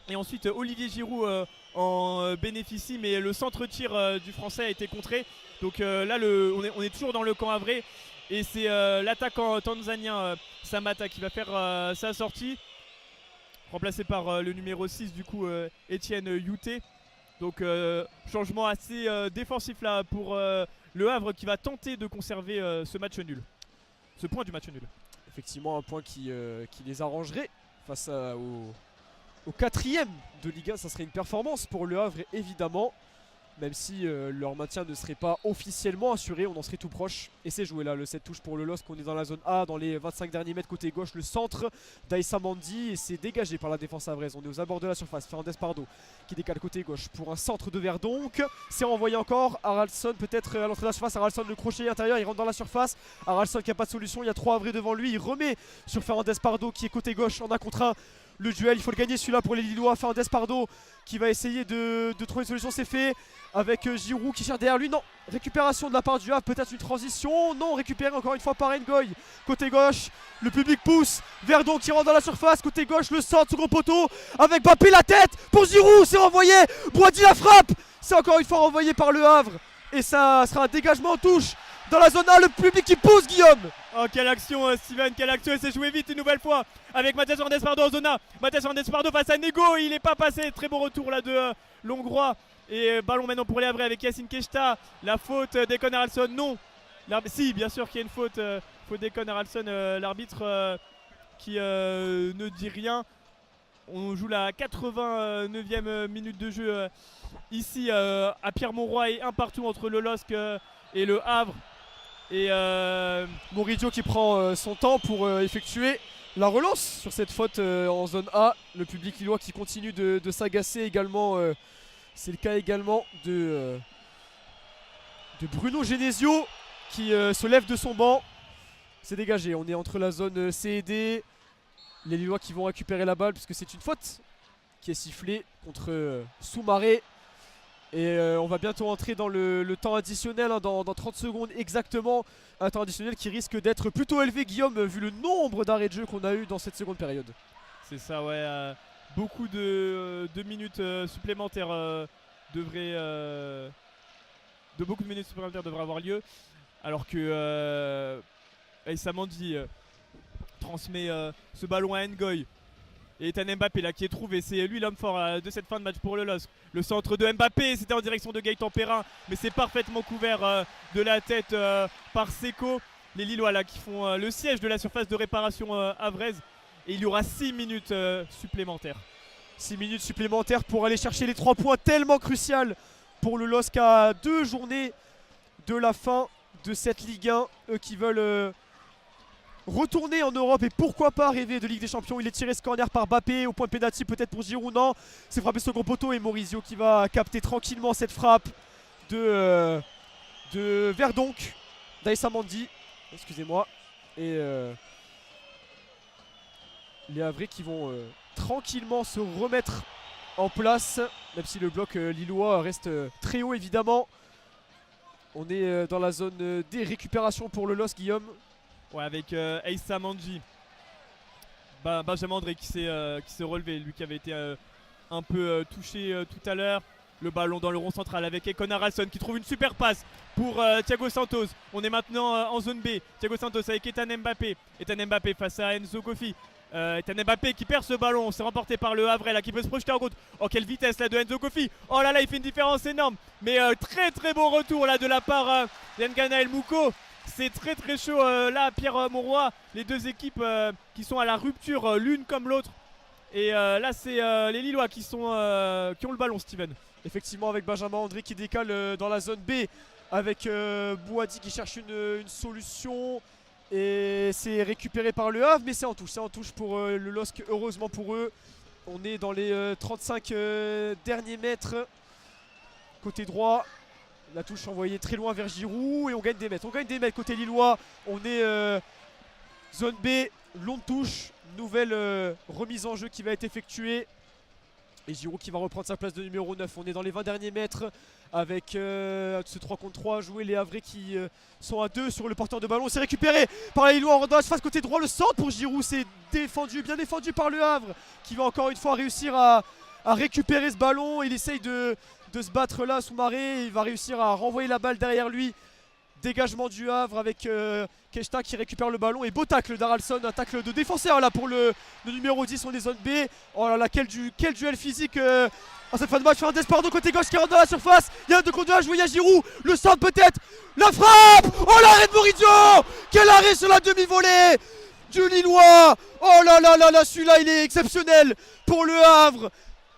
Et ensuite, Olivier Giroud en bénéficie, mais le centre-tir du Français a été contré. Donc là, on est toujours dans le camp havrais. Et c'est l'attaquant tanzanien Samata qui va faire sa sortie, remplacé par le numéro 6 du coup Etienne Youté. Donc changement assez défensif là pour le Havre qui va tenter de conserver ce match nul. Ce point du match nul. Effectivement un point qui les arrangerait face au 4ème de Ligue 1. Ça serait une performance pour le Havre évidemment. Même si leur maintien ne serait pas officiellement assuré, on en serait tout proche. Et c'est joué là, le 7 touche pour le LOSC. On est dans la zone A, dans les 25 derniers mètres côté gauche, le centre d'Aïssa Mandi. Et c'est dégagé par la défense havraise. On est aux abords de la surface. Fernandez Pardo qui décale côté gauche pour un centre de Verdonk. C'est renvoyé encore. Haraldsson peut-être à l'entrée de la surface. Haraldsson le crochet intérieur, il rentre dans la surface. Haraldsson qui n'a pas de solution, il y a 3 Havrais devant lui. Il remet sur Fernandez Pardo qui est côté gauche en 1 contre 1. Le duel, il faut le gagner celui-là pour les Lillois. Fernandez Pardo qui va essayer de trouver une solution, c'est fait. Avec Giroud qui cherche derrière lui. Non, récupération de la part du Havre, peut-être une transition. Non, récupéré encore une fois par Ngoy. Côté gauche, le public pousse. Verdon qui rentre dans la surface. Côté gauche, le centre, second poteau. Avec Bappé la tête pour Giroud. C'est renvoyé. Boadi la frappe. C'est encore une fois renvoyé par le Havre. Et ça sera un dégagement en touche. Dans la zone A, le public qui pousse, Guillaume. Oh, quelle action, Steven, quelle action. Et c'est joué vite une nouvelle fois avec Mathias Fernandez Pardo en zone A. Mathias Fernandez Pardo face à Nego. Il n'est pas passé. Très beau retour là de l'Hongrois. Et ballon maintenant pour les Havrais avec Yacine Keshta. La faute d'Ekon Haraldsson, non. Si, bien sûr qu'il y a une faute. Faute d'Ekon Haraldsson, l'arbitre qui ne dit rien. On joue la 89e minute de jeu ici à Pierre-Mauroy et un partout entre le LOSC et le Havre. Et Maurizio qui prend son temps pour effectuer la relance sur cette faute en zone A. Le public lillois qui continue de s'agacer également. C'est le cas également de Bruno Genesio qui se lève de son banc. C'est dégagé, on est entre la zone C et D. Les Lillois qui vont récupérer la balle puisque c'est une faute qui est sifflée contre Soumaré. Et on va bientôt entrer dans le temps additionnel, hein, dans 30 secondes exactement. Un temps additionnel qui risque d'être plutôt élevé, Guillaume, vu le nombre d'arrêts de jeu qu'on a eu dans cette seconde période. C'est ça, ouais. Beaucoup de minutes supplémentaires devraient avoir lieu. Alors que Aïssa Mandi transmet ce ballon à Ngoy. Et Ethan Mbappé là qui est trouvé, c'est lui l'homme fort de cette fin de match pour le LOSC. Le centre de Mbappé, c'était en direction de Gaëtan Perrin, mais c'est parfaitement couvert de la tête par Seko. Les Lillois là qui font le siège de la surface de réparation havraise. Et il y aura 6 minutes supplémentaires. 6 minutes supplémentaires pour aller chercher les 3 points tellement crucial pour le LOSC à 2 journées de la fin de cette Ligue 1. Eux qui veulent retourner en Europe et pourquoi pas rêver de Ligue des Champions. Il est tiré ce corner par Bappé au point de pénalty peut-être pour Giroud. Non, c'est frappé second poteau et Maurizio qui va capter tranquillement cette frappe de Verdonk, d'Aïssa Mandi, excusez-moi. Et les Havrais qui vont tranquillement se remettre en place, même si le bloc lillois reste très haut évidemment. On est dans la zone des récupérations pour le LOSC, Guillaume. Ouais, avec Aïssa Mandi, Benjamin André qui s'est relevé, lui qui avait été un peu touché tout à l'heure. Le ballon dans le rond central avec Ekon Haraldsson qui trouve une super passe pour Thiago Santos. On est maintenant en zone B. Thiago Santos avec Ethan Mbappé. Ethan Mbappé face à Enzo Kofi. Ethan Mbappé qui perd ce ballon. C'est remporté par le Havre là qui peut se projeter en route. Oh, quelle vitesse là de Enzo Kofi. Oh là là, il fait une différence énorme. Mais très très beau retour là de la part d'Engana El Mouko. C'est très très chaud là à Pierre-Mauroy. Les deux équipes qui sont à la rupture l'une comme l'autre. Et là c'est les Lillois qui ont le ballon, Steven. Effectivement, avec Benjamin André qui décale dans la zone B, avec Bouhaddi qui cherche une solution. Et c'est récupéré par le Havre, mais c'est en touche pour le LOSC, heureusement pour eux. On est dans les 35 derniers mètres. Côté droit, la touche envoyée très loin vers Giroud et on gagne des mètres. Côté lillois, on est zone B, longue touche, nouvelle remise en jeu qui va être effectuée. Et Giroud qui va reprendre sa place de numéro 9. On est dans les 20 derniers mètres avec ce 3 contre 3 joué. Les Havrais qui sont à 2 sur le porteur de ballon. C'est récupéré par les Lillois en face côté droit. Le centre pour Giroud. C'est bien défendu par le Havre qui va encore une fois réussir à récupérer ce ballon. Il essaye de se battre là sous marée. Il va réussir à renvoyer la balle derrière lui. Dégagement du Havre avec Keshta qui récupère le ballon et beau tacle d'Aralson, un tacle de défenseur là pour le numéro 10, on est zone B. Oh là là, quel duel physique en cette fin de match. Fernandez Pardo côté gauche qui rentre dans la surface, il y a un 2 contre 2 à jouer, il y a Giroud, le centre peut-être, la frappe. Oh l'arrêt de Moridio, quel arrêt sur la demi-volée du Lillois. Oh là là là là, celui-là il est exceptionnel pour le Havre,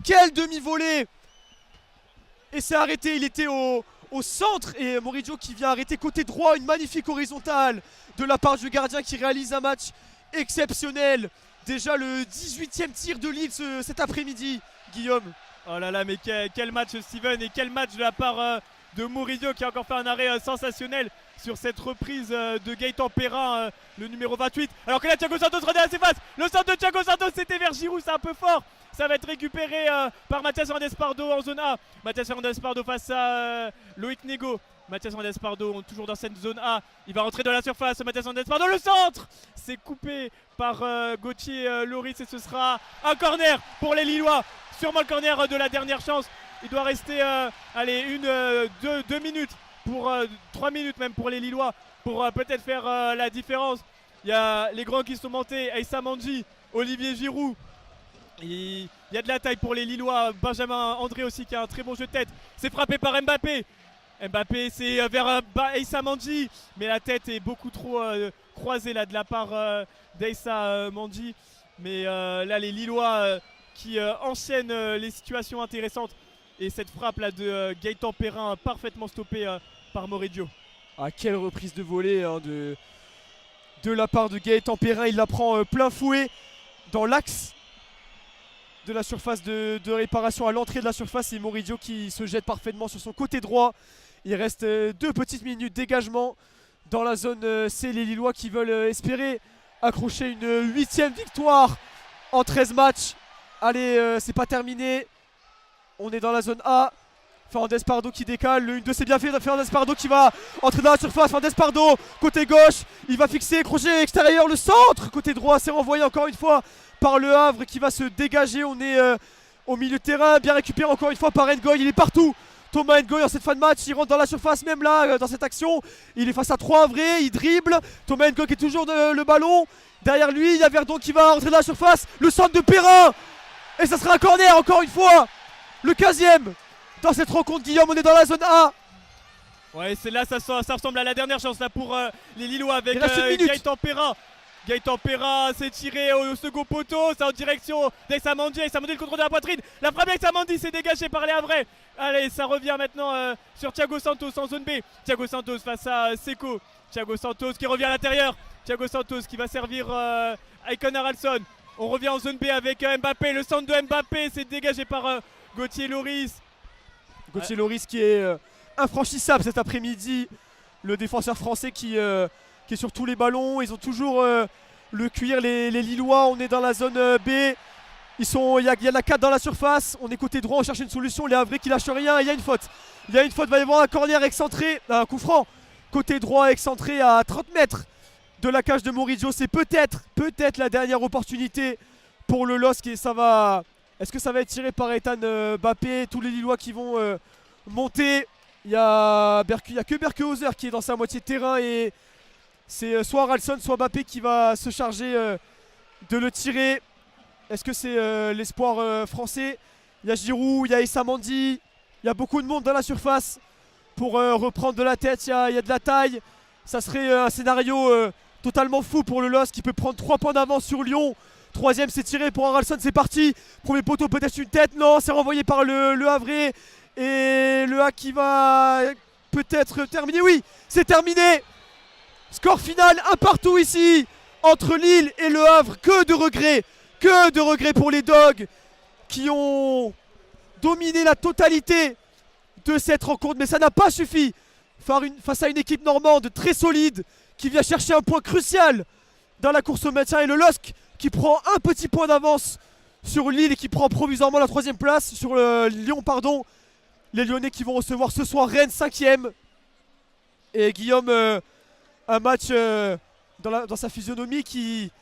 quelle demi-volée. Et c'est arrêté, il était au centre et Moridio qui vient arrêter côté droit, une magnifique horizontale de la part du gardien qui réalise un match exceptionnel. Déjà le 18e tir de Lille cet après-midi, Guillaume. Oh là là, mais quel match Steven, et quel match de la part de Moridio qui a encore fait un arrêt sensationnel sur cette reprise de Gaëtan Perrin, le numéro 28. Alors que là Thiago Santos redonne à ses faces, le centre de Thiago Santos c'était vers Giroud, c'est un peu fort. Ça va être récupéré par Mathias Fernandez Pardo en zone A. Mathias Fernandez Pardo face à Loïc Nego. Mathias Fernandez Pardo toujours dans cette zone A. Il va rentrer dans la surface. Mathias Fernandez Pardo, le centre. C'est coupé par Gauthier Loris et ce sera un corner pour les Lillois. Sûrement le corner de la dernière chance. Il doit rester deux minutes pour 3 minutes même pour les Lillois pour peut-être faire la différence. Il y a les grands qui sont montés. Aïssa Mandji, Olivier Giroud. Il y a de la taille pour les Lillois. Benjamin André aussi qui a un très bon jeu de tête. C'est frappé par Mbappé. Mbappé c'est vers Aïssa Mandji. Mais la tête est beaucoup trop croisée là de la part d'Aïssa Mandji. Mais là les Lillois qui enchaînent les situations intéressantes. Et cette frappe là de Gaëtan Perrin parfaitement stoppée par Moridio. Ah, quelle reprise de volée de la part de Gaëtan Perrin. Il la prend plein fouet dans l'axe de la surface de réparation, à l'entrée de la surface, et Moridio qui se jette parfaitement sur son côté droit. Il reste 2 petites minutes, dégagement dans la zone C. Les Lillois qui veulent espérer accrocher une 8e victoire en 13 matchs. Allez, c'est pas terminé, on est dans la zone A. Fernandez Pardo qui décale, le 1-2 c'est bien fait. Fernandez Pardo qui va entrer dans la surface. Fernandez Pardo côté gauche, il va fixer, crochet extérieur, le centre côté droit, c'est renvoyé encore une fois par le Havre qui va se dégager. On est au milieu de terrain, bien récupéré encore une fois par Ngoy, il est partout. Thomas Ngoy en cette fin de match, il rentre dans la surface même là dans cette action. Il est face à 3 Havrais, il dribble. Thomas Ngoy qui est toujours le ballon. Derrière lui, il y a Verdon qui va rentrer dans la surface. Le centre de Perrin. Et ça sera un corner encore une fois. Le 15e dans cette rencontre, Guillaume, on est dans la zone A. Ouais, c'est là, ça ressemble à la dernière chance là pour les Lillois avec Gaëtan Perrin. Gaëtan Perrin s'est tiré au second poteau, c'est en direction d'Aïssa Mandji. Aïssa Mandji, le contrôle de la poitrine. La frappe d'Aïssa Mandji s'est dégagée par les Havrais. Allez, ça revient maintenant sur Thiago Santos en zone B. Thiago Santos face à Seko. Thiago Santos qui revient à l'intérieur. Thiago Santos qui va servir Icon Haralson. On revient en zone B avec Mbappé. Le centre de Mbappé s'est dégagé par Gauthier Loris. Gauthier Loris qui est infranchissable cet après-midi. Le défenseur français qui est sur tous les ballons. Ils ont toujours le cuir, les Lillois. On est dans la zone B. Il y a la 4 dans la surface. On est côté droit, on cherche une solution. Les Havrais qui lâchent rien. Il y a une faute. Il va y avoir un corner excentré, un coup franc. Côté droit excentré à 30 mètres de la cage de Moridio. C'est peut-être la dernière opportunité pour le LOSC. Et ça va. Est-ce que ça va être tiré par Ethan Mbappé? Tous les Lillois qui vont monter. Il y a que Berkehauser qui est dans sa moitié de terrain et c'est soit Haralson soit Mbappé qui va se charger de le tirer. Est-ce que c'est l'espoir français? Il y a Giroud, il y a Aïssa Mandji, il y a beaucoup de monde dans la surface pour reprendre de la tête, il y a de la taille. Ça serait un scénario totalement fou pour le LOSC qui peut prendre 3 points d'avance sur Lyon Troisième, c'est tiré pour Haraldsson, c'est parti. Premier poteau, peut-être une tête. Non, c'est renvoyé par le Havrais. Et le A qui va peut-être terminer. Oui, c'est terminé. Score final, un partout ici. Entre Lille et le Havre. Que de regrets. Que de regrets pour les Dogs qui ont dominé la totalité de cette rencontre. Mais ça n'a pas suffi face à une équipe normande très solide qui vient chercher un point crucial dans la course au maintien. Et le LOSC qui prend un petit point d'avance sur Lille et qui prend provisoirement la 3ème place sur Lyon, pardon. Les Lyonnais qui vont recevoir ce soir Rennes 5ème. Et Guillaume, un match dans sa physionomie qui...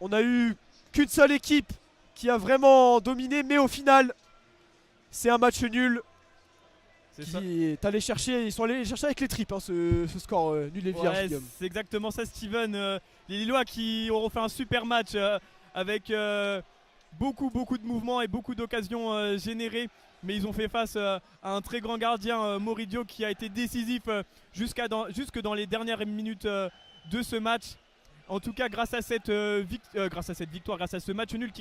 On a eu qu'une seule équipe qui a vraiment dominé, mais au final, c'est un match nul. Ils sont allés chercher avec les tripes ce score nul et vierge. Ouais, c'est exactement ça, Steven. Les Lillois qui auront fait un super match avec beaucoup de mouvements et beaucoup d'occasions générées. Mais ils ont fait face à un très grand gardien, Moridio, qui a été décisif jusque dans les dernières minutes de ce match. En tout cas, grâce à cette victoire, grâce à ce match nul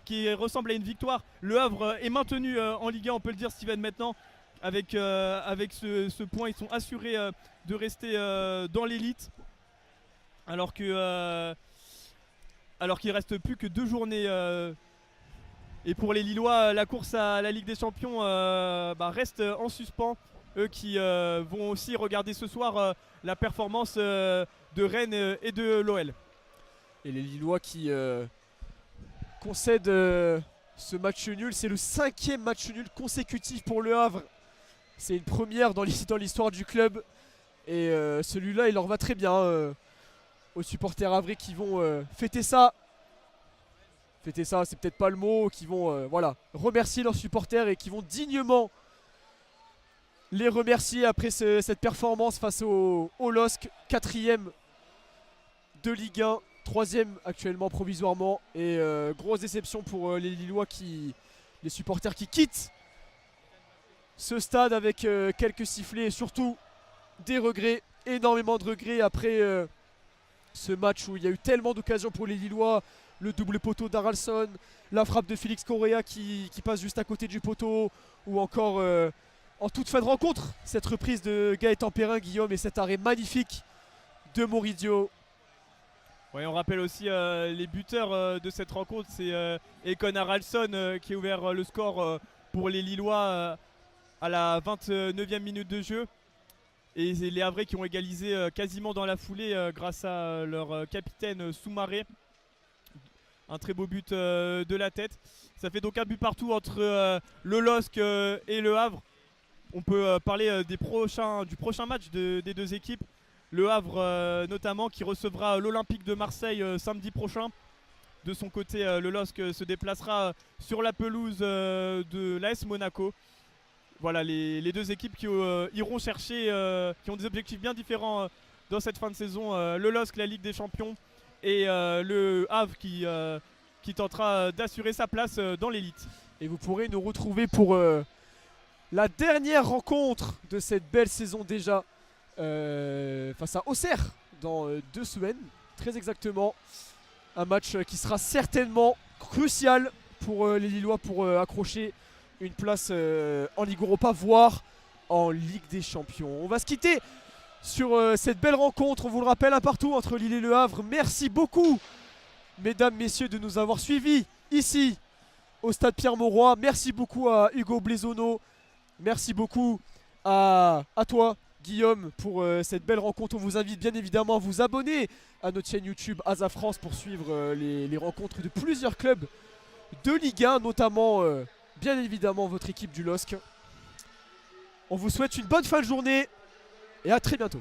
qui ressemble à une victoire, le Havre est maintenu en Ligue 1, on peut le dire, Steven, maintenant. Avec ce point, ils sont assurés de rester dans l'élite. Alors qu'il reste plus que 2 journées. Et pour les Lillois, la course à la Ligue des Champions reste en suspens. Eux qui vont aussi regarder ce soir la performance de Rennes et de l'OL. Et les Lillois qui concèdent ce match nul. C'est le 5e match nul consécutif pour le Havre. C'est une première dans l'histoire du club. Et celui-là, il leur va très bien aux supporters havrais qui vont fêter ça. Fêter ça, c'est peut-être pas le mot. Qui vont remercier leurs supporters et qui vont dignement les remercier après cette performance face au LOSC. 4ème de Ligue 1, 3ème actuellement provisoirement. Et grosse déception pour les Lillois, les supporters qui quittent ce stade avec quelques sifflets et surtout des regrets, énormément de regrets après ce match où il y a eu tellement d'occasions pour les Lillois. Le double poteau d'Haraldsson, la frappe de Félix Correa qui passe juste à côté du poteau, ou encore en toute fin de rencontre, cette reprise de Gaëtan Perrin, Guillaume, et cet arrêt magnifique de Moridio. Ouais, on rappelle aussi les buteurs de cette rencontre, c'est Ekon Haraldsson qui a ouvert le score pour les Lillois à la 29e minute de jeu. Et c'est les Havrais qui ont égalisé quasiment dans la foulée grâce à leur capitaine Soumaré. Un très beau but de la tête. Ça fait donc un but partout entre le LOSC et le Havre. On peut parler du prochain match des deux équipes. Le Havre notamment qui recevra l'Olympique de Marseille samedi prochain. De son côté, le LOSC se déplacera sur la pelouse de l'AS Monaco. Voilà les deux équipes qui iront chercher, qui ont des objectifs bien différents dans cette fin de saison. Le LOSC, la Ligue des Champions, et le Havre qui tentera d'assurer sa place dans l'élite. Et vous pourrez nous retrouver pour la dernière rencontre de cette belle saison déjà face à Auxerre dans 2 semaines, très exactement. Un match qui sera certainement crucial pour les Lillois pour accrocher une place en Ligue Europa, voire en Ligue des Champions. On va se quitter sur cette belle rencontre, on vous le rappelle, un partout entre Lille et Le Havre. Merci beaucoup, mesdames, messieurs, de nous avoir suivis ici au stade Pierre-Mauroy. Merci beaucoup à Hugo Blaisono. Merci beaucoup à toi, Guillaume, pour cette belle rencontre. On vous invite bien évidemment à vous abonner à notre chaîne YouTube Asa France pour suivre les rencontres de plusieurs clubs de Ligue 1, notamment bien évidemment votre équipe du LOSC. On vous souhaite une bonne fin de journée et à très bientôt.